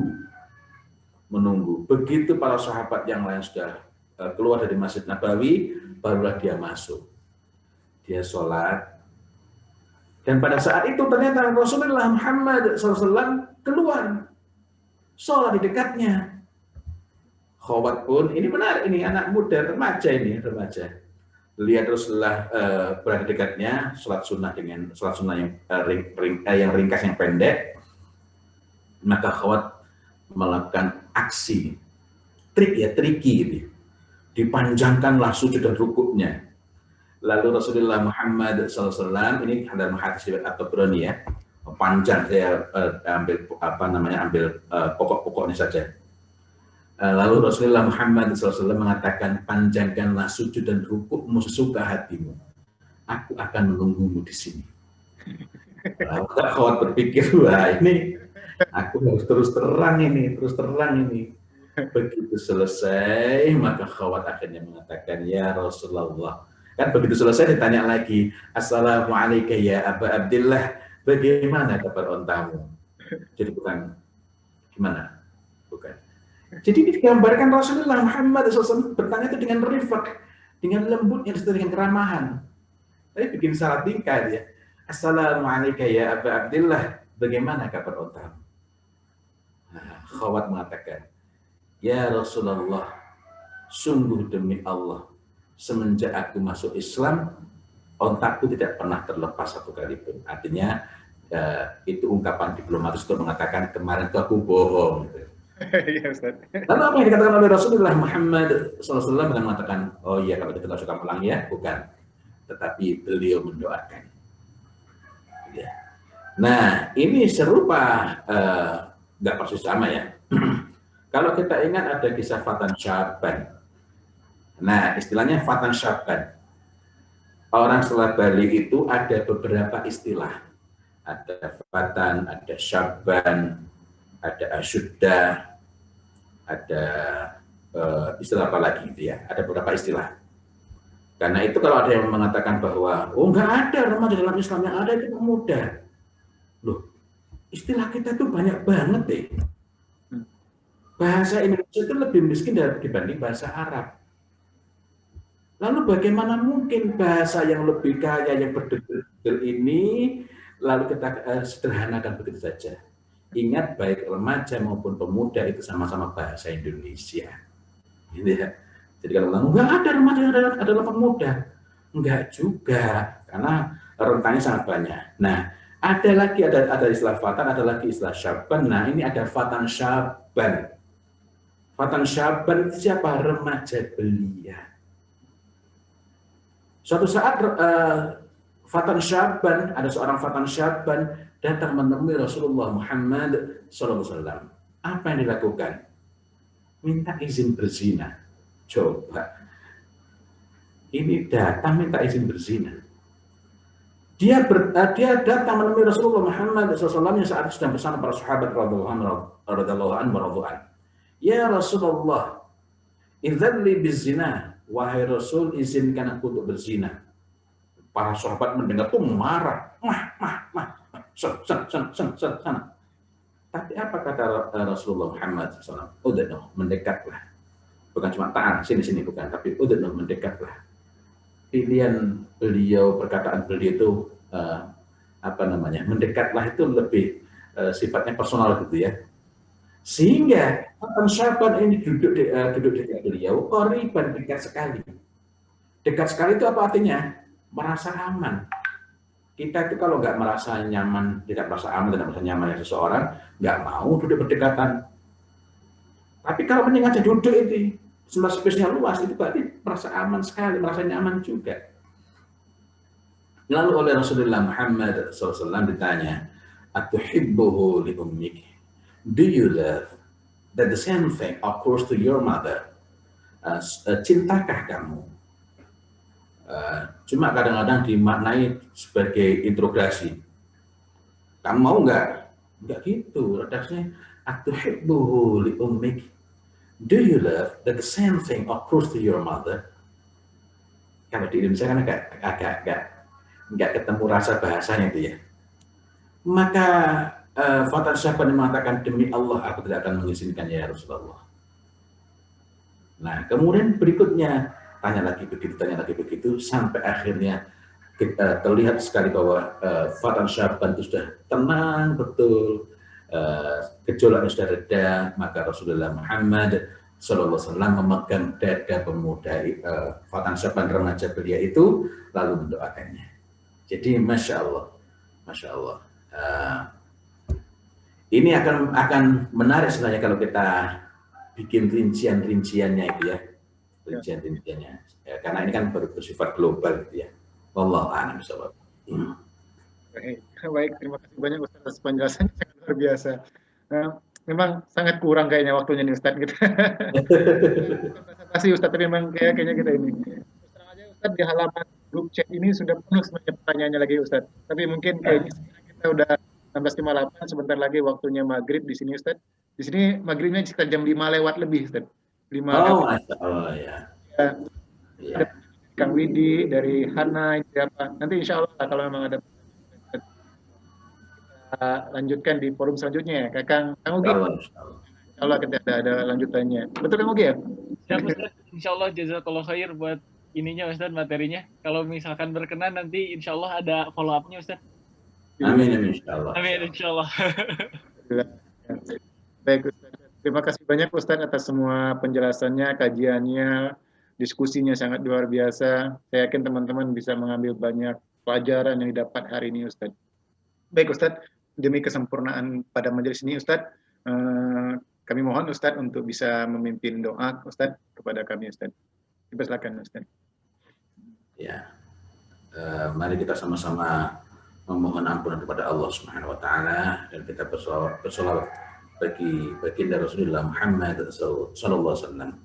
[SPEAKER 4] Begitu para sahabat yang lain sudah keluar dari Masjid Nabawi, barulah dia masuk. Dia sholat. Dan pada saat itu ternyata Rasulullah Muhammad SAW keluar. Sholat di dekatnya. Khawat pun, ini benar, ini anak muda, remaja. Lihat Rasulullah berada di dekatnya, sholat sunnah yang ringkas, yang pendek. Maka Khawat melakukan aksi triki gitu. Dipanjangkanlah sujud dan rukuknya. Lalu Rasulullah Muhammad SAW ini dalam hadis atau Tabrani ya, panjang, saya ambil pokok-pokoknya saja. Lalu Rasulullah Muhammad SAW mengatakan, panjangkanlah sujud dan rukukmu sesuka hatimu. Aku akan menunggumu di sini. Lalu Khawat berpikir, wah ini aku harus terus terang ini. Begitu selesai, maka Khawat akhirnya mengatakan, ya Rasulullah. Kan begitu selesai ditanya lagi, Assalamualaikum ya Aba Abdullah, bagaimana kabar ontamu? Jadi bukan gimana? Bukan. Jadi ini digambarkan Rasulullah Muhammad SAW bertanya itu dengan rifaq, dengan lembutnya, dengan keramahan. Tapi bikin salah tingkah dia. Assalamualaikum ya Aba Abdullah, bagaimana kabar ontamu? Nah, Khawat mengatakan, ya Rasulullah, sungguh demi Allah, semenjak aku masuk Islam, ontakku tidak pernah terlepas satu kali pun. Artinya itu ungkapan diplomatis untuk mengatakan kemarin itu aku bohong.
[SPEAKER 1] Iya, Ustaz.
[SPEAKER 4] Lalu apa yang dikatakan oleh Rasulullah Muhammad SAW dengan mengatakan, oh iya kalau kita suka pulang ya, bukan. Tetapi beliau mendoakan. Ya. Nah ini serupa, nggak persis sama ya. Kalau kita ingat ada kisah Fatan Syaban. Nah, istilahnya Fatan Syaban. Orang setelah Bali itu ada beberapa istilah. Ada Fatan, ada Syaban, ada Asyudda, ada istilah apa lagi itu ya. Ada beberapa istilah. Karena itu kalau ada yang mengatakan bahwa, oh nggak ada remaja dalam Islam, yang ada itu pemuda. Loh, istilah kita tuh banyak banget deh. Bahasa Indonesia itu lebih miskin dibanding bahasa Arab. Lalu bagaimana mungkin bahasa yang lebih kaya, yang berdetail ini, lalu kita sederhanakan begitu saja. Ingat, baik remaja maupun pemuda itu sama-sama bahasa Indonesia. Gitu ya. Jadi kalau bilang, enggak ada remaja adalah pemuda. Enggak juga, karena rentangnya sangat banyak. Nah, ada istilah Fatan, ada lagi istilah Syaban. Nah, ini ada Fatan Syaban. Fatan Syaban siapa? Remaja belia. Suatu saat Fatan Syaban, ada seorang Fatan Syaban datang menemui Rasulullah Muhammad SAW. Apa yang dilakukan? Minta izin berzina. Coba. Ini datang minta izin berzina. Dia datang menemui Rasulullah Muhammad SAW yang saat sedang bersama para sahabat radhiyallahu anhu. Ya Rasulullah, idzanli bizina, wahai Rasul, izinkan aku untuk berzina. Para sahabat mendengar tuh marah, sana. Tapi apa kata Rasulullah Muhammad SAW? Udah, mendekatlah. Bukan cuma tahan, sini bukan, tapi udah, mendekatlah. Pilihan beliau, perkataan beliau itu mendekatlah itu lebih sifatnya personal gitu ya. Sehingga sahabat ini duduk di dekat beliau, qariban, dekat sekali. Dekat sekali itu apa artinya? Merasa aman. Kita itu kalau nggak merasa nyaman, tidak merasa aman, tidak merasa nyaman dengan seseorang, nggak mau duduk berdekatan. Tapi kalau menyengaja duduk itu, space-nya luas, itu berarti merasa aman sekali, merasa nyaman juga. Lalu oleh Rasulullah Muhammad SAW ditanya, atuhibbuhu li ummik? Do you love that the same thing occurs to your mother? Cintakah kamu? Cuma kadang-kadang dimaknai sebagai interogasi. Kamu mau nggak? Nggak gitu. Redaksinya, atuhibbuhu li ummik? Do you love that the same thing occurs to your mother? Kalau di Indonesia kan agak nggak ketemu rasa bahasanya itu ya. Maka Fatan Syahban mengatakan, demi Allah aku tidak akan mengizinkan ya Rasulullah. Nah kemudian berikutnya tanya lagi begitu sampai akhirnya kita terlihat sekali bahwa Fatan Syahban itu sudah tenang betul, gejolaknya sudah reda. Maka Rasulullah Muhammad SAW memegang dada pemuda Fatan Syahban remaja belia itu lalu mendoakannya. Jadi masya Allah, ini akan menarik sebenarnya kalau kita bikin rinciannya itu ya, rinciannya, ya, karena ini kan bersifat global gitu ya. Wallahu a'lam bishawab.
[SPEAKER 1] Baik, terima kasih banyak Ustaz atas penjelasannya, sangat luar biasa. Memang sangat kurang kayaknya waktunya nih Ustaz kita. Terima kasih Ustaz, tapi memang kayaknya kita ini. Terus aja Ustaz, di halaman grup chat ini sudah penuh semuanya pertanyaannya lagi Ustaz. Tapi mungkin kayaknya kita udah 16.58, sebentar lagi waktunya maghrib di sini Ustaz. Di sini maghribnya sekitar jam 5 lewat lebih Ustaz. 5 lewat.
[SPEAKER 4] Oh ya.
[SPEAKER 1] Ada Kang Widi dari Hana, apa. Nanti insya Allah kalau memang ada kita lanjutkan di forum selanjutnya ya. Kang Ugi. Insya Allah kita ada lanjutannya. Betul Kang Ugi ya?
[SPEAKER 3] Siap Ustaz. Insya Allah jazakallah khair buat ininya Ustaz, materinya. Kalau misalkan berkenan nanti insya Allah ada follow up-nya Ustaz.
[SPEAKER 4] Amin insya Allah.
[SPEAKER 3] Amin insya Allah.
[SPEAKER 1] Baik Ustaz. Terima kasih banyak Ustaz atas semua penjelasannya, kajiannya, diskusinya sangat luar biasa. Saya yakin teman-teman bisa mengambil banyak pelajaran yang didapat hari ini Ustaz. Baik Ustaz, demi kesempurnaan pada majelis ini Ustaz, kami mohon Ustaz untuk bisa memimpin doa Ustaz kepada kami Ustaz. Silakan Ustaz.
[SPEAKER 4] Ya, mari kita sama-sama memohon ampunan kepada Allah Subhanahu Wa Taala dan kita bersolawat bagi baginda Rasulullah Muhammad Sallallahu Alaihi Wasallam.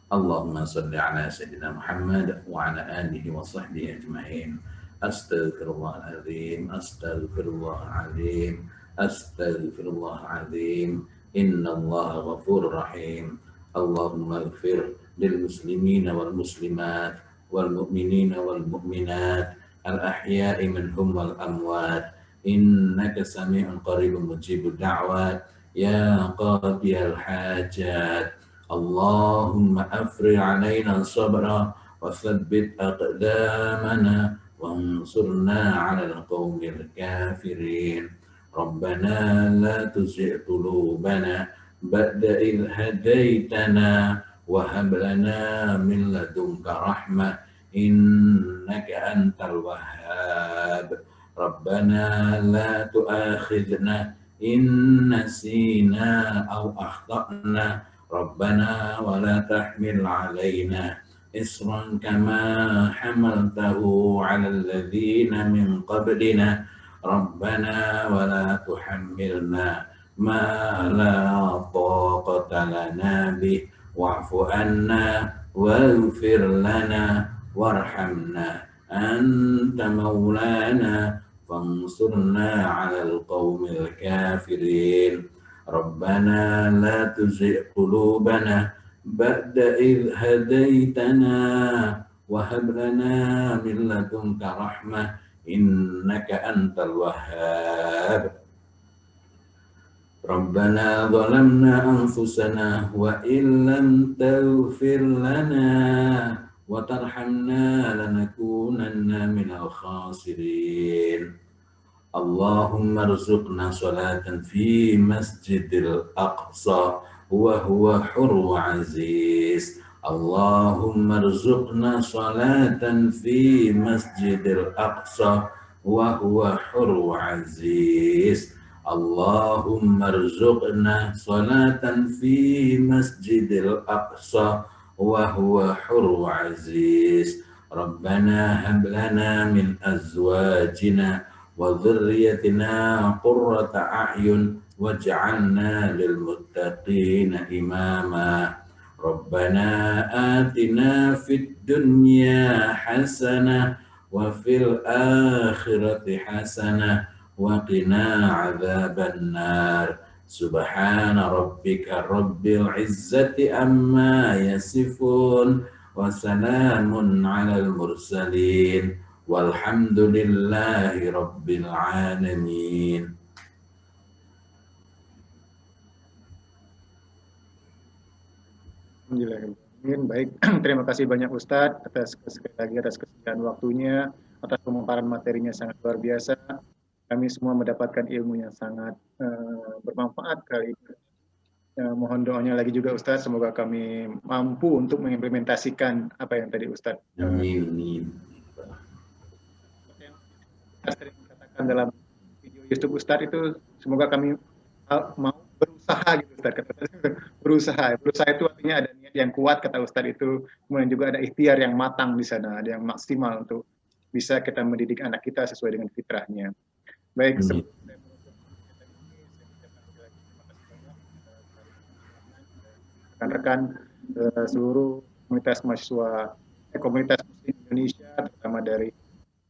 [SPEAKER 4] Allahumma salli ala Sayyidina Muhammad wa ala alihi wa sahbihi ajma'in. Astaghfirullahaladzim, astaghfirullahaladzim, astaghfirullahaladzim. Inna Allah ghafurur rahim. Allahumma ighfir lil muslimina wal muslimat wal mu'minina wal mu'minat al ahya'i minhum wal amwat. Innaka sami'un qaribun mujibud da'wat ya qadiyal hajat. Allahumma afri alaina sabra wa thabbit aqdamana وانصرنا على القوم الكافرين ربنا لا تزغ قلوبنا بعد إذ هديتنا وهب لنا من لدنك رحمة إنك أنت الوهاب ربنا لا تؤاخذنا إن نسينا أو أخطأنا ربنا ولا تحمل علينا إصرا كما حملته على الذين من قبلنا ربنا ولا تحملنا ما لا طاقة لنا به واعف عنا واغفر لنا وارحمنا أنت مولانا فانصرنا على القوم الكافرين ربنا لا تزغ قلوبنا بعد إذ هديتنا وهب لنا من لدنك رحمة إنك أنت الوهاب ربنا ظلمنا أنفسنا وإن لم تغفر لنا وترحمنا لنكونن من الخاسرين اللهم ارزقنا صلاة في مسجد الأقصى وهو حر عزيز اللهم ارزقنا صلاة في مسجد الأقصى وهو حر عزيز اللهم ارزقنا صلاة في مسجد الأقصى وهو حر عزيز ربنا هب لنا من أزواجنا وذريتنا قرة أعين واجعلنا للمتقين إماما ربنا آتنا في الدنيا حسنة وفي الآخرة حسنة وقنا عذاب النار سبحان ربك رب العزة عما يصفون وسلام على المرسلين والحمد لله رب العالمين.
[SPEAKER 1] Alhamdulillah. Baik, terima kasih banyak Ustadz sekali lagi atas kesediaan waktunya, atas pemaparan materinya sangat luar biasa. Kami semua mendapatkan ilmu yang sangat bermanfaat kali ini. Mohon doanya lagi juga Ustadz, semoga kami mampu untuk mengimplementasikan apa yang tadi Ustadz sering katakan dalam video YouTube Ustadz itu, semoga kami mau berusaha gitu Ustadz. Berusaha itu artinya ada niat yang kuat kata Ustadz itu, kemudian juga ada ikhtiar yang matang di sana, ada yang maksimal untuk bisa kita mendidik anak kita sesuai dengan fitrahnya. Baik, rekan-rekan seluruh komunitas mahasiswa komunitas Muslim Indonesia, terutama dari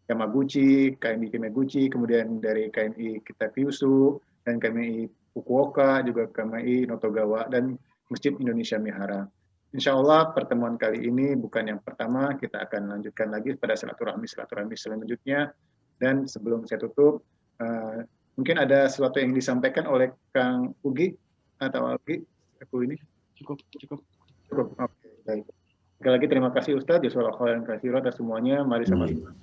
[SPEAKER 1] Yamaguchi, KMI Kimeguchi, kemudian dari KMI Kitakyushu, dan KMI Fukuoka, juga KMI Notogawa, dan Masjid Indonesia Mihara. Insya Allah pertemuan kali ini bukan yang pertama, kita akan lanjutkan lagi pada silaturahmi selanjutnya. Dan sebelum saya tutup, mungkin ada sesuatu yang disampaikan oleh Kang Ugi atau Algi aku ini. Cukup. Oke, baik. Sekali lagi terima kasih Ustadz, jazakallahu khairan katsiran atas semuanya. Mari sama-sama